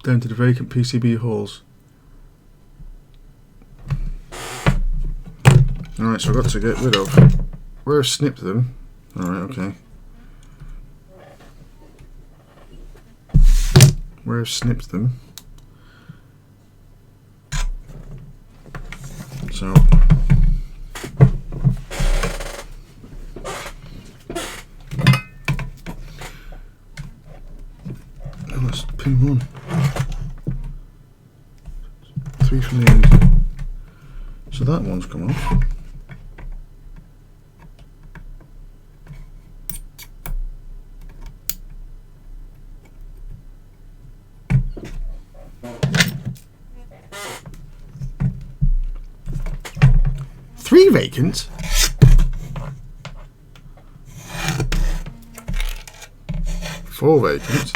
them to the vacant PCB holes. Alright, so I've got to get rid of where I've snipped them. Alright, okay. Where I've snipped them. So that's pin 1. 3 from the end. So that one's come off. Three vacant? 4 vacant?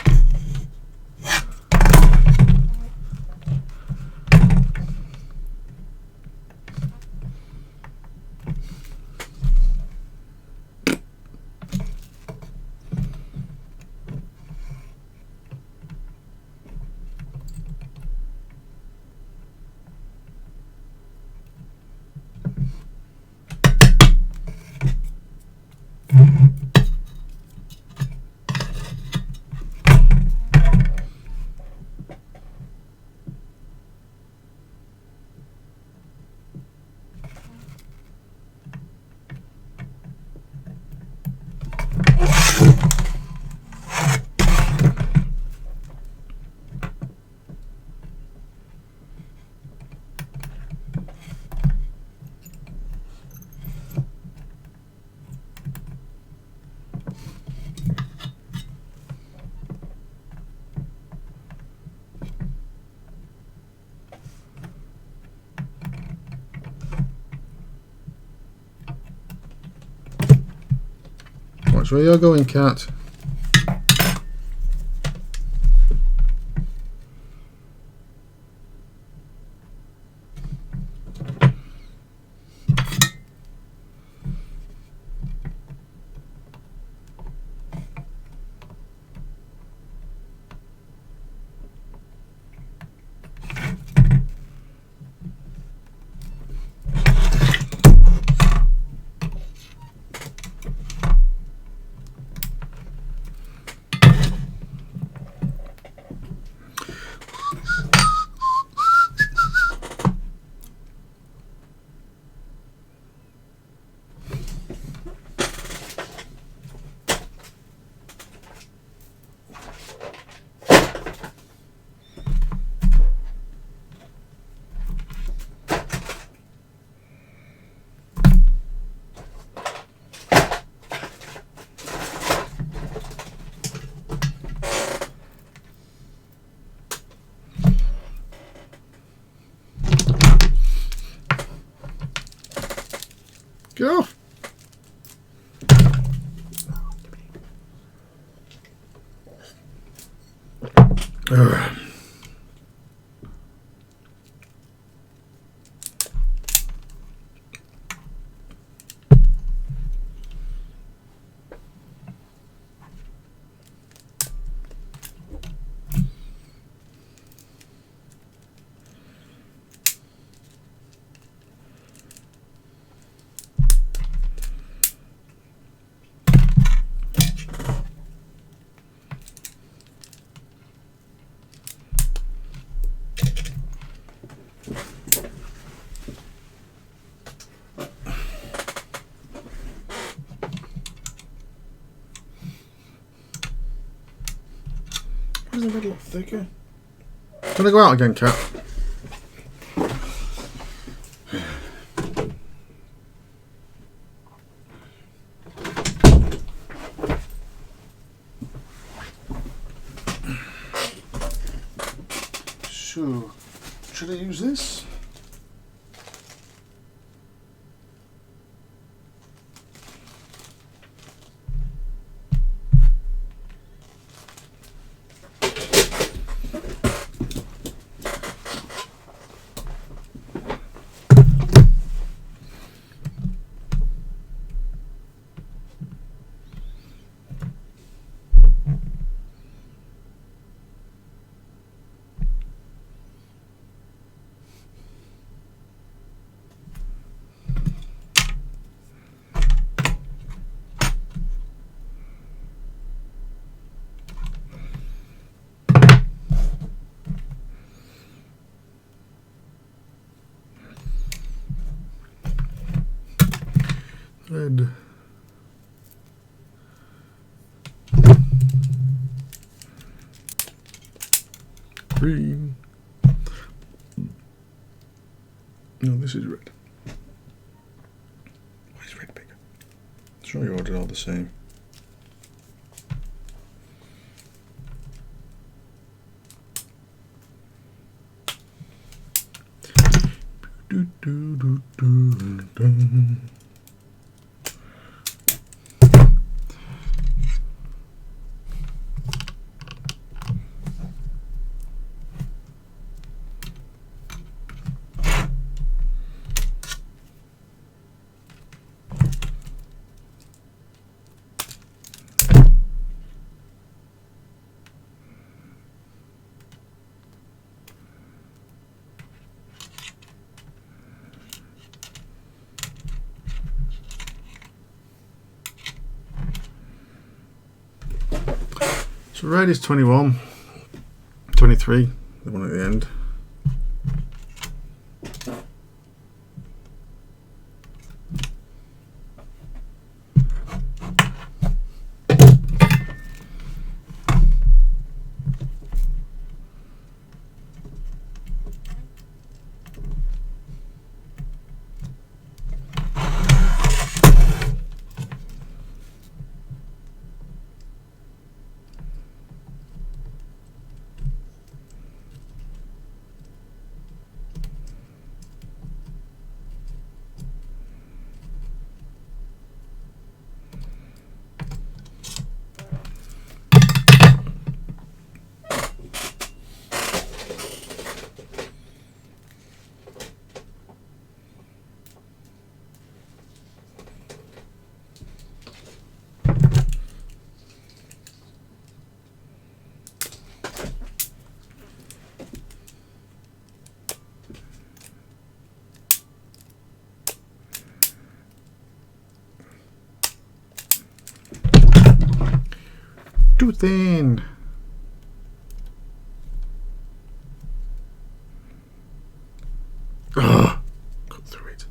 Watch where you're going, cat. Get off! Ugh. Where's the middle look thicker? Gonna go out again, cat. So, should I use this? green. No, this is red. Why is red bigger? Sure, you ordered all the same. Do, do, do, do, do. So red is 21, 23, the one at the end. Too thin. Ugh. Cut through it.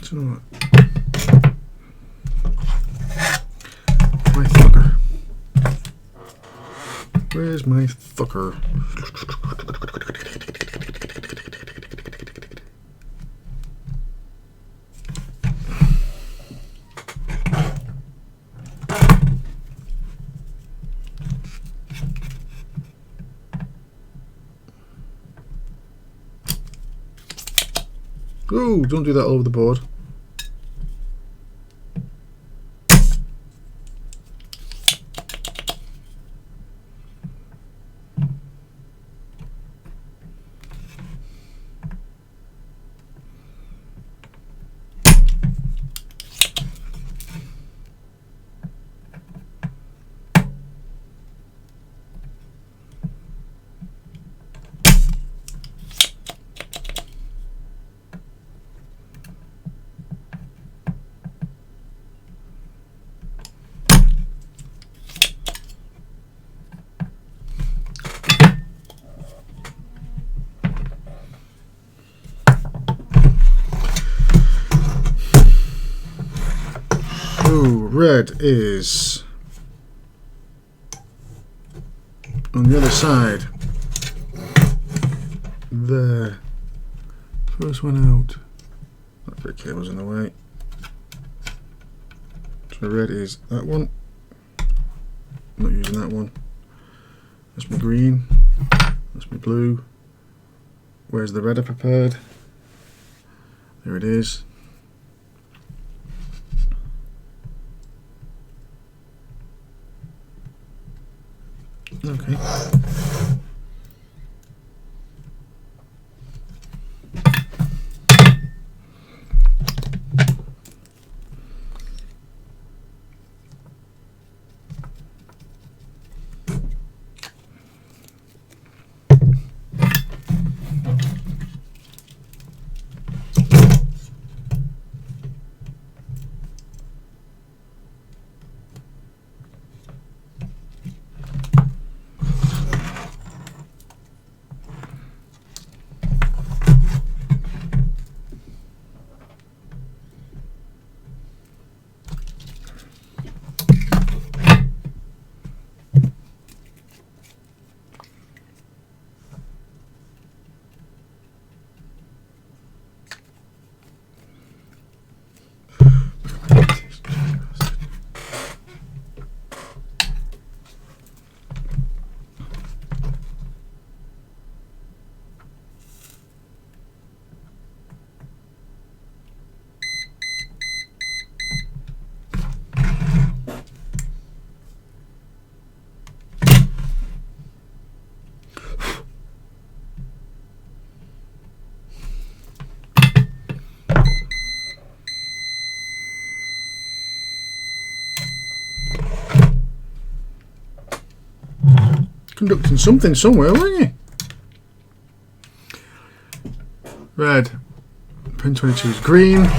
So, my thucker. Where's my thucker? Ooh, don't do that all over the board. Red is on the other side. There. First one out. That bit cable's in the way. So red is that one. I'm not using that one. That's my green. That's my blue. Where's the red I prepared? There it is. Okay. Conducting something somewhere, weren't you? Red. Pin 22 is green.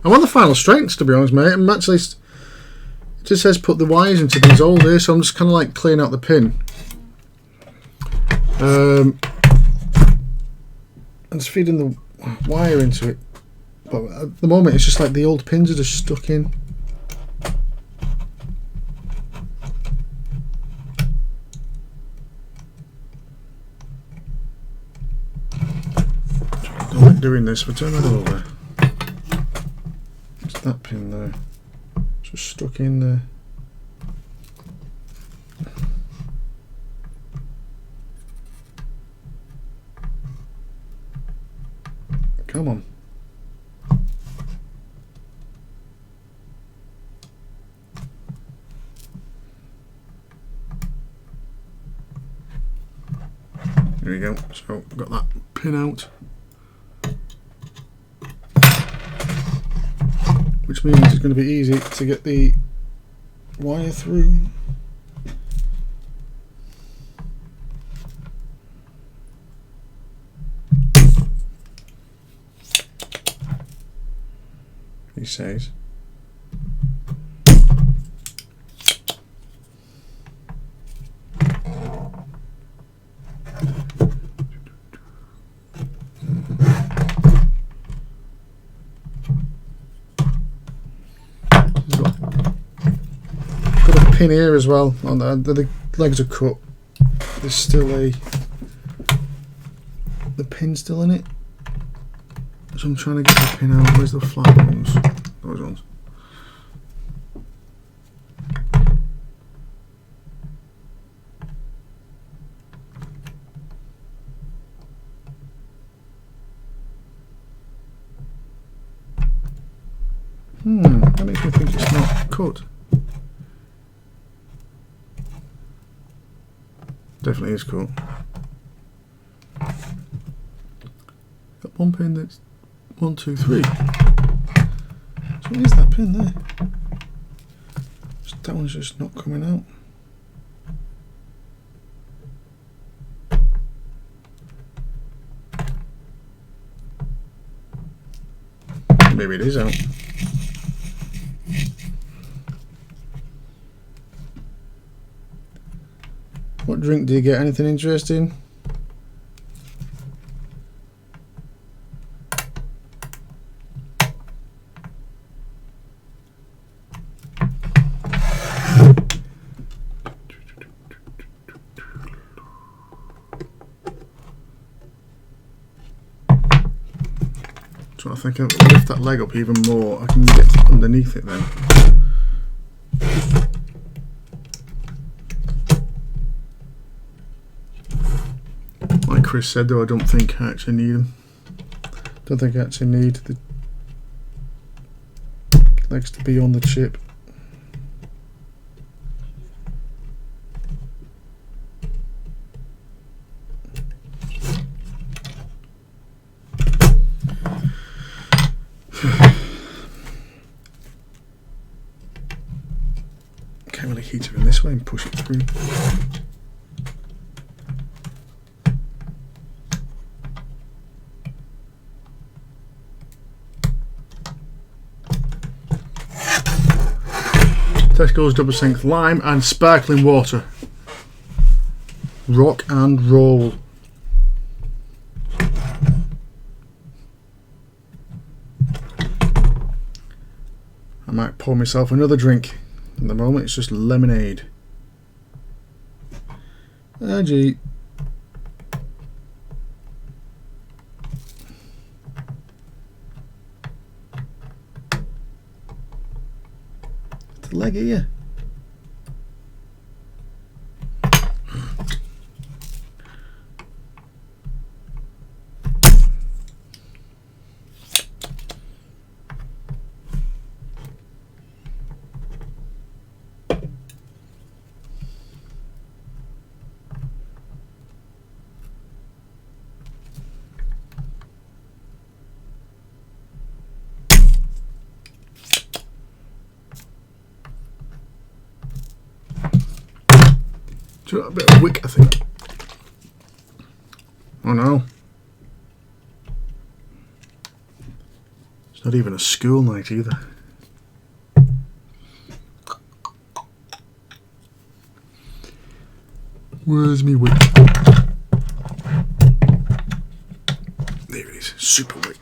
I'm on the final strengths, to be honest, mate. I'm actually, it just says put the wires into these old here, so I'm just kind of like clearing out the pin. And just feeding the wire into it. But at the moment, it's just like the old pins are just stuck in. doing this, but turn that over. It's that pin there. Just stuck in there. Come on. There we go. So I've got that pin out. Which means it's going to be easy to get the wire through. He says. Got a pin here as well. On the legs are cut. There's still the pin's still in it. So I'm trying to get the pin out. Where's the flat ones? Those ones. That makes me think it's not cut. Definitely is cut. Got one pin that's 1, 2, 3. So what is that pin there? That one's just not coming out. Maybe it is out. What drink do you get? Anything interesting? So I think I'll lift that leg up even more. I can get underneath it then. Like Chris said though, I don't think I actually need them. Don't think I actually need the legs to be on the chip. Can't really heat it in this way and push it through. Tesco's double strength lime and sparkling water. Rock and roll. I might pour myself another drink. At the moment it's just lemonade. RG. The leg here. A bit of wick, I think. Oh no. It's not even a school night either. Where's me wick? There it is, super wick.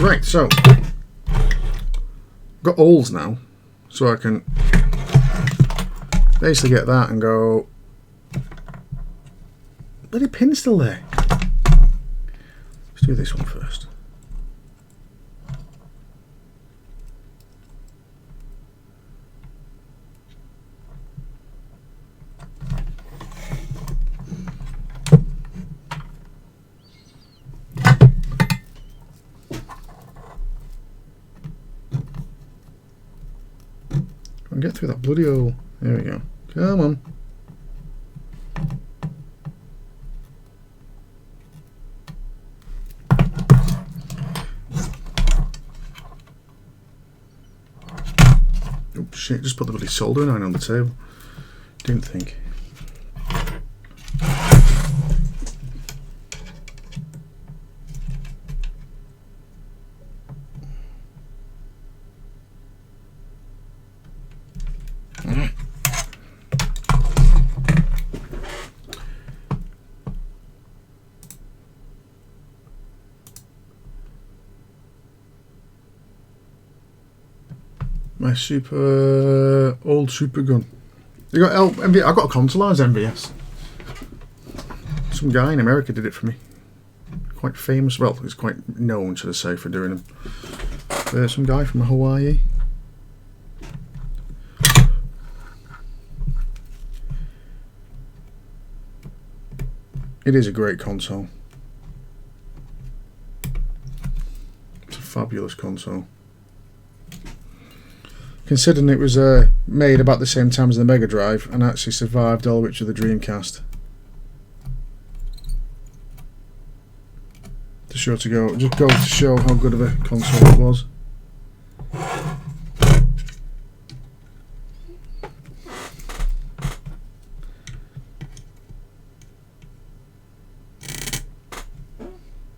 Right, so got holes now, so I can basically get that and go. Bloody pin's still there. Let's do this one first. Get through that bloody hole. There we go. Come on. Oh shit, just put the bloody soldering iron on the table. Didn't think. My old super gun. You got MV, I got a consoleized MVS. Some guy in America did it for me. Quite famous. Well, he's quite known, should I say, for doing them. Some guy from Hawaii. It is a great console. It's a fabulous console. Considering it was made about the same time as the Mega Drive and actually survived all which of the Dreamcast. Just goes to show how good of a console it was.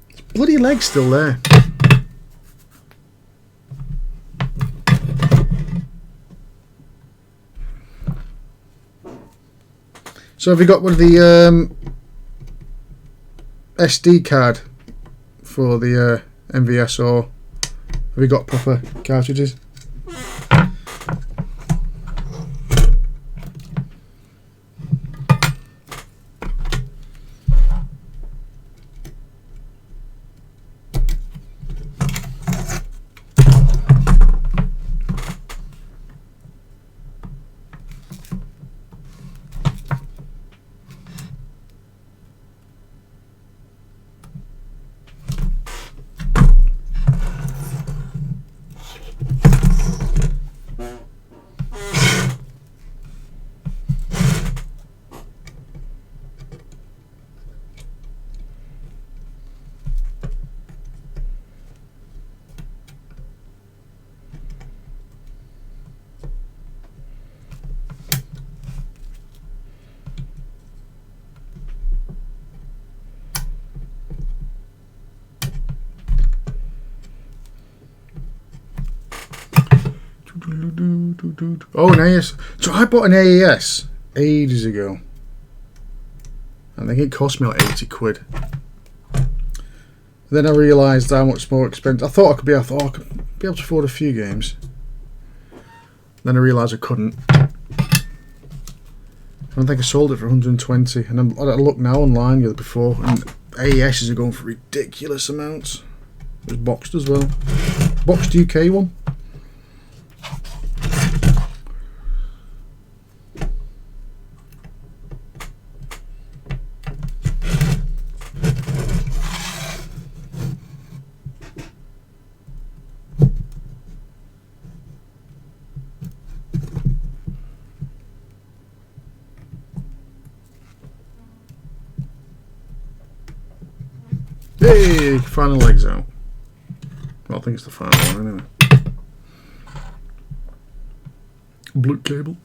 Its bloody leg's still there. So have you got one of the SD card for the MVS, or have you got proper cartridges? Oh, an AES. So I bought an AES ages ago. I think it cost me like 80 quid. Then I realised how much more expensive. I thought I could be able to afford a few games. Then I realised I couldn't. I don't think I sold it for 120. And I looked now online the other before, and AESs are going for ridiculous amounts. It was boxed as well. Boxed UK one. Hey, final leg's out. Well, I think it's the final one anyway. Blue cable.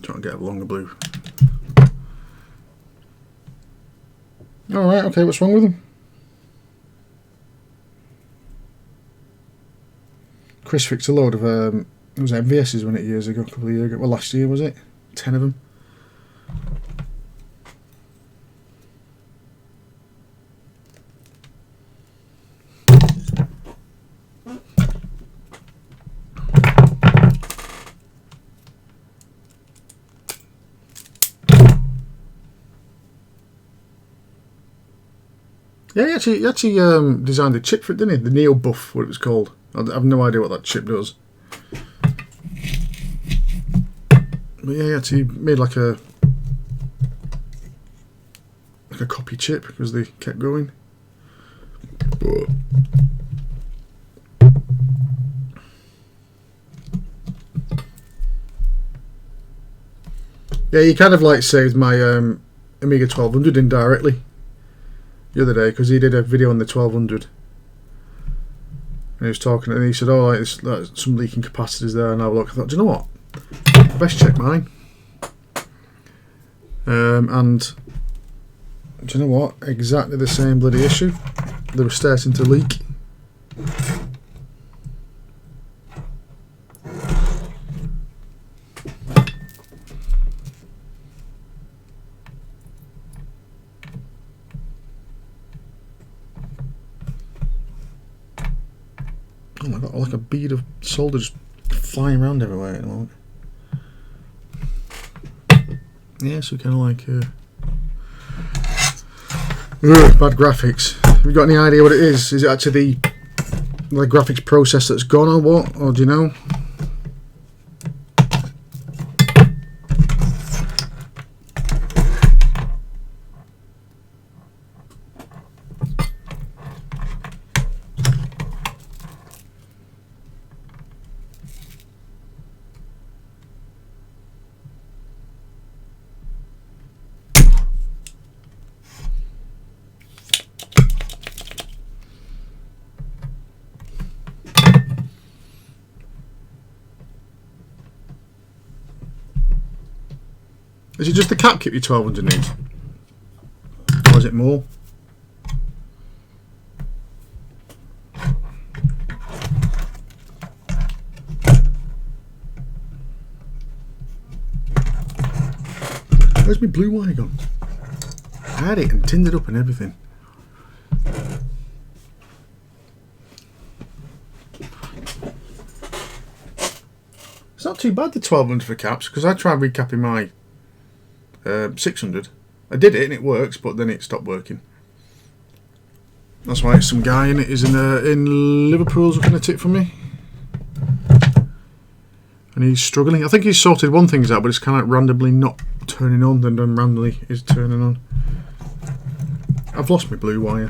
Trying to get a longer blue. Alright, okay, what's wrong with them? Chris fixed a load of it was MVS's, wasn't it, years ago, a couple of years ago. Well, last year was it? 10 of them. Yeah, he actually designed a chip for it, didn't he? The Neo Buff, what it was called. I have no idea what that chip does. But yeah, he actually made like a copy chip because they kept going. Yeah, he kind of like saved my Amiga 1200 indirectly the other day because he did a video on the 1200 and he was talking and he said, oh, like, some leaking capacitors there, and I look, I thought, do you know what, I best check mine. And do you know what, exactly the same bloody issue. They were starting to leak. Oh my god, like a bead of solder just flying around everywhere at the moment. Yeah, so kind of like bad graphics. Have you got any idea what it is? Is it actually the graphics process that's gone or what? Or do you know? Is it just the cap kit your 1200 needs? Or is it more? Where's my blue wire gone? I had it and tinned it up and everything. It's not too bad, the 1200 for caps, because I tried recapping my 600. I did it and it works, but then it stopped working. That's why some guy in it is in Liverpool's looking at it for me, and he's struggling. I think he's sorted one thing out, but it's kind of like randomly not turning on, then randomly is turning on. I've lost my blue wire.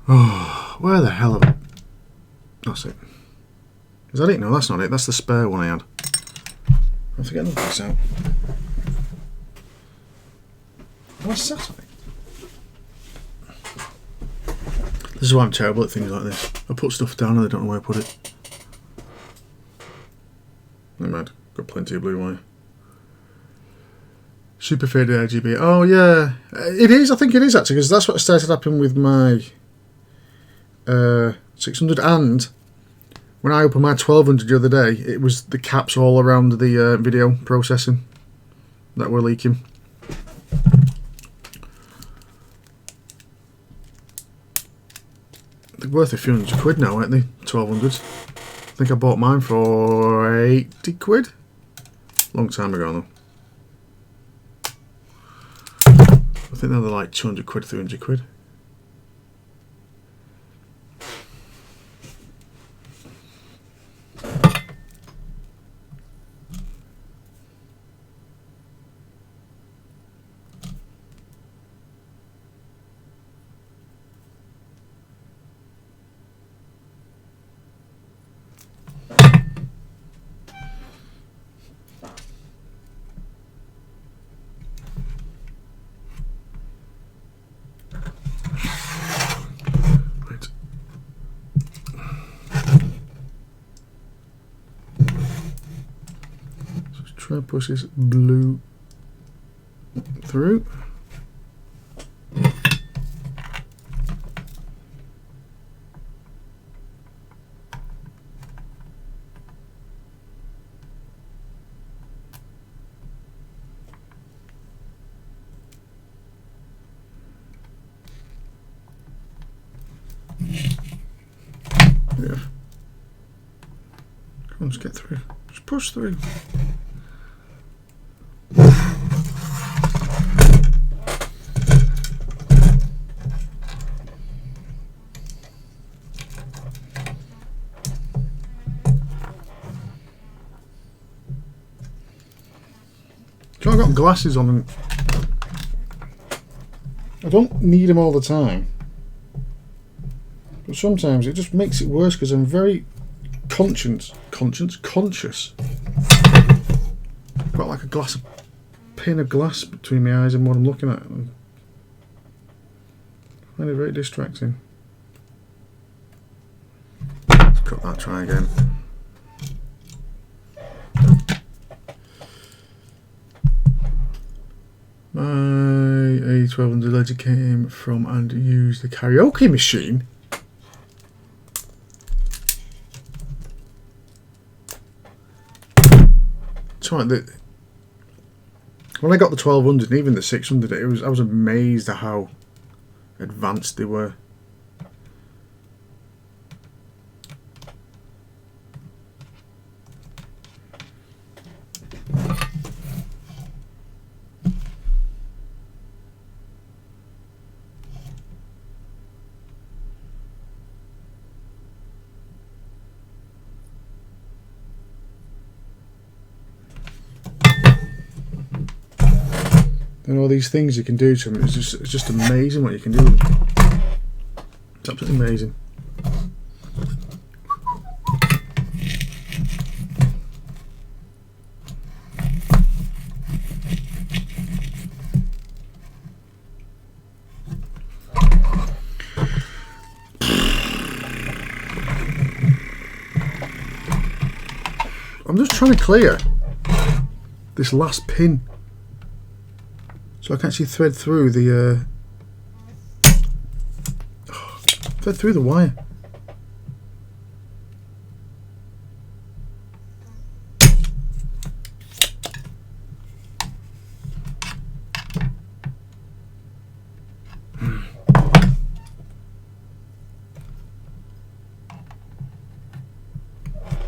Oh, where the hell have I? That's it. Is that it? No, that's not it. That's the spare one I had. I'll forget another piece out. What's that? This is why I'm terrible at things like this. I put stuff down and I don't know where to put it. Never mind. Got plenty of blue wire. Super faded RGB. Oh yeah, it is. I think it is actually, because that's what started happening with my 600, and when I opened my 1200 the other day, it was the caps all around the video processing that were leaking. They're worth a few £100 now, aren't they? 1200s. I think I bought mine for £80. Long time ago though. I think they're like £200, £300. Try and push this blue through. Yeah. Come on, just get through. Just push through. glasses on and I don't need them all the time, but sometimes it just makes it worse because I'm very conscious. I've got like a pane of glass between my eyes and what I'm looking at. I find it very distracting. Let's cut that, try again. My A1200 ledger came from and used the karaoke machine. So when I got the 1200 and even the 600, I was amazed at how advanced they were. And all these things you can do to them, it's just amazing what you can do with them. It's absolutely amazing. I'm just trying to clear this last pin so I can actually thread through the wire.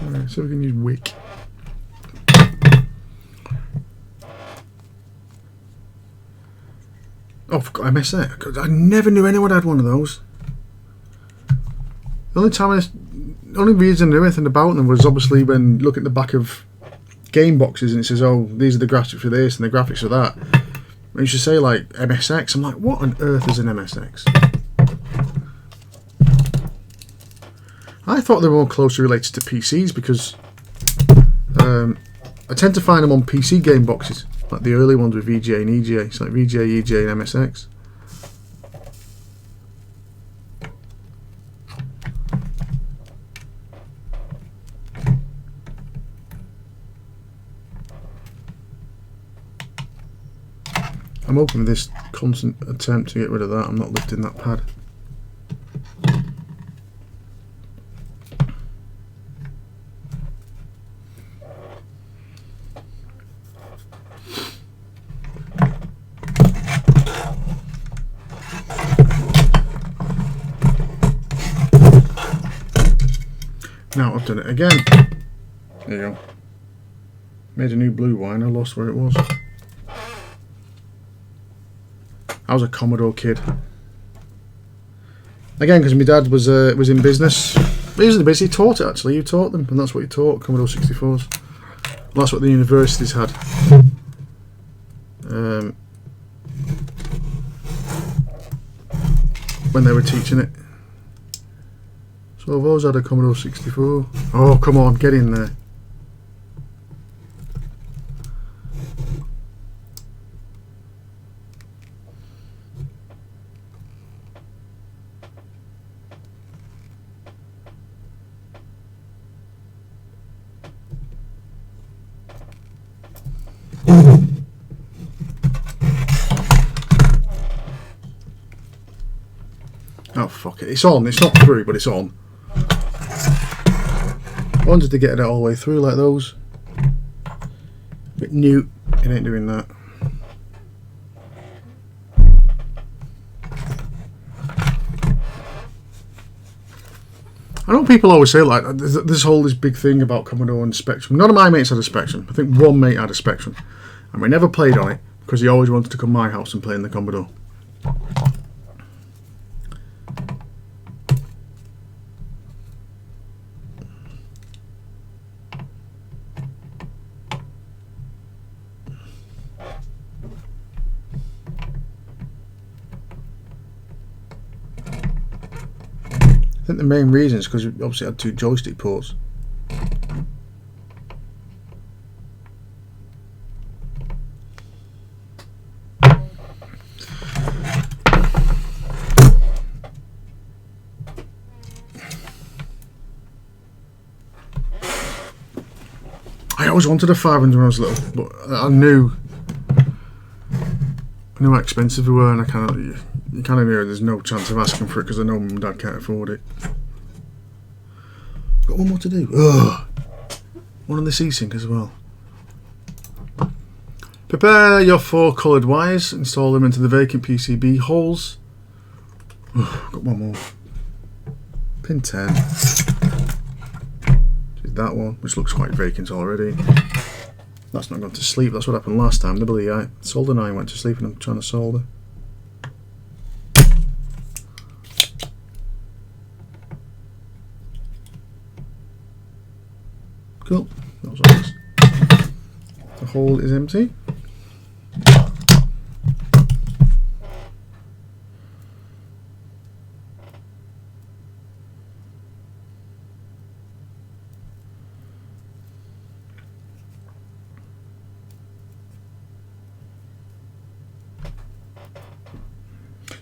Alright, so we can use wick. Oh, I missed that. I never knew anyone had one of those. The only reason I knew anything about them was obviously when looking at the back of game boxes and it says, oh, these are the graphics for this and the graphics for that. And you should say like MSX. I'm like, what on earth is an MSX? I thought they were more closely related to PCs because I tend to find them on PC game boxes. Like the early ones with VGA and EGA. It's like VGA, EGA and MSX. I'm hoping with this constant attempt to get rid of that, I'm not lifting that pad. Now I've done it again. There you go. Made a new blue wine, I lost where it was. I was a Commodore kid. Again, because my dad was in business. He was in the business, he taught it actually, he taught them, and that's what he taught, Commodore 64s. Well, that's what the universities had. When they were teaching it. So I've always had a Commodore 64. Oh, come on, get in there. Oh, fuck it. It's on. It's not through, but it's on. I wanted to get it all the way through like those. But new, it ain't doing that. I know people always say like there's this big thing about Commodore and Spectrum. None of my mates had a Spectrum. I think one mate had a Spectrum, and we never played on it because he always wanted to come to my house and play in the Commodore. I think the main reason is because we obviously had 2 joystick ports. I always wanted a 500 when I was little, but I knew how expensive they were, and you kind of knew there's no chance of asking for it because I know Mum and Dad can't afford it. Got one more to do. Ugh. One on the C-Sync as well. Prepare your 4 coloured wires, install them into the vacant PCB holes. Ugh, got one more. Pin 10. That one, which looks quite vacant already. That's not gone to sleep. That's what happened last time. The solder iron went to sleep and I'm trying to solder. Cool. That was all this. The hole is empty.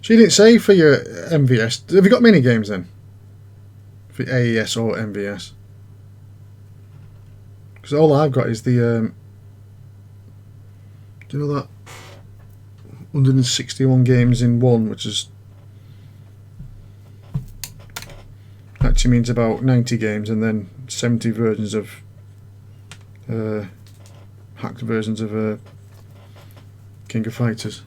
So you didn't say for your MVS. Have you got mini games then? For AES or MVS? Because all I've got is the. Do you know that 161 games in one, which is actually means about 90 games, and then 70 versions of hacked versions of King of Fighters.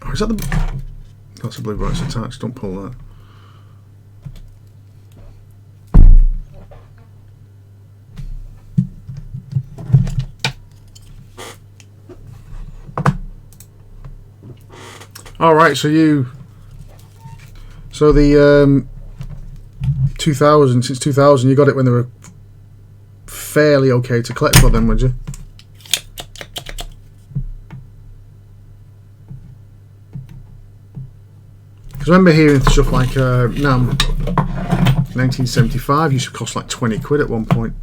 Oh, is that the... That's a blue bar, it's attached, don't pull that. Alright, so the 2000, since 2000 you got it when they were fairly okay to collect for them, would you? I remember hearing stuff like NAM 1975 used to cost like 20 quid at one point.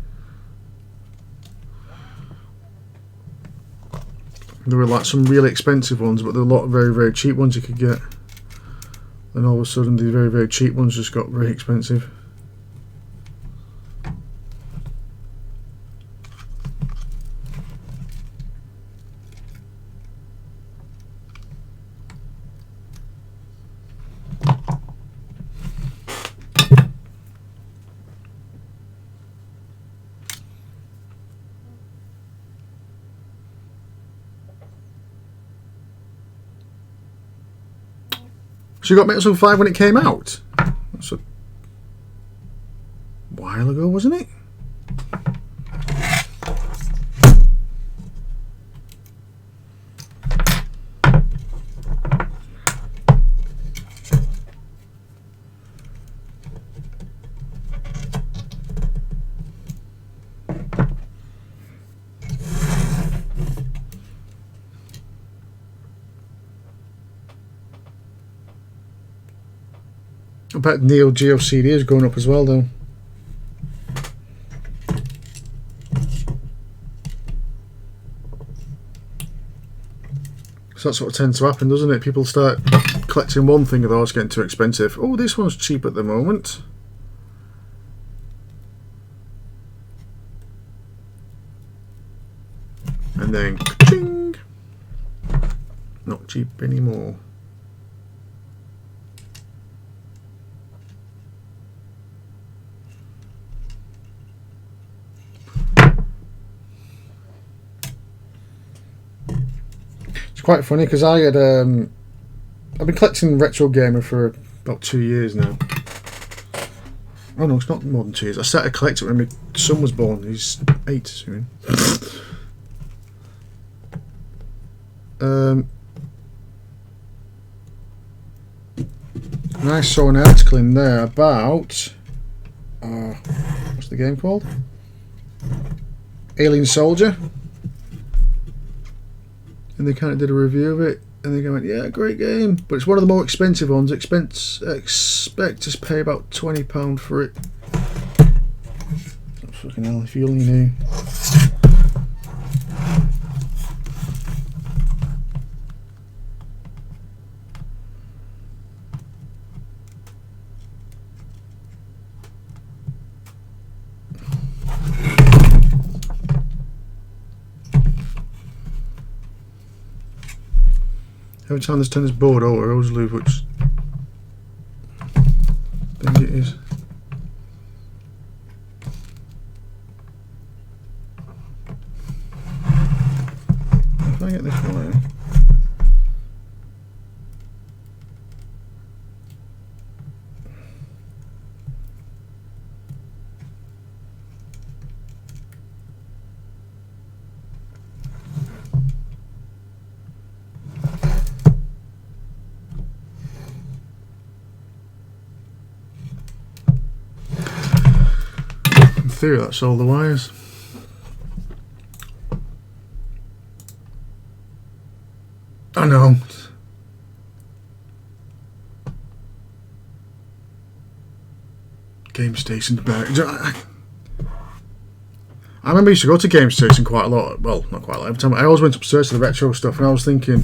There were like some really expensive ones, but there were a lot of very, very cheap ones you could get. Then all of a sudden the very, very cheap ones just got very expensive. So you got Metal Slug 5 when it came out? That's a while ago, wasn't it? I bet Neo Geo CD is going up as well, though. So that's what tends to happen, doesn't it? People start collecting one thing and oh, it's getting too expensive. Oh, this one's cheap at the moment. And then, ka-ching! Not cheap anymore. quite funny because I had I've been collecting retro gamer for about 2 years now. Oh no, it's not more than 2 years. I started collecting when my son was born. He's 8 soon. And I saw an article in there about what's the game called? Alien Soldier. And they kind of did a review of it, and they went, yeah, great game, but it's one of the more expensive ones. Expect to pay about £20 for it. Oh, fucking hell, if you only knew. Every time this turn this board over, I always lose which thing it is. If I get this right. In theory, that's all the wires. I know. Game Station back. I remember I used to go to Game Station quite a lot. Well, not quite a lot. Every time I always went upstairs to the retro stuff, and I was thinking,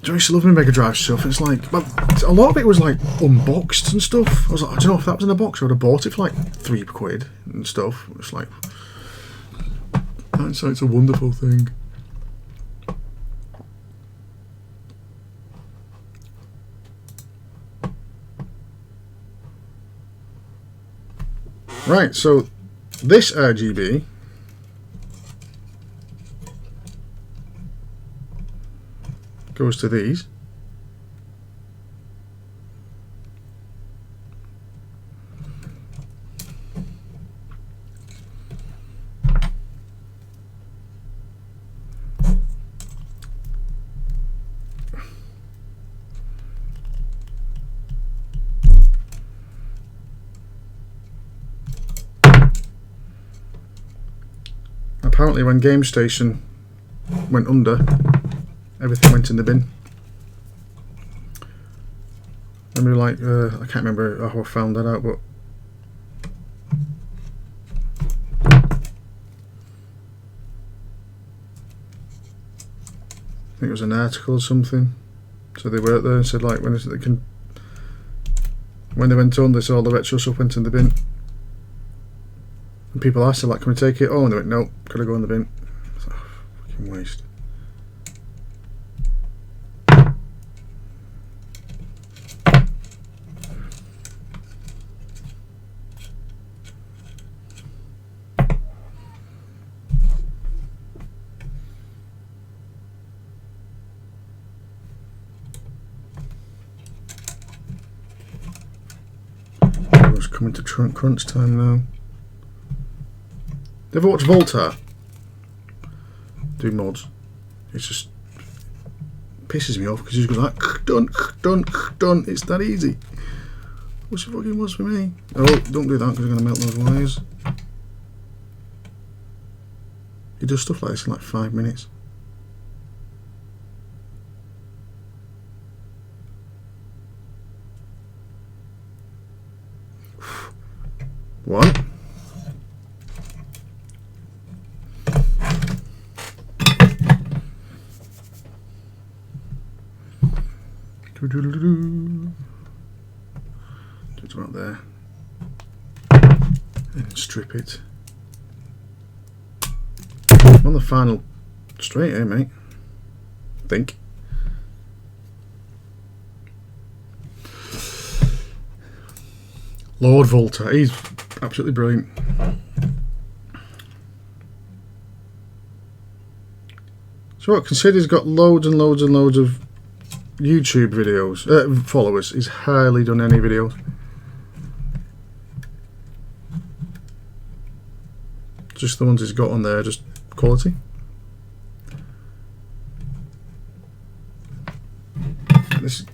I used to love my Mega Drive stuff. It's like, well, a lot of it was like unboxed and stuff. I was like, I don't know if that was in a box. I would have bought it for like £3 and stuff. It's like, hindsight's a wonderful thing. Right, so this RGB goes to these. Apparently when Game Station went under, everything went in the bin. I mean, like, I can't remember how I found that out, but I think it was an article or something. So they worked there and said, like, when they went on, they saw all the retro stuff went in the bin. And people asked them, like, can we take it? Oh, and they went, no, gotta go in the bin. Oh, fucking waste. It's coming to crunch time now. Ever watch Voltaire do mods? It just pisses me off because he's going like done, done, done. It's that easy. What's the fucking mods for me? Oh, don't do that because I'm going to melt those wires. He does stuff like this in like 5 minutes. One. Just about there. And strip it. I'm on the final straight here, mate. I think. Lord Volta, he's absolutely brilliant. So what, consider he's got loads and loads and loads of YouTube videos, followers. He's hardly done any videos. Just the ones he's got on there, just quality. This.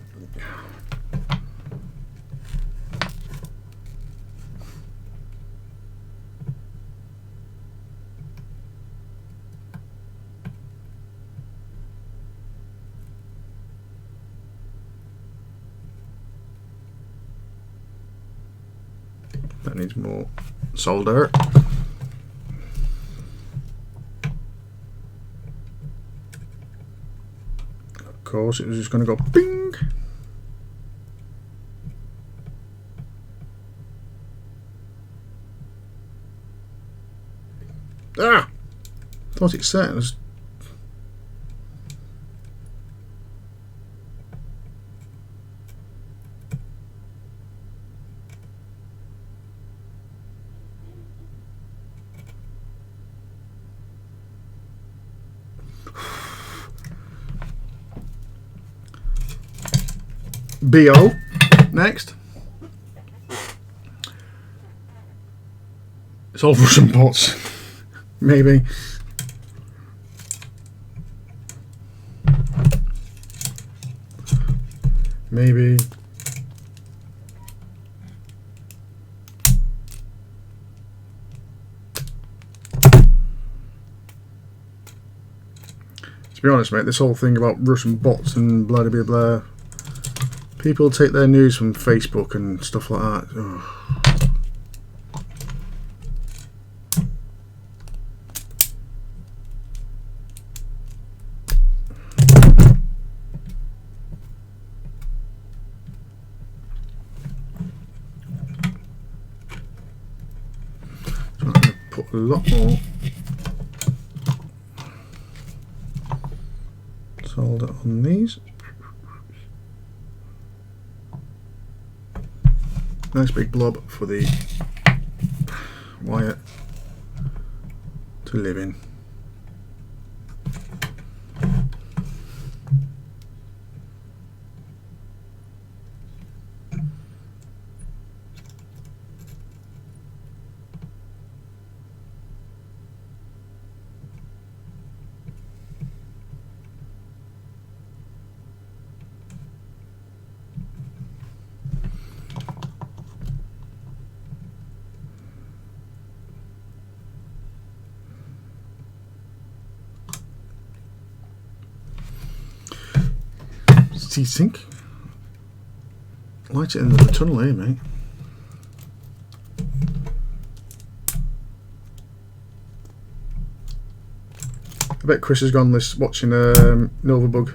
That needs more solder. Of course, it was just going to go bing. Ah! Thought it said it was. BO next. It's all Russian bots. Maybe. Maybe. To be honest, mate, this whole thing about Russian bots and blah blah blah. People take their news from Facebook and stuff like that. Ugh. So I'm going to put a lot more solder on these. Nice big blob for the wire to live in. Sink. Light it into the tunnel here, mate. I bet Chris has gone this watching Novabug.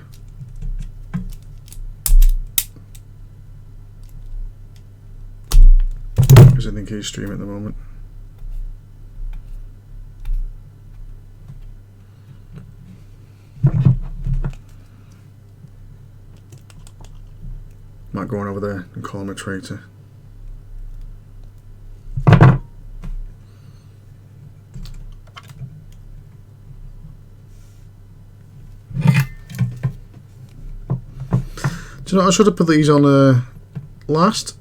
Because I think he's streaming at the moment. Might go on over there and call him a traitor. Do you know, I should have put these on last.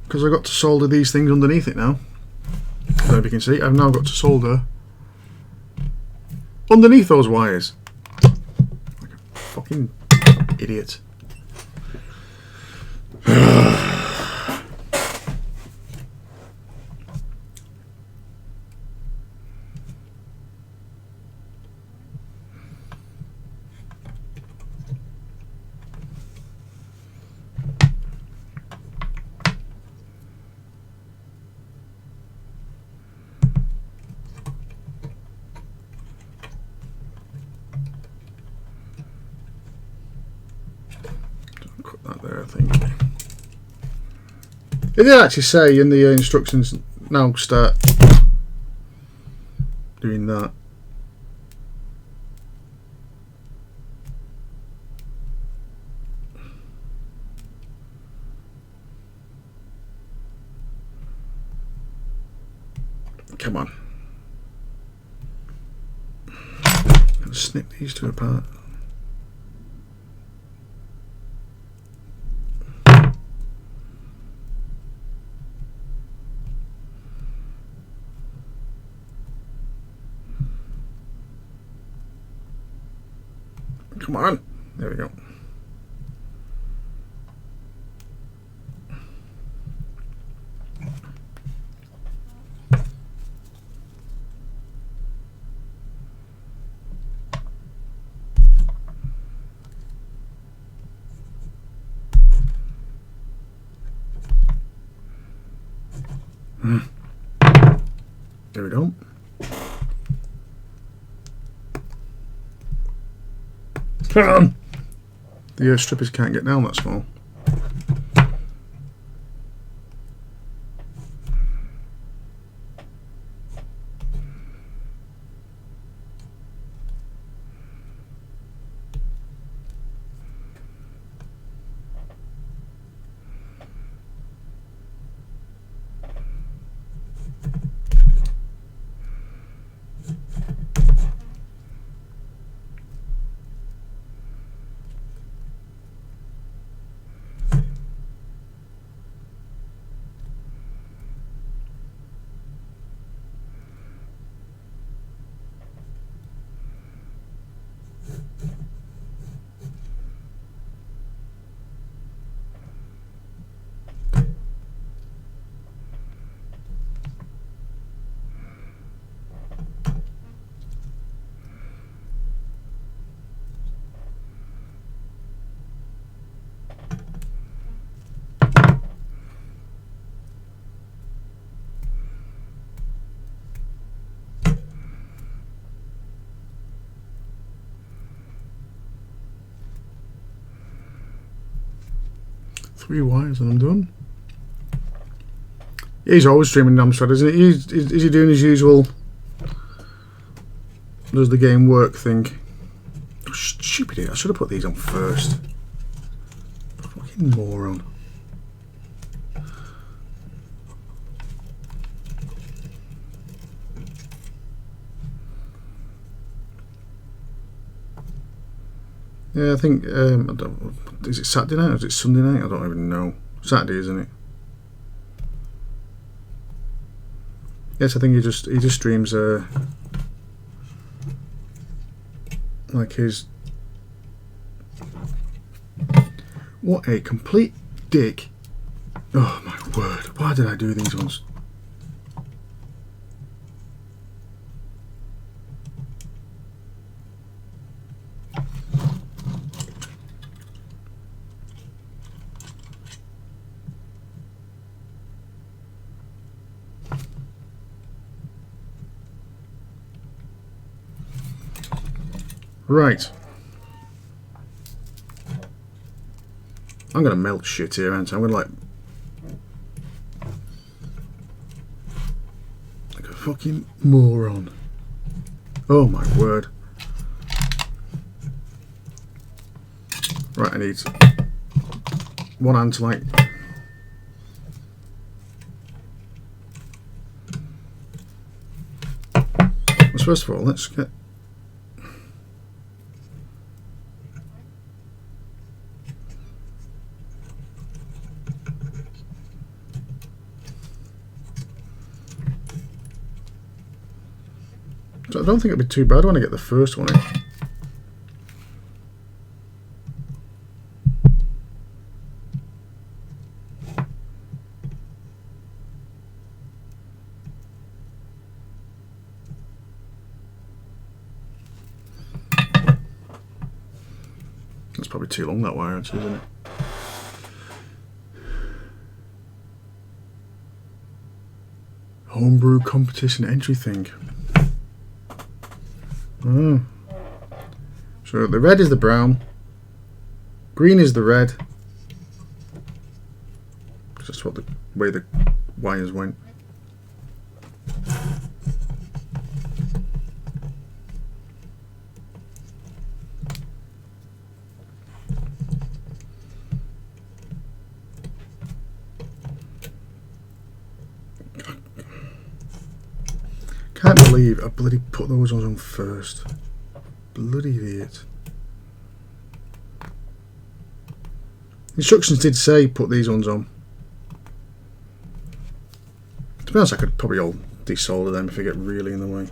Because I've got to solder these things underneath it now. I don't know if you can see, I've now got to solder underneath those wires. Like a fucking idiot. Put that there, I think. It did actually say in the instructions, now start doing that. Come on. I'll snip these two apart. Come on. There we go. There we go. The strippers can't get down that small. Three wires and I'm done. He's always streaming Amstrad, isn't he? Is he doing his usual does the game work thing? Oh, stupid idiot, I should have put these on first. Fucking moron. Yeah, I think I don't, is it Saturday night or is it Sunday night? I don't even know. Saturday, isn't it? Yes, I think he just streams like his. What a complete dick! Oh my word! Why did I do these ones? Right. I'm gonna melt shit here, aren't I? I'm gonna like a fucking moron. Oh my word. Right, I need one hand to like well, first of all, let's get I don't think it'd be too bad when I get the first one in. That's probably too long, that wire, actually, isn't it? Homebrew competition entry thing. Oh. So the red is the brown, green is the red. Just what the way the wires went. believe I bloody put those on first. Bloody idiot. Instructions did say put these ones on. To be honest, I could probably all desolder them if they get really in the way.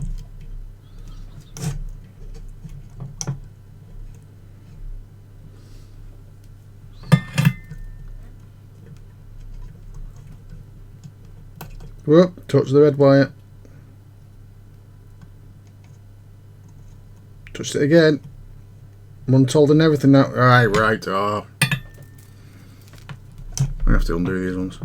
Whoop, touch the red wire. Touched it again. I'm untold and everything now. Right. Oh. I have to undo these ones.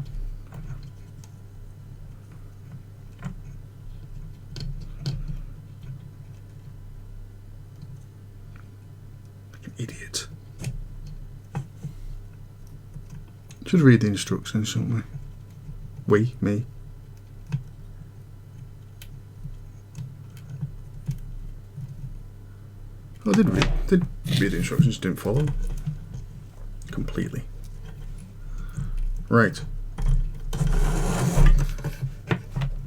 Like an idiot. Should read the instructions, shouldn't we? Me. I did read the instructions, didn't follow completely. Right.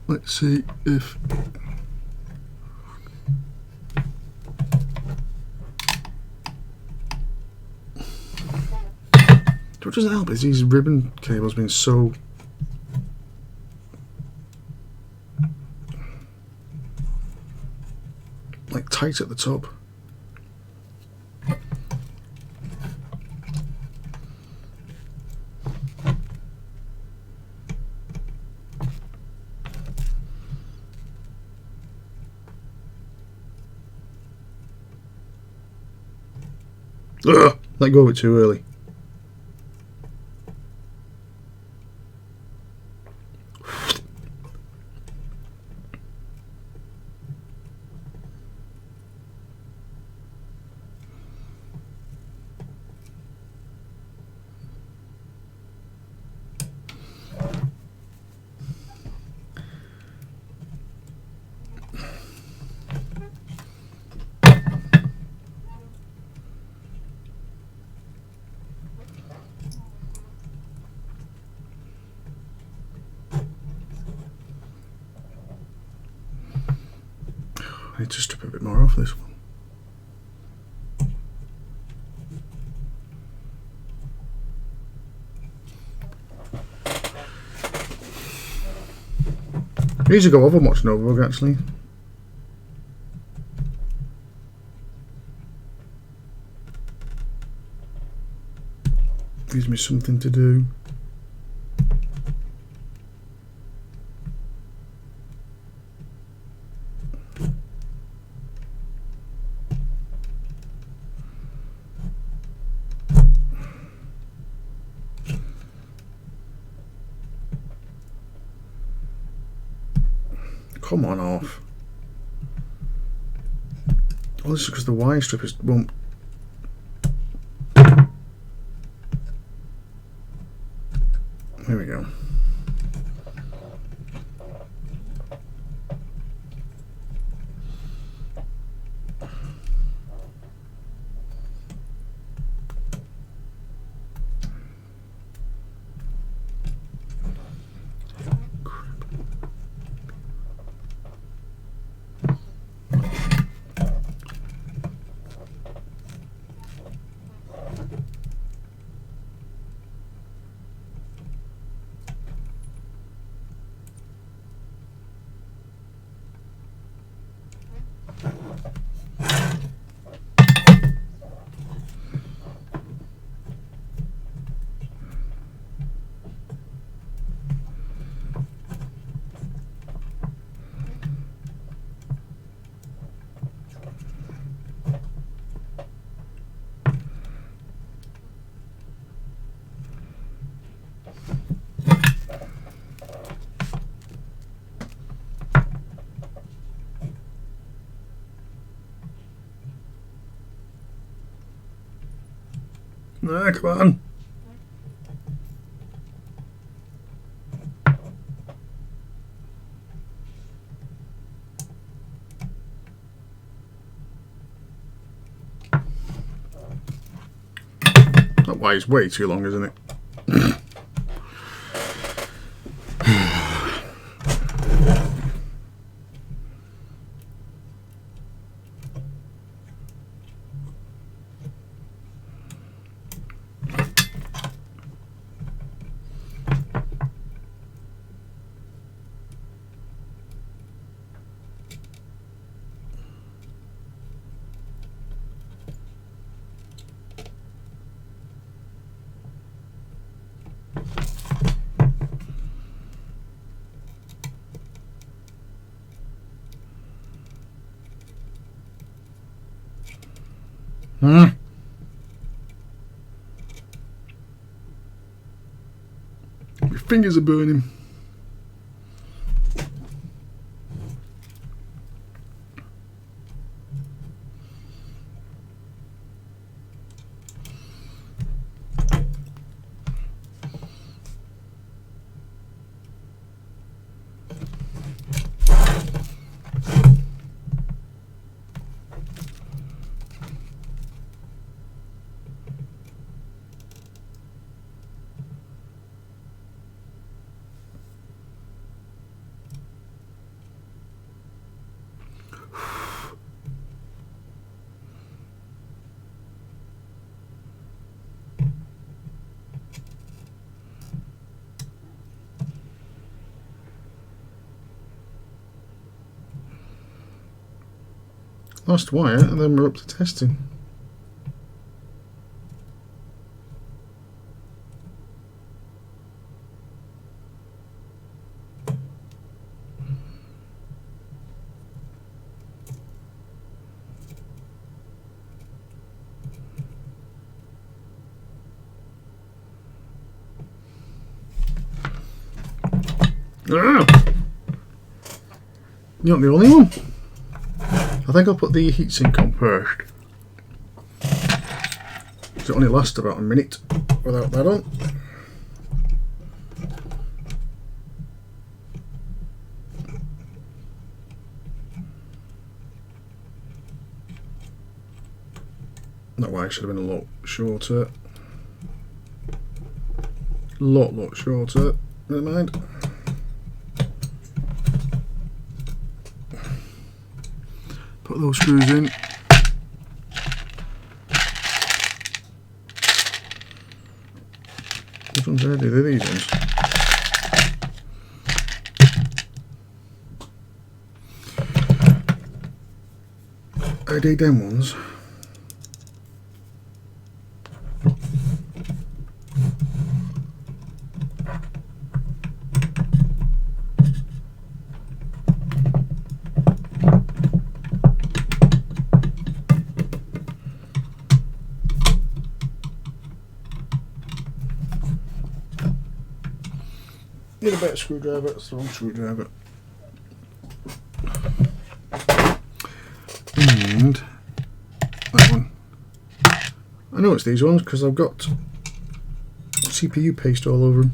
Let's see if what doesn't help is these ribbon cables being so like tight at the top. Ugh, let go of it too early. I need to strip a bit more off this one. These will go over much Novog actually. Gives me something to do. Come on off. Oh, this is because the wire strip won't. There we go. Ah, come on. That wire's way too long, isn't it? My fingers are burning. Last wire, and then we're up to testing. Ah! You're not the only one. I think I'll put the heatsink on first. It only lasts about a minute without that on. That wire should have been a lot shorter. Lot shorter. Never mind. Put those screws in. Which ones are they? They're these ones. Are they them ones? Need a better screwdriver, it's the wrong screwdriver. And that one. I know it's these ones because I've got CPU paste all over them.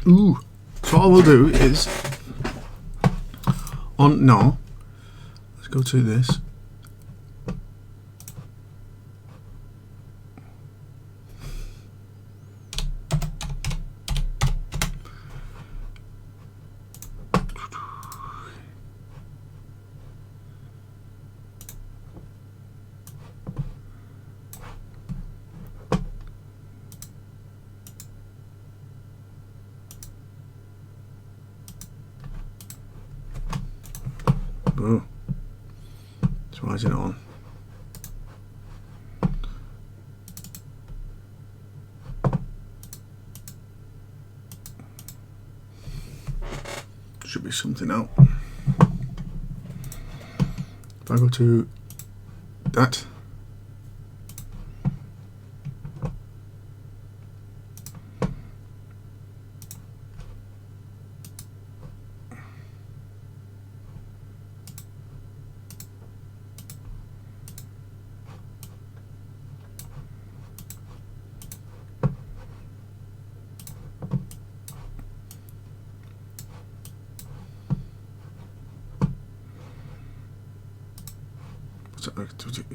Ooh. So what I will do is let's go to this. Oh, so why is it on? Should be something out. If I go to that.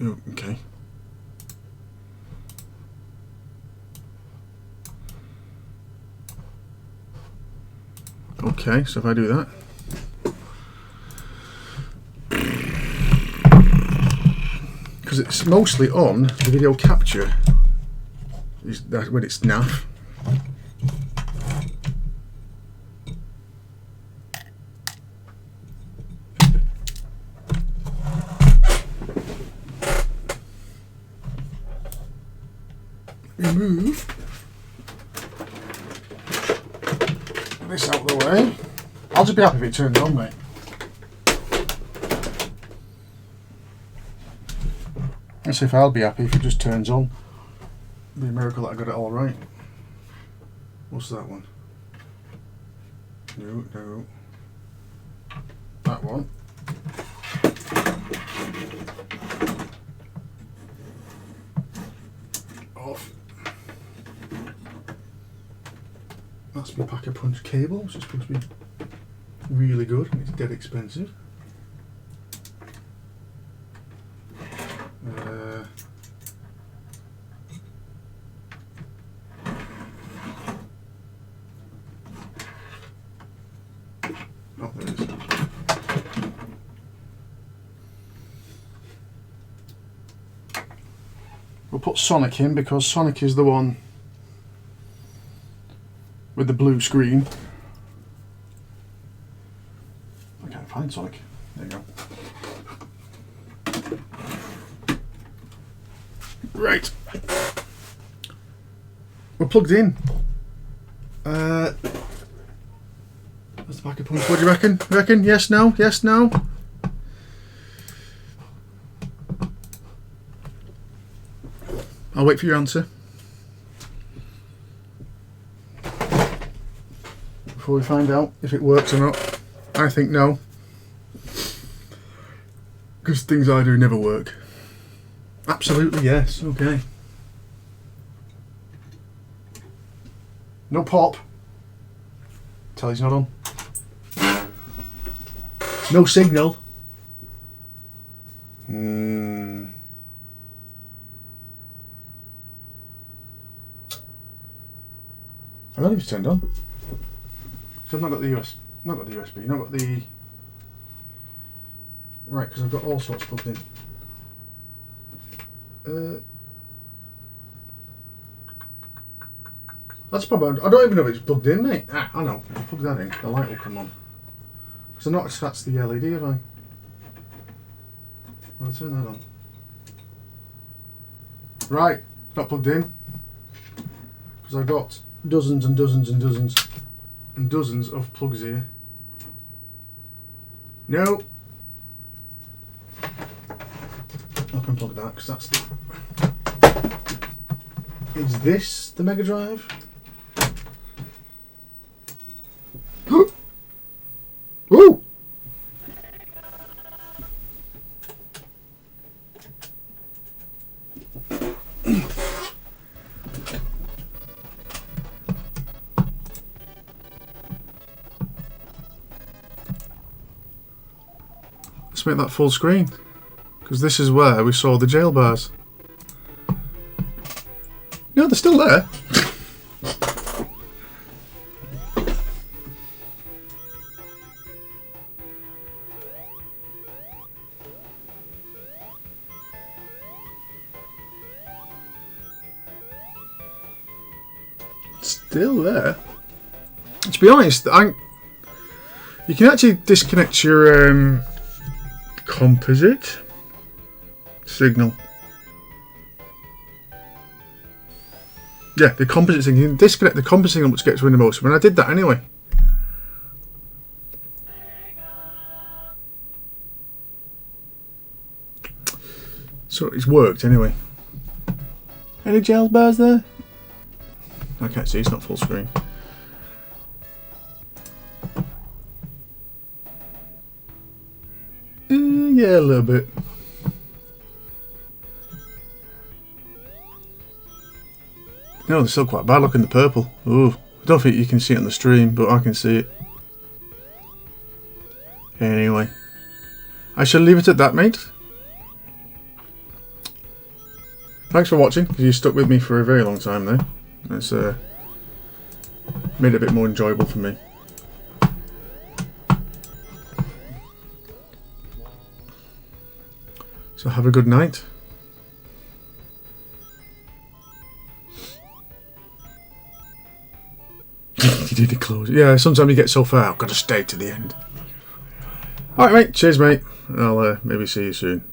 Okay. Okay, so if I do that, because it's mostly on the video capture, is that when it's naff. remove this out of the way. I'll just be happy if it turns on, mate. Let's see if I'll be happy if it just turns on. It'll be a miracle that I got it all right. What's that one? No, no. That one. Off. That's my pack-a-punch cable, which is supposed to be really good and it's dead expensive. Oh, there it is. We'll put Sonic in because Sonic is the one with the blue screen. I can't find Sonic. There you go. Right. We're plugged in. That's the back of punch. What do you reckon? Reckon? Yes, no? Yes, no? I'll wait for your answer. Before we find out if it works or not. I think no. Because things I do never work. Absolutely yes, okay. No pop. Telly's not on. No signal. I don't think it's turned on. So I've not got the USB, not got the... Right, because I've got all sorts plugged in. That's probably... I don't even know if it's plugged in, mate. Ah, I know. If I plug that in, the light will come on. Because I noticed that's the LED, have I? I'll turn that on. Right, it's not plugged in. Because I've got dozens and dozens and dozens and dozens of plugs here. No. I'll unplug that because that's the... Is this the Mega Drive? Ooh! Let's make that full screen, because this is where we saw the jail bars. No, they're still there. Still there. To be honest, you can actually disconnect your composite signal. Yeah, the composite signal. You can disconnect the composite signal which gets rid of most of it. And I did that anyway. So it's worked anyway. Any jail bars there? I can't see, it's not full screen. Yeah, a little bit. No, they're still quite bad looking, the purple. Ooh, I don't think you can see it on the stream, but I can see it. Anyway, I shall leave it at that, mate. Thanks for watching, because you stuck with me for a very long time there. It's made it a bit more enjoyable for me. So have a good night. You did it close. Yeah, sometimes you get so far, I've got to stay to the end. Alright mate, cheers mate. I'll maybe see you soon.